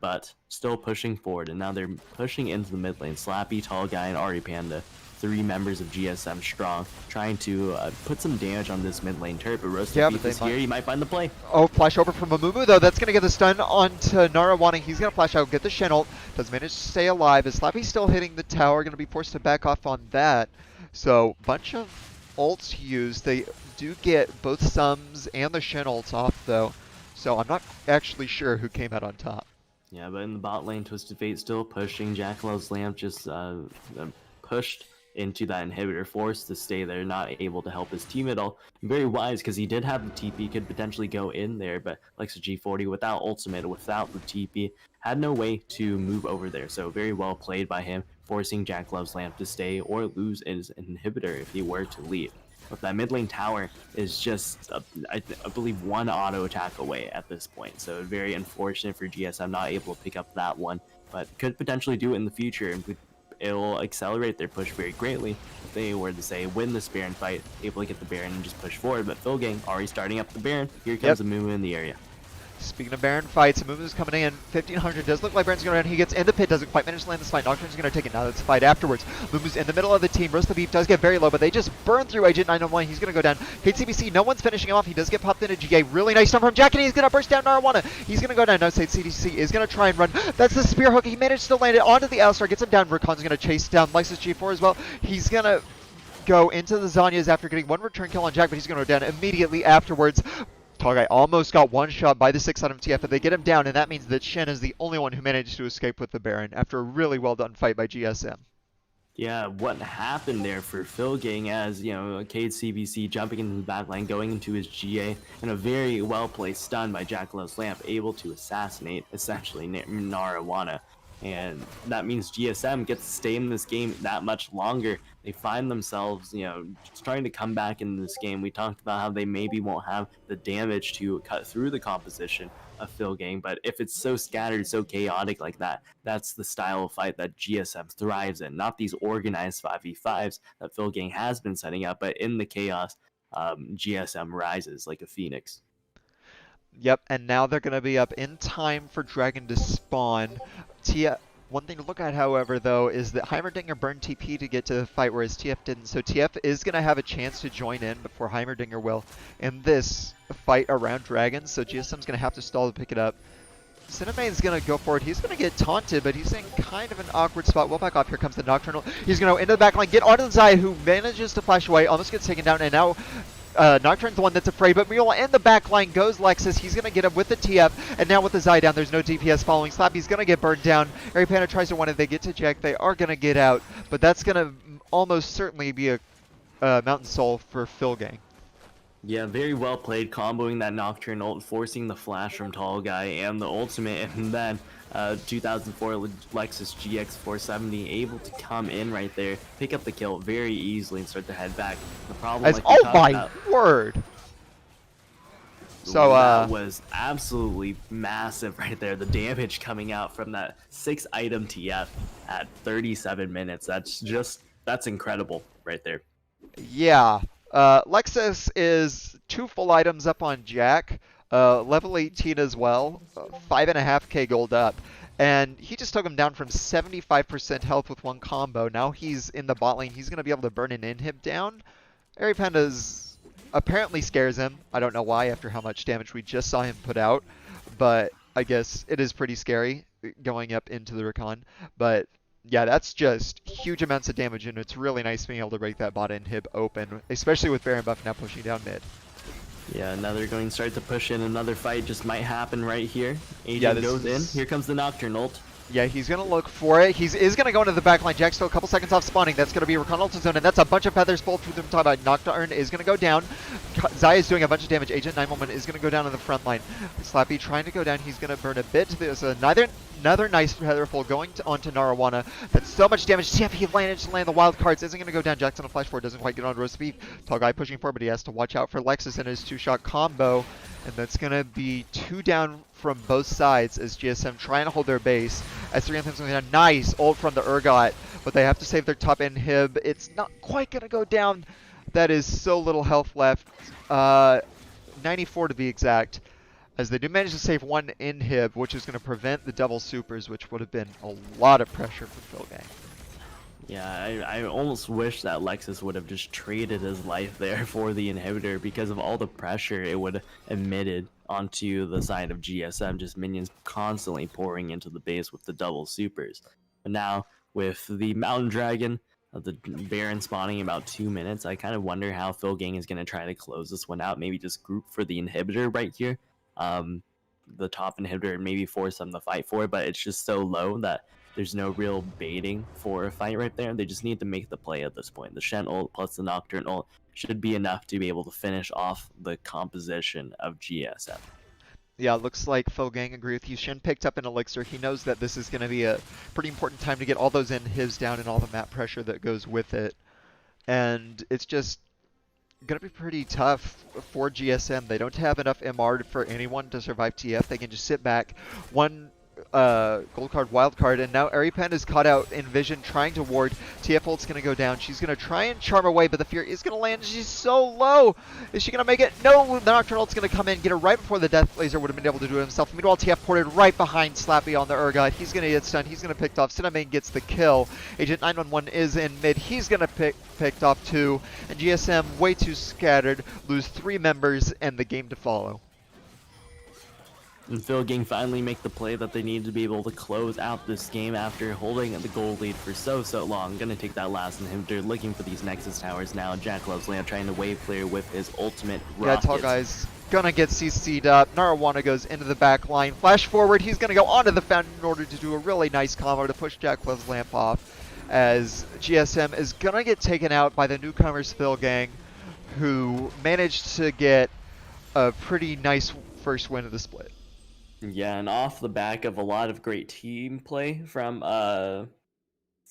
but still pushing forward. And now they're pushing into the mid lane. Slappy, Tall Guy, and Ari Panda, 3 members of GSM strong, trying to put some damage on this mid lane turret, but Roast the Beef is here. He might find the play. Oh, flash over from Amumu, though. That's going to get the stun onto Narawana. He's going to flash out, get the Chenault. Does manage to stay alive. As Slappy's still hitting the tower, going to be forced to back off on that. So, bunch of ults used. They do get both Sums and the Shen ults off, though. So, I'm not actually sure who came out on top. Yeah, but in the bot lane, Twisted Fate still pushing. Jackal's Lamp just pushed into that inhibitor, forced to stay there, not able to help his team at all. Very wise, because he did have the TP, could potentially go in there, but like a G40 without ultimate, without the TP, had no way to move over there. So very well played by him, forcing Jackalove's Lamp to stay or lose his inhibitor if he were to leave. But that mid lane tower is just, I believe, 1 auto attack away at this point. So very unfortunate for GSM not able to pick up that one, but could potentially do it in the future, and it'll accelerate their push very greatly if they were to, say, win this Baron fight, able to get the Baron and just push forward. But Phil Gang already starting up the Baron. Here comes Amumu in the area. Speaking of Baron fights, Amumu's coming in. 1500 does look like Baron's going to run. He gets in the pit, doesn't quite manage to land this fight. Nocturne's going to take it. Now that's a fight afterwards. Amumu's in the middle of the team. Roast the Beef does get very low, but they just burn through Agent 901. He's going to go down. KCBC, no one's finishing him off. He does get popped into GA. Really nice stun from Jack, and he's going to burst down Narawana. He's going to go down. No, State CDC is going to try and run. That's the spear hook. He managed to land it onto the Alistar, gets him down. Rakon's going to chase down Lysis G4 as well. He's going to go into the Zanyas after getting 1 return kill on Jack, but he's going to go down immediately afterwards. Tall Guy almost got one shot by the 6 item TF, but they get him down, and that means that Shen is the only one who managed to escape with the Baron after a really well done fight by GSM. Yeah, what happened there for Phil Gang, as Cade CBC jumping into the back line, going into his GA, and a very well placed stun by Jackalove's Lamp, able to assassinate essentially Narawana. And that means GSM gets to stay in this game that much longer. They find themselves, just trying to come back into this game. We talked about how they maybe won't have the damage to cut through the composition of Phil Gang, but if it's so scattered, so chaotic like that, that's the style of fight that GSM thrives in. Not these organized 5v5s that Phil Gang has been setting up, but in the chaos, GSM rises like a phoenix. Yep, and now they're going to be up in time for Dragon to spawn. One thing to look at, however, though, is that Heimerdinger burned TP to get to the fight, whereas TF didn't. So TF is going to have a chance to join in before Heimerdinger will in this fight around Dragon. So GSM's going to have to stall to pick it up. Cinemane's going to go for it. He's going to get taunted, but he's in kind of an awkward spot. Well, back off. Here comes the Nocturnal. He's going to go into the back line, get onto the Zaya, who manages to flash away, almost gets taken down, and now Nocturne's the one that's afraid, but Mule in the back line goes Lexus. He's going to get him with the TF, and now with the Zai down, there's no DPS following. Slappy's going to get burned down. Airy Panda tries to one, and they get to Jack. They are going to get out, but that's going to almost certainly be a Mountain Soul for Phil Gang. Yeah, very well played, comboing that Nocturne ult, forcing the flash from Tall Guy and the ultimate, and then 2004 Lexus GX 470 able to come in right there, pick up the kill very easily, and start to head back. The problem, like Oh my word! So that was absolutely massive right there. The damage coming out from that 6-item TF at 37 minutes. That's incredible right there. Yeah. Lexus is 2 full items up on Jack, level 18 as well, 5.5k gold up. And he just took him down from 75% health with 1 combo. Now he's in the bot lane. He's going to be able to burn an inhib down. Airy Panda's apparently scares him. I don't know why after how much damage we just saw him put out. But I guess it is pretty scary going up into the Recon. But yeah, that's just huge amounts of damage, and it's really nice being able to break that bot inhib open, especially with Baron buff now pushing down mid. Yeah, now they're going to start to push in. Another fight just might happen right here. Agent goes in. Here comes the Nocturne ult. Yeah, he's going to look for it. He is going to go into the backline. Jack's still a couple seconds off spawning. That's going to be a Recon ulti zone, and that's a bunch of feathers pulled through them. Talk about Nocturne is going to go down. Zai is doing a bunch of damage. Agent 911 is going to go down in the front line. Slappy trying to go down. He's going to burn a bit. There's another nice featherful going onto Narawana. That's so much damage. See if he managed to land the wild cards. Isn't going to go down. Jack's on a flash forward. Doesn't quite get on roast beef. Tall Guy pushing forward, but he has to watch out for Lexus and his 2-shot combo. And that's going to be 2 down from both sides as GSM trying to hold their base. As 3 anthems going down. Nice ult from the Urgot, but they have to save their top inhib. It's not quite going to go down. That is so little health left. 94 to be exact. As they do manage to save 1 inhib, which is going to prevent the double supers, which would have been a lot of pressure for Phil Gang. Yeah, I almost wish that Lexus would have just traded his life there for the inhibitor because of all the pressure it would have emitted onto the side of GSM, just minions constantly pouring into the base with the double supers. But now, with the Mountain Dragon, the Baron spawning in about 2 minutes, I kind of wonder how Phil Gang is going to try to close this one out. Maybe just group for the inhibitor right here. The top inhibitor, and maybe force them to fight for it, but it's just so low that there's no real baiting for a fight right there. They just need to make the play at this point. The Shen ult plus the Nocturne ult should be enough to be able to finish off the composition of GSM. Yeah, looks like Phil Gang agree with you. Shen picked up an elixir. He knows that this is going to be a pretty important time to get all those inhibs down and all the map pressure that goes with it. And it's just going to be pretty tough for GSM. They don't have enough MR for anyone to survive TF. They can just sit back. 1 gold card, wild card, and now Airy Panda is caught out in vision trying to ward. TF ult's going to go down. She's going to try and charm away, but the fear is going to land. She's so low. Is she going to make it? No, the Nocturne ult's going to come in, get her right before the Death Laser would have been able to do it himself. Meanwhile, TF ported right behind Slappy on the Urgot. He's going to get stunned. He's going to pick off. Cinnamon gets the kill. Agent 911 is in mid. He's going to picked off 2. And GSM, way too scattered, lose 3 members and the game to follow. And Phil Gang finally make the play that they need to be able to close out this game after holding the gold lead for so long. Gonna take that last inhibitor, looking for these Nexus towers now. Jack loves Lamb trying to wave clear with his ultimate rockets. Yeah, Tall Guy's gonna get CC'd up. Narawana goes into the back line. Flash forward, he's gonna go onto the fountain in order to do a really nice combo to push Jack Love's lamp off. As GSM is gonna get taken out by the newcomers Phil Gang, who managed to get a pretty nice first win of the split. Yeah, and off the back of a lot of great team play from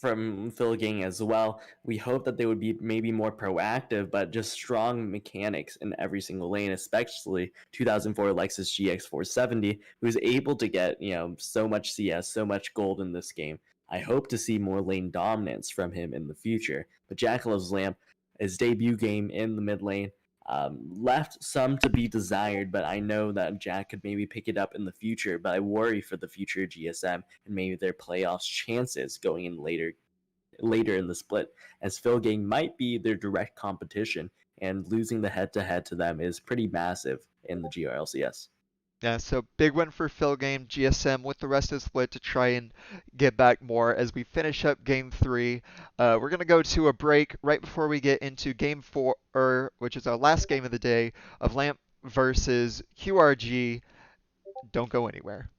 Phil Gang as well, we hope that they would be maybe more proactive, but just strong mechanics in every single lane, especially 2004 Lexus GX 470, who's able to get, so much CS, so much gold in this game. I hope to see more lane dominance from him in the future. But Jackalov's Lamp, his debut game in the mid lane, left some to be desired, but I know that Jack could maybe pick it up in the future, but I worry for the future of GSM and maybe their playoffs chances going in later in the split, as Phil Gang might be their direct competition, and losing the head-to-head to them is pretty massive in the GRLCS. Yeah, so big win for Phil game, GSM with the rest of the split to try and get back more as we finish up game three. We're going to go to a break right before we get into game four, which is our last game of the day of Lamp versus QRG. Don't go anywhere.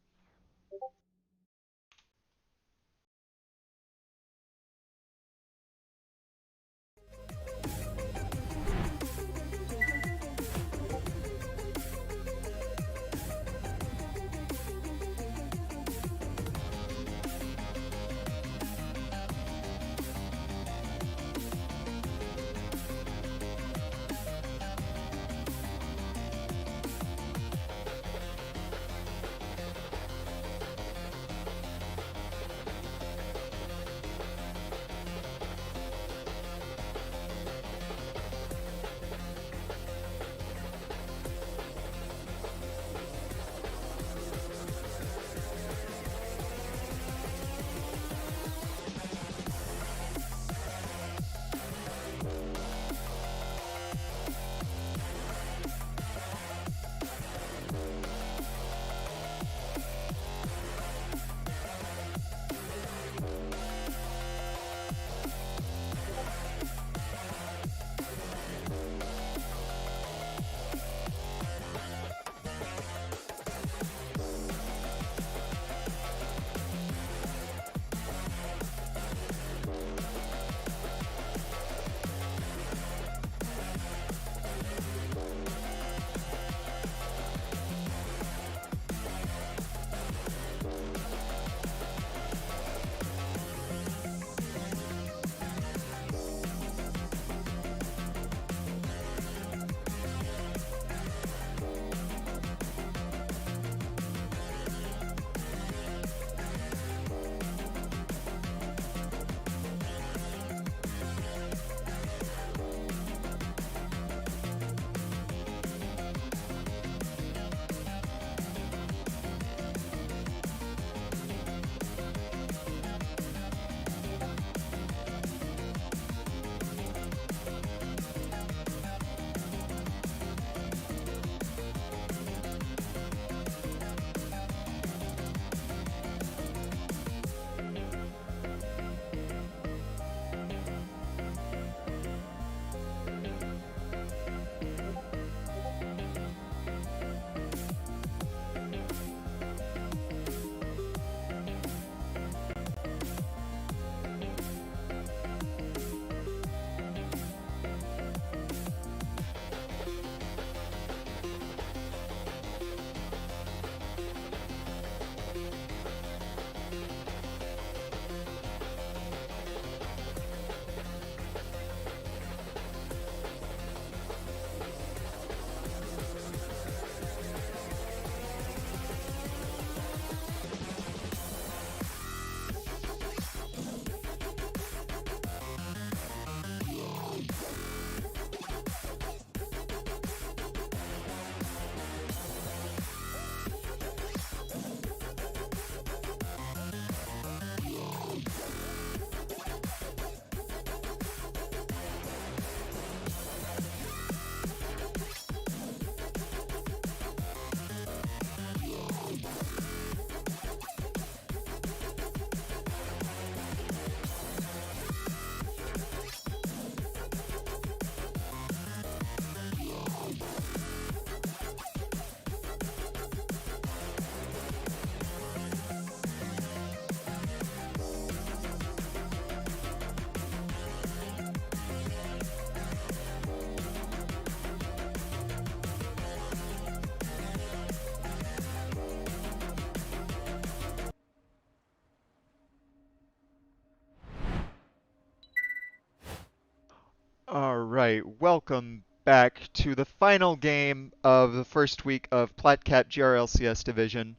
All right, welcome back to the final game of the first week of Plat GRLCS division.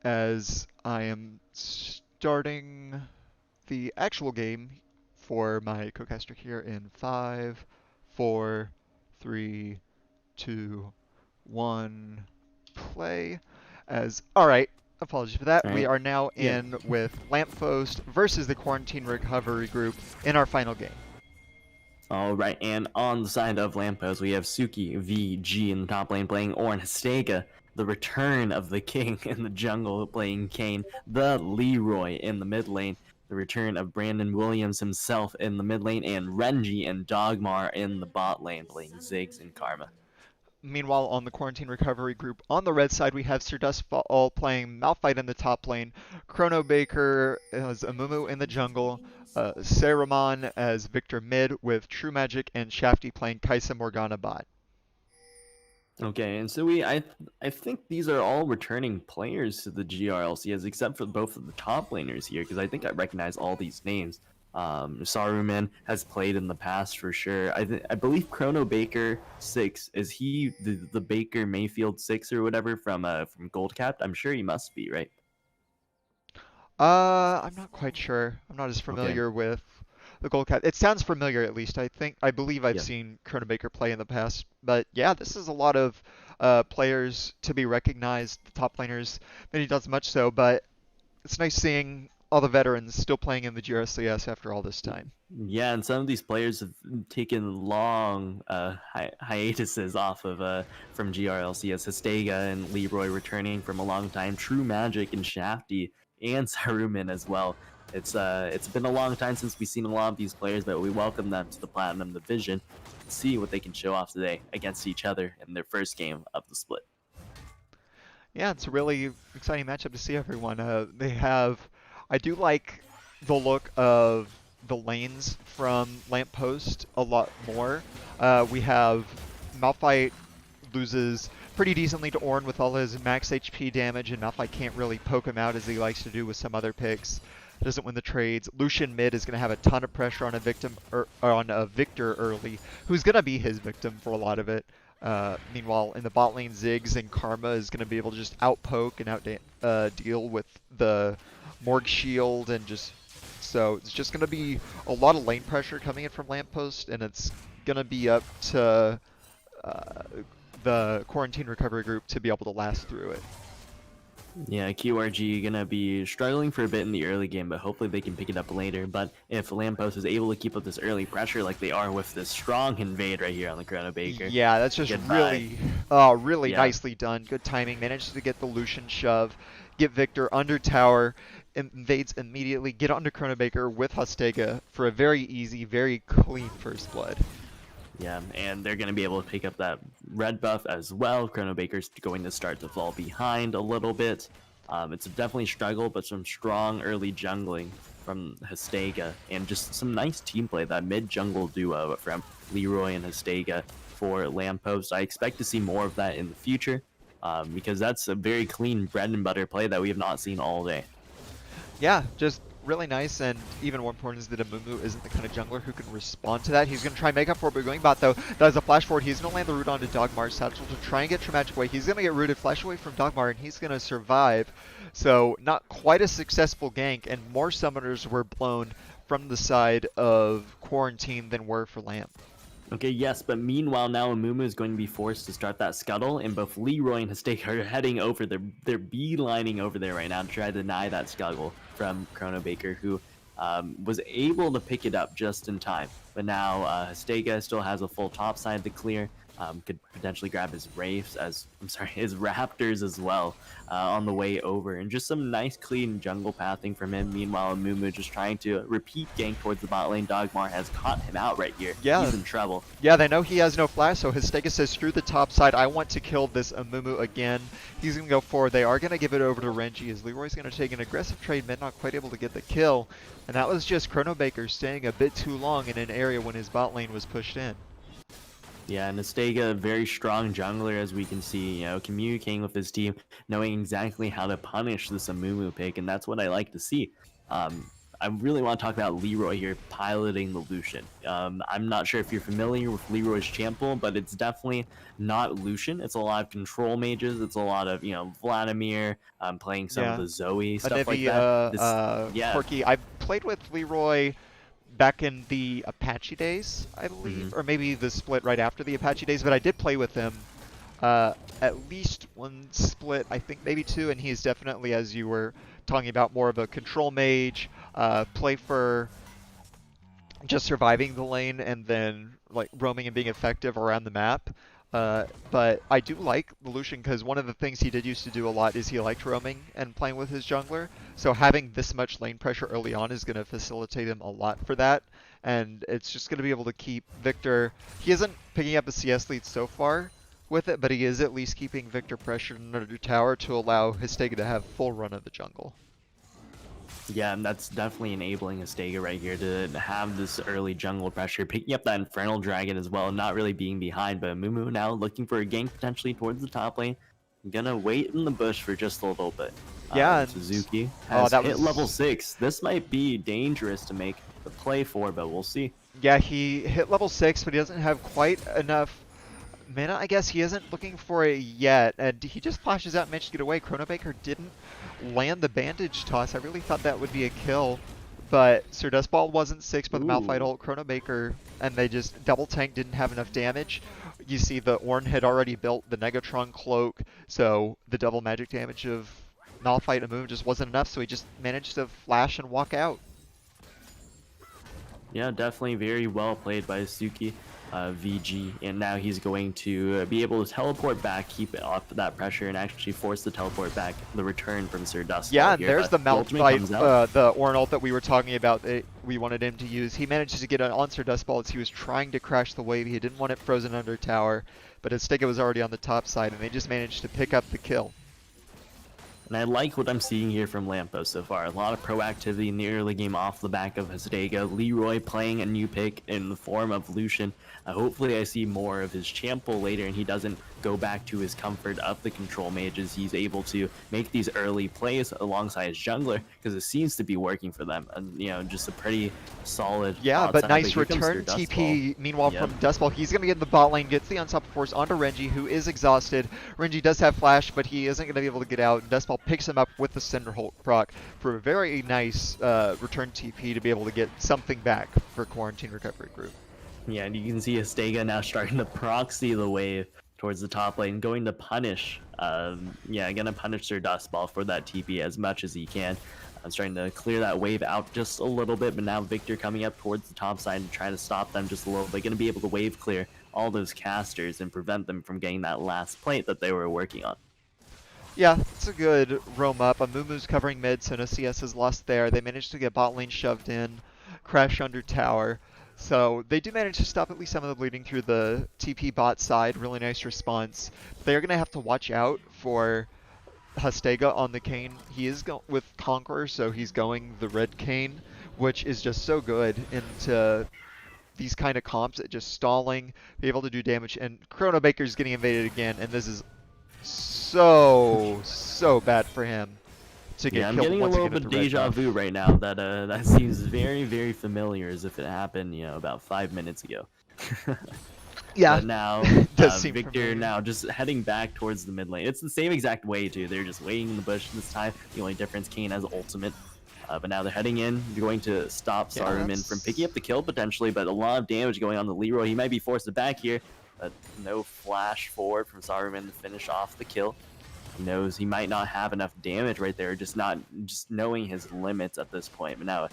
As I am starting the actual game for my co-caster here in 5, 4, 3, 2, 1, play. Alright, apologies for that. All We right. are now Yeah. in with Lamppost versus the Quarantine Recovery Group in our final game. All right, and on the side of Lamppost, we have Suki VG in the top lane playing Orin Hastega. the return of the king in the jungle playing Kane, the Leroy in the mid lane, the return of Brandon Williams himself in the mid lane, and Renji and Dogmar in the bot lane playing Ziggs and Karma. Meanwhile, on the Quarantine Recovery group, on the red side, we have Sir Dustfall playing Malphite in the top lane, Chrono Baker as Amumu in the jungle, Saruman as Victor mid, with True Magic and Shafty playing Kaisa Morgana bot. Okay, and so I think these are all returning players to the GRLCS except for both of the top laners here because I think I recognize all these names. Saruman has played in the past for sure. I believe Chrono Baker 6 is he the Baker Mayfield 6 or whatever from Gold Capped? I'm sure he must be, right? I'm not quite sure. I'm not as Okay. familiar with the Gold Cat. It sounds familiar at least. I believe I've Yeah. seen Chrono Baker play in the past. But yeah, this is a lot of players to be recognized, the top laners. Many does much so, but it's nice seeing all the veterans still playing in the GRCS after all this time. Yeah, and some of these players have taken long hiatuses off of from GRLCS. Hastega and Leroy returning from a long time. True Magic and Shafty and Saruman as well. It's been a long time since we've seen a lot of these players, but we welcome them to the Platinum Division and see what they can show off today against each other in their first game of the split. Yeah, it's a really exciting matchup to see everyone. I do like the look of the lanes from Lamppost a lot more. We have Malphite loses pretty decently to Ornn with all his max HP damage, and Malphite can't really poke him out as he likes to do with some other picks. Doesn't win the trades. Lucian mid is going to have a ton of pressure on on a Victor early, who's going to be his victim for a lot of it. Meanwhile, in the bot lane, Ziggs and Karma is going to be able to just outpoke and deal with the Morg shield and just so it's just going to be a lot of lane pressure coming in from Lamppost, and it's going to be up to uh, the Quarantine Recovery group to be able to last through it. Yeah, QRG gonna be struggling for a bit in the early game, but hopefully they can pick it up later. But if Lamppost is able to keep up this early pressure like they are with this strong invade right here on the Chrono Baker, Yeah, that's just goodbye. really Yeah, nicely done. Good timing. Managed to get the Lucian shove, get Victor under tower, invades immediately, get onto Chronobaker with Hostega for a very easy, very clean first blood. yeah, and they're gonna be able to pick up that red buff as well. Chrono Baker's going to start to fall behind a little bit. It's definitely a struggle, but some strong early jungling from Hastega and just some nice team play. That mid jungle duo from Leroy and Hastega for Lamppost. I expect to see more of that in the future because that's a very clean bread and butter play that we have not seen all day. Yeah, just really nice, and even more important is that Amumu isn't the kind of jungler who can respond to that. He's going to try and make up for it by going bot, though. That is a flash forward. He's going to land the root onto Dogmar's satchel to try and get Traumatic away. He's going to get rooted, flash away from Dogmar, and he's going to survive. So not quite a successful gank, and more summoners were blown from the side of Quarantine than were for Lamp. Okay, yes, but meanwhile now Amumu is going to be forced to start that scuttle, and both Leroy and Hastake are heading over. They're beelining over there right now to try to deny that scuttle from Chrono Baker, who was able to pick it up just in time. But now Hastega still has a full top side to clear. Could potentially grab his Wraiths his Raptors as well on the way over, and just some nice clean jungle pathing from him. Meanwhile, Amumu just trying to repeat gank towards the bot lane. Dogmar has caught him out right here. Yeah. He's in trouble. Yeah, they know he has no flash, so Hastega says, screw the top side, I want to kill this Amumu again. He's going to go forward. They are going to give it over to Renji, as Leroy's going to take an aggressive trade mid, not quite able to get the kill. And that was just Chrono Baker staying a bit too long in an area when his bot lane was pushed in. Yeah, and Estega, very strong jungler, as we can see, communicating with his team, knowing exactly how to punish this Amumu pick, and that's what I like to see. I really want to talk about Leroy here piloting the Lucian. I'm not sure if you're familiar with Leroy's champ pool, but it's definitely not Lucian. It's a lot of control mages. It's a lot of, Vladimir playing some of the Zoe, stuff like that. Yeah. Quirky. I played with Leroy back in the Apache days, I believe, or maybe the split right after the Apache days, but I did play with him at least one split, I think maybe two, and he's definitely, as you were talking about, more of a control mage, play for just surviving the lane and then like roaming and being effective around the map. But I do like Lucian because one of the things he did used to do a lot is he liked roaming and playing with his jungler. So having this much lane pressure early on is going to facilitate him a lot for that. And it's just going to be able to keep Victor. He isn't picking up a CS lead so far with it, but he is at least keeping Victor pressured under tower to allow Histega to have full run of the jungle. Yeah, and that's definitely enabling Astega right here to have this early jungle pressure, picking up that Infernal Dragon as well, not really being behind, but Mumu now looking for a gank potentially towards the top lane. Gonna wait in the bush for just a little bit. Yeah, Suzuki has that hit was level 6. This might be dangerous to make the play for, but we'll see. Yeah, he hit level 6, but he doesn't have quite enough mana. I guess he isn't looking for it yet, and he just flashes out and manages to get away. Chronobaker didn't land the bandage toss. I really thought that would be a kill, but Sir Dustball wasn't 6 by the Malphite ult. Chronobaker, and they just double tank, didn't have enough damage. You see the Ornn had already built the Negatron cloak, so the double magic damage of Malphite and Moon just wasn't enough, so he just managed to flash and walk out. Yeah, definitely very well played by Suzuki, VG, and now he's going to be able to teleport back, keep it off that pressure, and actually force the teleport back, the return from Sir Dust. Yeah, and there's the Malphite, the Ornn ult that we were talking about that we wanted him to use. He managed to get an on Sir Dustball as he was trying to crash the wave. He didn't want it frozen under tower, but Histega was already on the top side, and they just managed to pick up the kill. And I like what I'm seeing here from Lampos so far. A lot of proactivity in the early game off the back of Histega. Leroy playing a new pick in the form of Lucian. Hopefully I see more of his Chample later and he doesn't go back to his comfort of the control mages. He's able to make these early plays alongside his jungler because it seems to be working for them. And, you know, just a pretty solid. Yeah, but nice return TP. Meanwhile, from Dustball, he's going to get in the bot lane, gets the unstoppable force onto Renji, who is exhausted. Renji does have flash, but he isn't going to be able to get out. Dustball picks him up with the Cinderholt proc for a very nice return TP to be able to get something back for Quarantine Recovery Group. Yeah, and you can see Histega now starting to proxy the wave towards the top lane, going to punish, gonna punish their Dustball for that TP as much as he can. I'm starting to clear that wave out just a little bit, but now Victor coming up towards the top side and trying to stop them just a little bit. Gonna be able to wave clear all those casters and prevent them from getting that last plate that they were working on. Yeah, it's a good roam up. Amumu's covering mid, so no CS is lost there. They managed to get bot lane shoved in, crash under tower. So they do manage to stop at least some of the bleeding through the TP bot side. Really nice response. They're going to have to watch out for Histega on the Kayn. He is with Conqueror, so he's going the red Kayn, which is just so good into these kind of comps at just stalling, be able to do damage. And Chronobaker's getting invaded again, and this is so bad for him. Yeah, I'm getting a little bit deja vu right now. That seems very, very familiar, as if it happened, you know, about 5 minutes ago. Yeah. But now, Victor familiar. now just heading back towards the mid lane. It's the same exact way too. They're just waiting in the bush this time. The only difference, Kayn has ultimate. But now they're heading in. They're going to stop Saruman from picking up the kill potentially, but a lot of damage going on to Leroy. He might be forced back here, but no flash forward from Saruman to finish off the kill. He knows he might not have enough damage right there, just knowing his limits at this point. But now,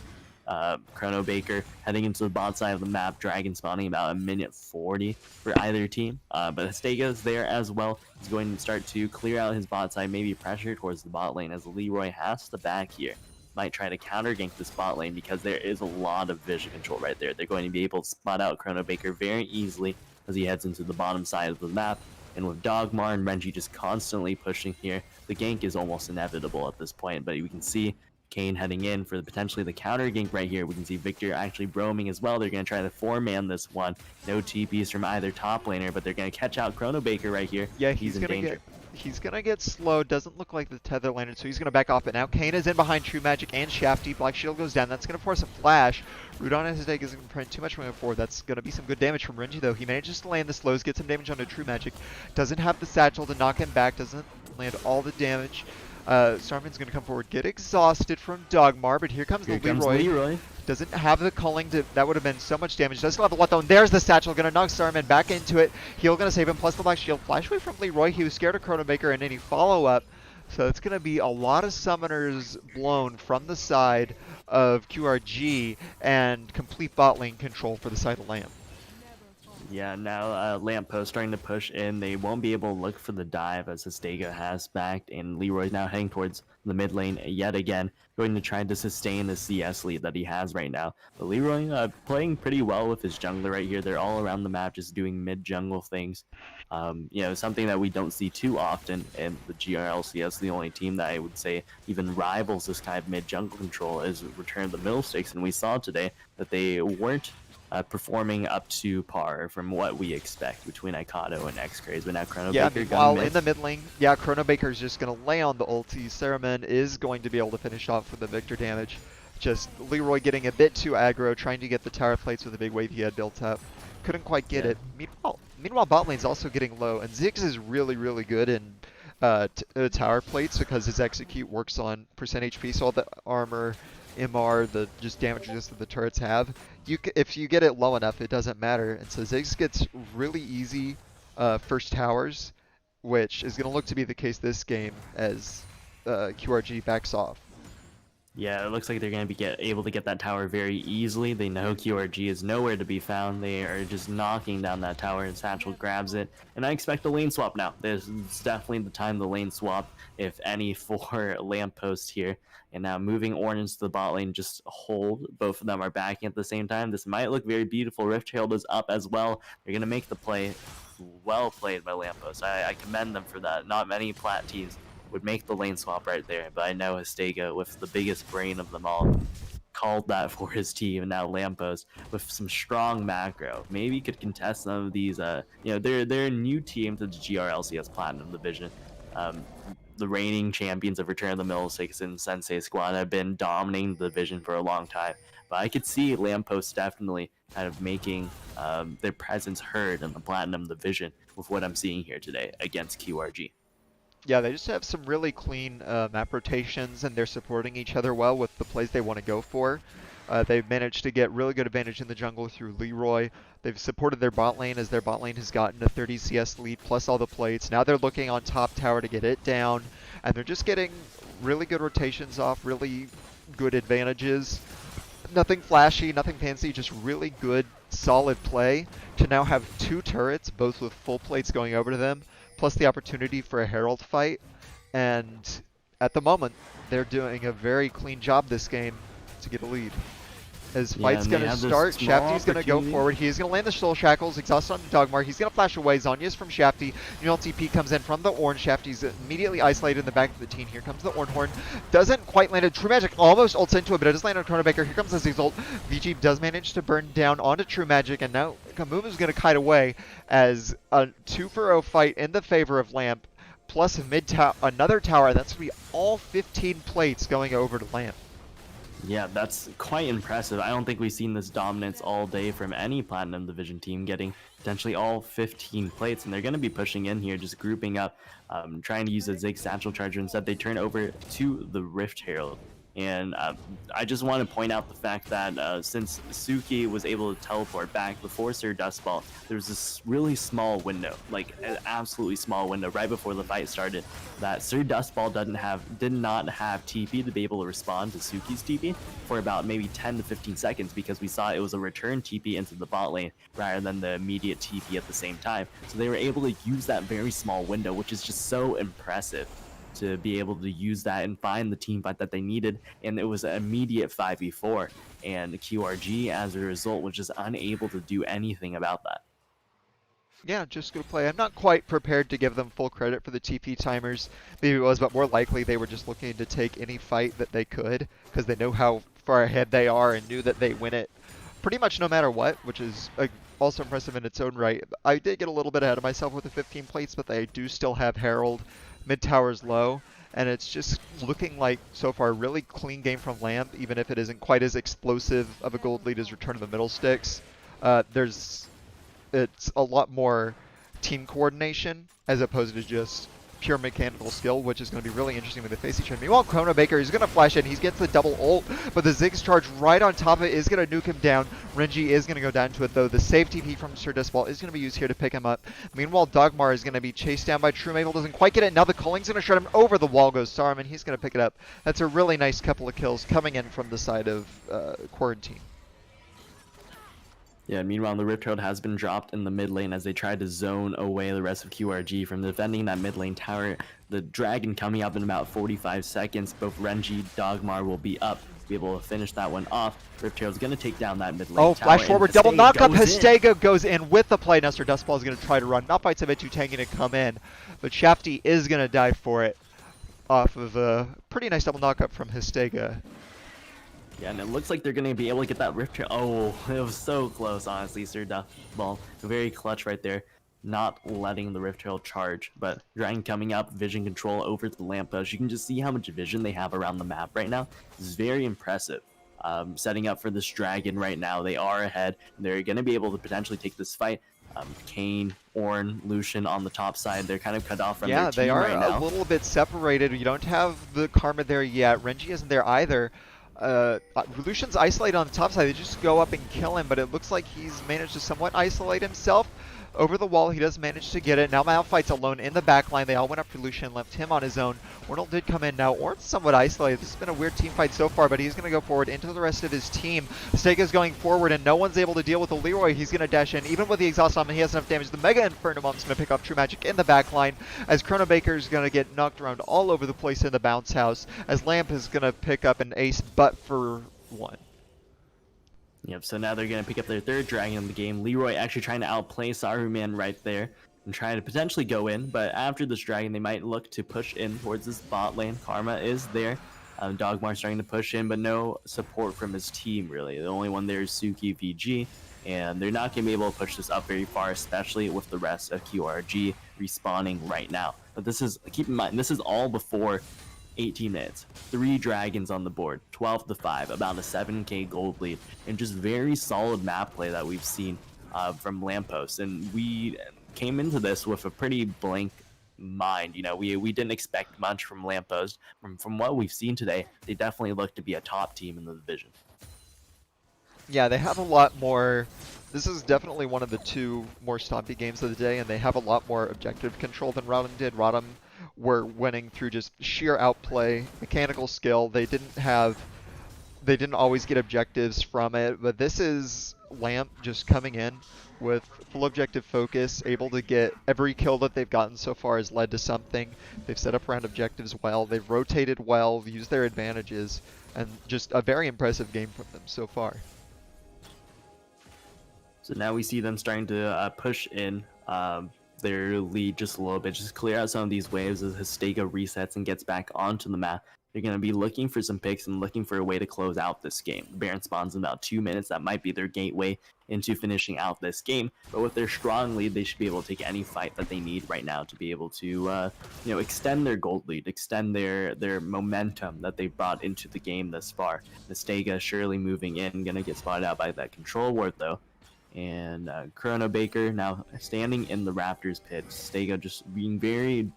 Chronobaker heading into the bot side of the map, Dragon spawning about 1:40 for either team. But Histega's there as well. He's going to start to clear out his bot side, maybe pressure towards the bot lane as Leroy has to back here. Might try to counter gank this bot lane because there is a lot of vision control right there. They're going to be able to spot out Chronobaker very easily as he heads into the bottom side of the map. And with Dogmar and Renji just constantly pushing here, the gank is almost inevitable at this point. But we can see Kayn heading in for potentially the counter gank right here. We can see Victor actually roaming as well. They're going to try to 4-man this one. No TPs from either top laner, but they're going to catch out Chronobaker right here. Yeah, he's in danger. He's going to get slowed. Doesn't look like the tether laner, so he's going to back off. But now Kayn is in behind True Magic and Shafty. Black Shield goes down. That's going to force a flash. Rudon and his deck isn't going to print too much moving forward. That's going to be some good damage from Renji, though. He manages to land the slows, get some damage onto True Magic. Doesn't have the satchel to knock him back. Doesn't land all the damage. Starman's going to come forward, get exhausted from Dogmar, but here comes Leroy. Doesn't have the culling to, that would have been so much damage. Does still have a lot though, and there's the satchel, going to knock Starman back into it. Heal going to save him, plus the Black Shield. Flash away from Leroy, he was scared of Chronobaker and any follow-up. So it's going to be a lot of summoners blown from the side of QRG and complete bot lane control for the side of Lamb. Yeah, now Lamppost starting to push in. They won't be able to look for the dive as Histega has backed, and Leroy's now heading towards the mid lane yet again, going to try to sustain the CS lead that he has right now. But Leroy playing pretty well with his jungler right here. They're all around the map just doing mid jungle things. Something that we don't see too often in the GRLCS. The only team that I would say even rivals this kind of mid jungle control is Return of the Middle Sticks, and we saw today that they weren't performing up to par from what we expect between Ikato and X-Craze. But now Chrono Yeah, Baker meanwhile, in the mid lane, yeah, Chrono Baker's just going to lay on the ulti. Saraman is going to be able to finish off with the Victor damage. Just Leroy getting a bit too aggro, trying to get the tower plates with the big wave he had built up. Couldn't quite get it. Meanwhile, bot lane's also getting low, and Ziggs is really, really good in tower plates because his execute works on percent HP, so all the armor, MR, the just damage resist that the turrets have. If you get it low enough, it doesn't matter. And so Ziggs gets really easy first towers, which is going to look to be the case this game as QRG backs off. Yeah, it looks like they're going to be able to get that tower very easily. They know QRG is nowhere to be found. They are just knocking down that tower, and Satchel grabs it. And I expect a lane swap now. This is definitely the time the lane swap, if any, for Lamppost here. And now moving Ornn into the bot lane, just hold. Both of them are backing at the same time. This might look very beautiful. Rift Herald is up as well. They're going to make the play. Well played by Lamppost. I commend them for that. Not many Plat teams would make the lane swap right there, but I know Histega, with the biggest brain of them all, called that for his team, and now Lamppost with some strong macro maybe could contest some of these. They're a new team to the GRLCS Platinum Division. The reigning champions of Return of the Middle Six and Sensei Squad have been dominating the division for a long time, but I could see Lamppost definitely kind of making their presence heard in the Platinum Division with what I'm seeing here today against QRG. Yeah, they just have some really clean map rotations, and they're supporting each other well with the plays they want to go for. They've managed to get really good advantage in the jungle through Leroy. They've supported their bot lane as their bot lane has gotten a 30 CS lead plus all the plates. Now they're looking on top tower to get it down, and they're just getting really good rotations off, really good advantages. Nothing flashy, nothing fancy, just really good, solid play to now have two turrets, both with full plates going over to them, plus the opportunity for a Herald fight. And at the moment, they're doing a very clean job this game to get a lead. As fight's going to start, Shafty's going to go forward. He's going to land the Soul Shackles, exhaust on Dogmar. He's going to flash away. Zonya's from Shafty. New LTP comes in from the Ornn. Shafty's immediately isolated in the back of the team. Here comes the Ornn Horn. Doesn't quite land it. True Magic almost ults into it, but it does land on Chrono Baker. Here comes the Ziggs ult. VG does manage to burn down onto True Magic, and now Kamumu's going to kite away as a 2-for-0 fight in the favor of Lamp, plus another tower. That's going to be all 15 plates going over to Lamp. Yeah, that's quite impressive. I don't think we've seen this dominance all day from any Platinum Division team, getting potentially all 15 plates, and they're going to be pushing in here, just grouping up, trying to use a Ziggs Satchel Charger. Instead, they turn over to the Rift Herald. And I just want to point out the fact that since Suki was able to teleport back before Sir Dustball, there was this really small window, like an absolutely small window right before the fight started, that Sir Dustball did not have TP to be able to respond to Suki's TP for about maybe 10 to 15 seconds, because we saw it was a return TP into the bot lane rather than the immediate TP at the same time. So they were able to use that very small window, which is just so impressive, to be able to use that and find the team fight that they needed. And it was an immediate 5v4, and QRG as a result was just unable to do anything about that. Yeah, just good play. I'm not quite prepared to give them full credit for the TP timers. Maybe it was, but more likely they were just looking to take any fight that they could, because they know how far ahead they are and knew that they win it pretty much no matter what, which is also impressive in its own right. I did get a little bit ahead of myself with the 15 plates, but they do still have Herald. Mid tower's low, and it's just looking like so far a really clean game from Lamp, even if it isn't quite as explosive of a gold lead as Return of the Middle Sticks. It's a lot more team coordination as opposed to just pure mechanical skill, which is going to be really interesting when they face each other. Meanwhile, Chrono Baker is going to flash in. He gets the double ult, but the Ziggs charge right on top of it is going to nuke him down. Renji is going to go down to it, though. The save TP from Sir Dustball is going to be used here to pick him up. Meanwhile, Dogmar is going to be chased down by True Maple. Doesn't quite get it. Now the Culling's going to shred him over the wall. Goes Saruman. He's going to pick it up. That's a really nice couple of kills coming in from the side of Quarantine. Yeah, meanwhile, the Rift Herald has been dropped in the mid lane as they try to zone away the rest of QRG from defending that mid lane tower. The Dragon coming up in about 45 seconds. Both Renji, Dogmar will be up to be able to finish that one off. Rift Herald's going to take down that mid lane Oh, tower. flash forward, double knockup. Histega goes in with the play. Nestor Dustball is going to try to run. Malphite's a bit too tanky to come in, but Shafty is going to die for it off of a pretty nice double knockup from Histega. Yeah, and it looks like they're going to be able to get that Rift Herald. Oh, it was so close, honestly, Sir Dustball. Very clutch right there. Not letting the Rift Herald charge, but Dragon coming up, vision control over to the lamppost. You can just see how much vision they have around the map right now. This is very impressive. Setting up for this Dragon right now. They are ahead. They're going to be able to potentially take this fight. Kayn, Ornn, Lucian on the top side. They're kind of cut off from their team they are right now. a little bit separated. You don't have the Karma there yet. Renji isn't there either. Lucian's isolated on the top side. They just go up and kill him, but it looks like he's managed to somewhat isolate himself. Over the wall, he does manage to get it. Now Malphite's alone in the back line. They all went up for Lucian, left him on his own. Ornn did come in. Now Ornn's somewhat isolated. This has been a weird team fight so far, but he's going to go forward into the rest of his team. Stega's going forward, and no one's able to deal with the Leroy. He's going to dash in. Even with the exhaust on him, he has enough damage. The Mega Inferno Bomb's going to pick up True Magic in the back line, as Chrono Baker's going to get knocked around all over the place in the bounce house, as Lamp is going to pick up an ace, but for one. Yep, so now they're going to pick up their third Dragon in the game. Leroy actually trying to outplay Saruman right there and trying to potentially go in, but after this Dragon, they might look to push in towards this bot lane. Karma is there. Dogmar starting to push in, but no support from his team, really. The only one there is Suki VG, and they're not going to be able to push this up very far, especially with the rest of QRG respawning right now. But this is, keep in mind, this is all before 18 minutes, 3 Dragons on the board, 12-5, about a 7k gold lead, and just very solid map play that we've seen from Lamppost. And we came into this with a pretty blank mind. You know, we didn't expect much from Lamppost. From what we've seen today, they definitely look to be a top team in the division. Yeah, they have a lot more. This is definitely one of the 2 more stompy games of the day, and they have a lot more objective control than Rotom did. Rotom were winning through just sheer outplay, mechanical skill. They didn't always get objectives from it, but this is Lamp just coming in with full objective focus, able to get every kill that they've gotten so far has led to something. They've set up around objectives well, they've rotated well, used their advantages, and just a very impressive game from them so far. So now we see them starting to push in their lead just a little bit, just clear out some of these waves as Histega resets and gets back onto the map. They're going to be looking for some picks and looking for a way to close out this game. Baron spawns in about 2 minutes. That might be their gateway into finishing out this game. But with their strong lead, they should be able to take any fight that they need right now to be able to, extend their gold lead, extend their momentum that they've brought into the game thus far. Histega surely moving in, going to get spotted out by that control ward though. And Chrono Baker now standing in the Raptors pit. Stego just being very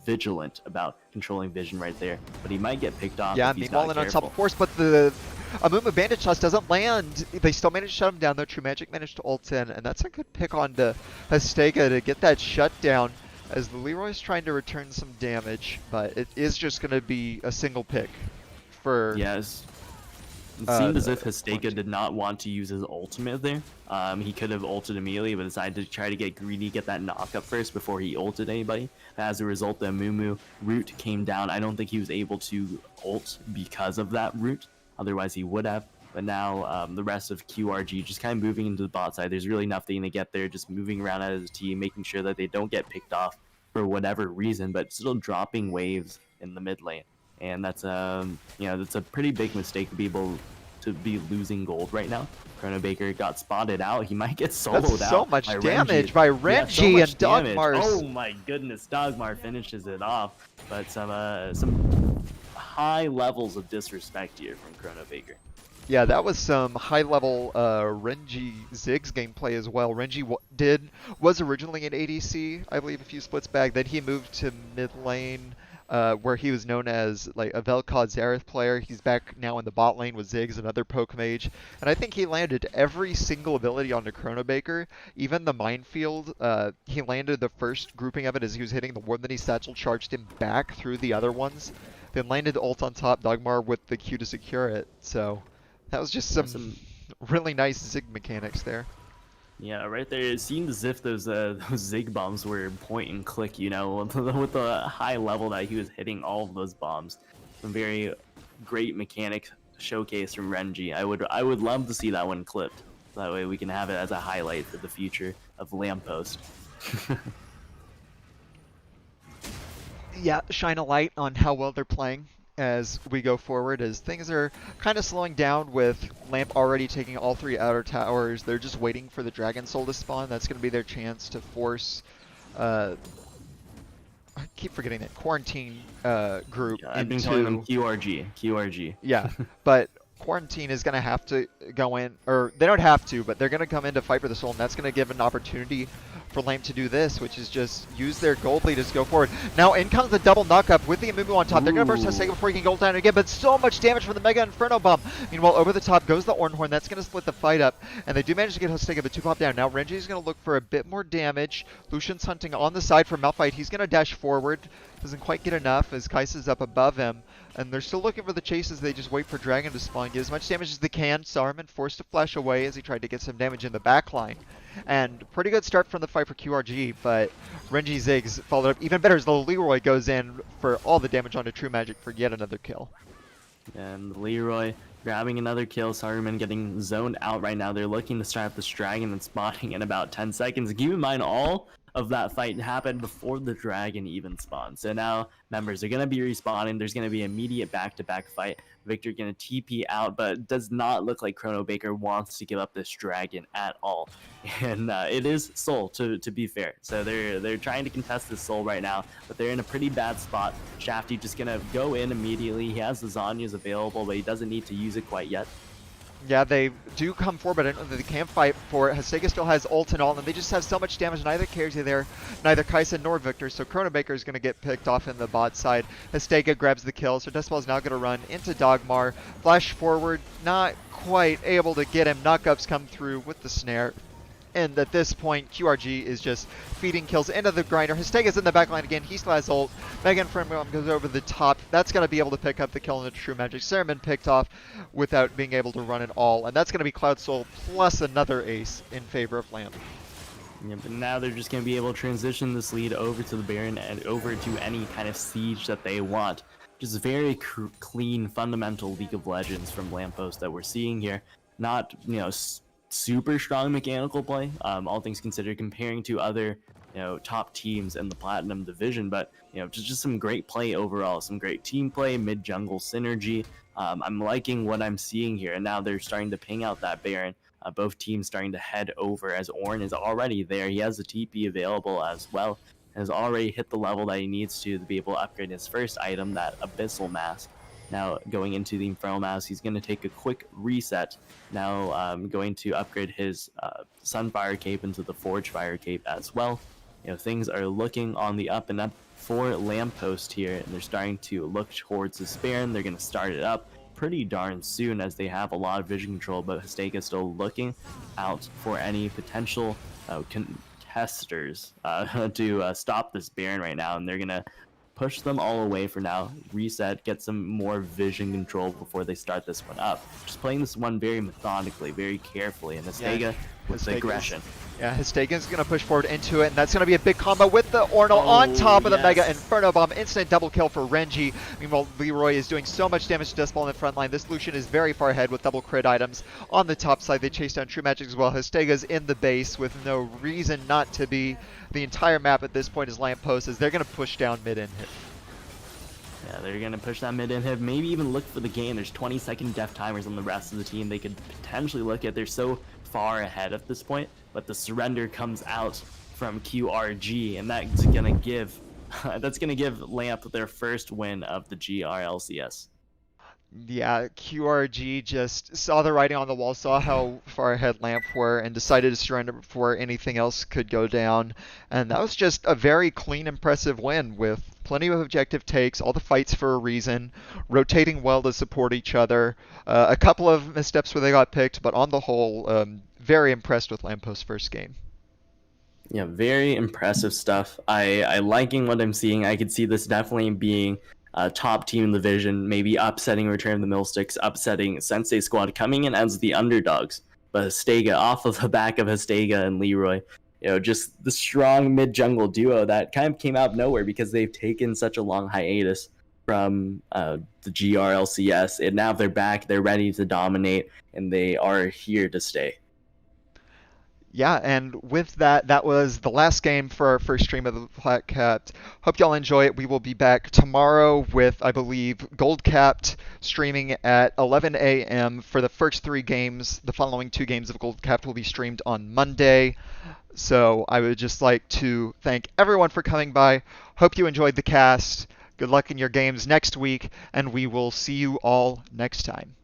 vigilant about controlling vision right there, but he might get picked off. Yeah, if he's not meanwhile, on careful. top of force, but the Amuma Bandit Toss doesn't land. They still managed to shut him down though. True Magic managed to ult in, and that's a good pick on to Histega to get that shutdown as the Leroy's trying to return some damage, but it is just going to be a single pick for... Yes. It seemed as if Histega did not want to use his ultimate there. He could have ulted immediately, but decided to try to get greedy, get that knock up first before he ulted anybody. As a result, the Mumu root came down. I don't think he was able to ult because of that root. Otherwise, he would have. But now the rest of QRG just kind of moving into the bot side. There's really nothing to get there, just moving around as a team, making sure that they don't get picked off for whatever reason, but still dropping waves in the mid lane. And that's that's a pretty big mistake to be able to be losing gold right now. Chrono Baker got spotted out. He might get soloed out. That's so much by damage by Renji and Dogmar. Oh my goodness, Dogmar finishes it off. But some high levels of disrespect here from Chrono Baker. Yeah, that was some high-level Renji Ziggs gameplay as well. Renji was originally an ADC, I believe, a few splits back. Then he moved to mid lane, where he was known as like a Vel'Koz Zareth player. He's back now in the bot lane with Ziggs, another poke mage, and I think he landed every single ability onto Chrono Baker. Even the minefield, he landed the first grouping of it as he was hitting the ward. Then he satchel charged him back through the other ones. Then landed ult on top, Dogmar with the Q to secure it. So that was just some really nice Zig mechanics there. Yeah, right there. It seemed as if those Zig bombs were point and click, you know, with the high level that he was hitting all of those bombs. Some very great mechanic showcase from Renji. I would love to see that one clipped. That way we can have it as a highlight for the future of Lamppost. Yeah, shine a light on how well they're playing as we go forward, as things are kind of slowing down with Lamp already taking all 3 outer towers. They're just waiting for the Dragon Soul to spawn. That's going to be their chance to force I keep forgetting that Quarantine group Yeah, I've been calling them QRG. QRG. Yeah, but Quarantine is going to have to go in, or they don't have to, but they're going to come in to fight for the soul, and that's going to give an opportunity for Lamp to do this, which is just use their gold lead to go forward. Now in comes the double knock-up with the Amumu on top. They're going to burst Hasega before he can gold down again, but so much damage from the Mega Inferno Bomb. Meanwhile, over the top goes the Ornhorn. That's going to split the fight up, and they do manage to get Hasega, but 2 pop down. Now Renji is going to look for a bit more damage. Lucian's hunting on the side for Malphite. He's going to dash forward. Doesn't quite get enough as Kai'Sa's up above him. And they're still looking for the chases. They just wait for Dragon to spawn, get as much damage as they can. Saruman forced to flash away as he tried to get some damage in the backline. And pretty good start from the fight for QRG, but Renji Ziggs followed up even better as the Leroy goes in for all the damage onto True Magic for yet another kill. And Leroy grabbing another kill. Saruman getting zoned out right now. They're looking to start up this Dragon and spawning in about 10 seconds. Keep in mind, all of that fight happened before the Dragon even spawned. So now members are going to be respawning. There's going to be immediate back-to-back fight. Victor going to TP out, but it does not look like Chrono Baker wants to give up this Dragon at all. And it is Soul, to be fair. So they're trying to contest this Soul right now, but they're in a pretty bad spot. Shafty just going to go in immediately. He has the Zhonya's available, but he doesn't need to use it quite yet. Yeah, they do come forward, but I don't know that they can fight for it. Hasega still has ult and all, and they just have so much damage. Neither carries there, neither Kai'Sa nor Victor, so Chrono Baker is going to get picked off in the bot side. Hasega grabs the kill, so Despel is now going to run into Dogmar. Flash forward, not quite able to get him. Knockups come through with the snare. And at this point, QRG is just feeding kills into the grinder. Hastega's in the backline again. He still has ult. Megan Fremont goes over the top. That's going to be able to pick up the kill in the True Magic. Saruman picked off without being able to run it all. And that's going to be Cloud Soul plus another ace in favor of Lamp. Yeah, but now they're just going to be able to transition this lead over to the Baron and over to any kind of siege that they want. Just very clean, fundamental League of Legends from Lamppost that we're seeing here. Not, you know, super strong mechanical play, all things considered, comparing to other, you know, top teams in the Platinum division, but, you know, just some great play overall, some great team play, mid jungle synergy. I'm liking what I'm seeing here, and now they're starting to ping out that Baron. Both teams starting to head over as Ornn is already there. He has the TP available as well, and has already hit the level that he needs to be able to upgrade his first item, that Abyssal Mask. Now going into the Infernal Mask, he's going to take a quick reset. Now going to upgrade his Sunfire Cape into the Forge Fire Cape as well. You know, things are looking on the up and up for Lamppost here, and they're starting to look towards this Baron. They're going to start it up pretty darn soon as they have a lot of vision control, but Hastega is still looking out for any potential contesters to stop this Baron right now, and they're going to push them all away for now, reset, get some more vision control before they start this one up. Just playing this one very methodically, very carefully, and Hastega with aggression. Yeah, Hastega's going to push forward into it, and that's going to be a big combo with the Ornal on top of the Mega Inferno Bomb. Instant double kill for Renji. Meanwhile, Leroy is doing so much damage to Despel in the front line. This Lucian is very far ahead with double crit items. On the top side, they chase down True Magic as well. Hastega's in the base with no reason not to be. The entire map at this point is Lamppost, as they're going to push down mid-inhib. Yeah, they're going to push that mid-inhib, maybe even look for the game. There's 20-second death timers on the rest of the team. They could potentially look at. They're so far ahead at this point, but the surrender comes out from QRG, and that's gonna give Lamp their first win of the GRLCS. Yeah, QRG just saw the writing on the wall, saw how far ahead Lamp were, and decided to surrender before anything else could go down. And that was just a very clean, impressive win with plenty of objective takes, all the fights for a reason, rotating well to support each other. A couple of missteps where they got picked, but on the whole, very impressed with Lamppost's first game. Yeah, very impressive stuff. I liking what I'm seeing. I could see this definitely being a top team in the division, maybe upsetting Return of the Millsticks, upsetting Sensei Squad, coming in as the underdogs but Hastega, off of the back of Hastega and Leroy, just the strong mid jungle duo that kind of came out of nowhere because they've taken such a long hiatus from the GRLCS, and now they're back, they're ready to dominate, and they are here to stay. Yeah, and with that, that was the last game for our first stream of the Plat Capped. Hope y'all enjoy it. We will be back tomorrow with, I believe, Gold Capped streaming at 11 a.m. for the first 3 games. The following 2 games of Gold Capped will be streamed on Monday. So I would just like to thank everyone for coming by. Hope you enjoyed the cast. Good luck in your games next week, and we will see you all next time.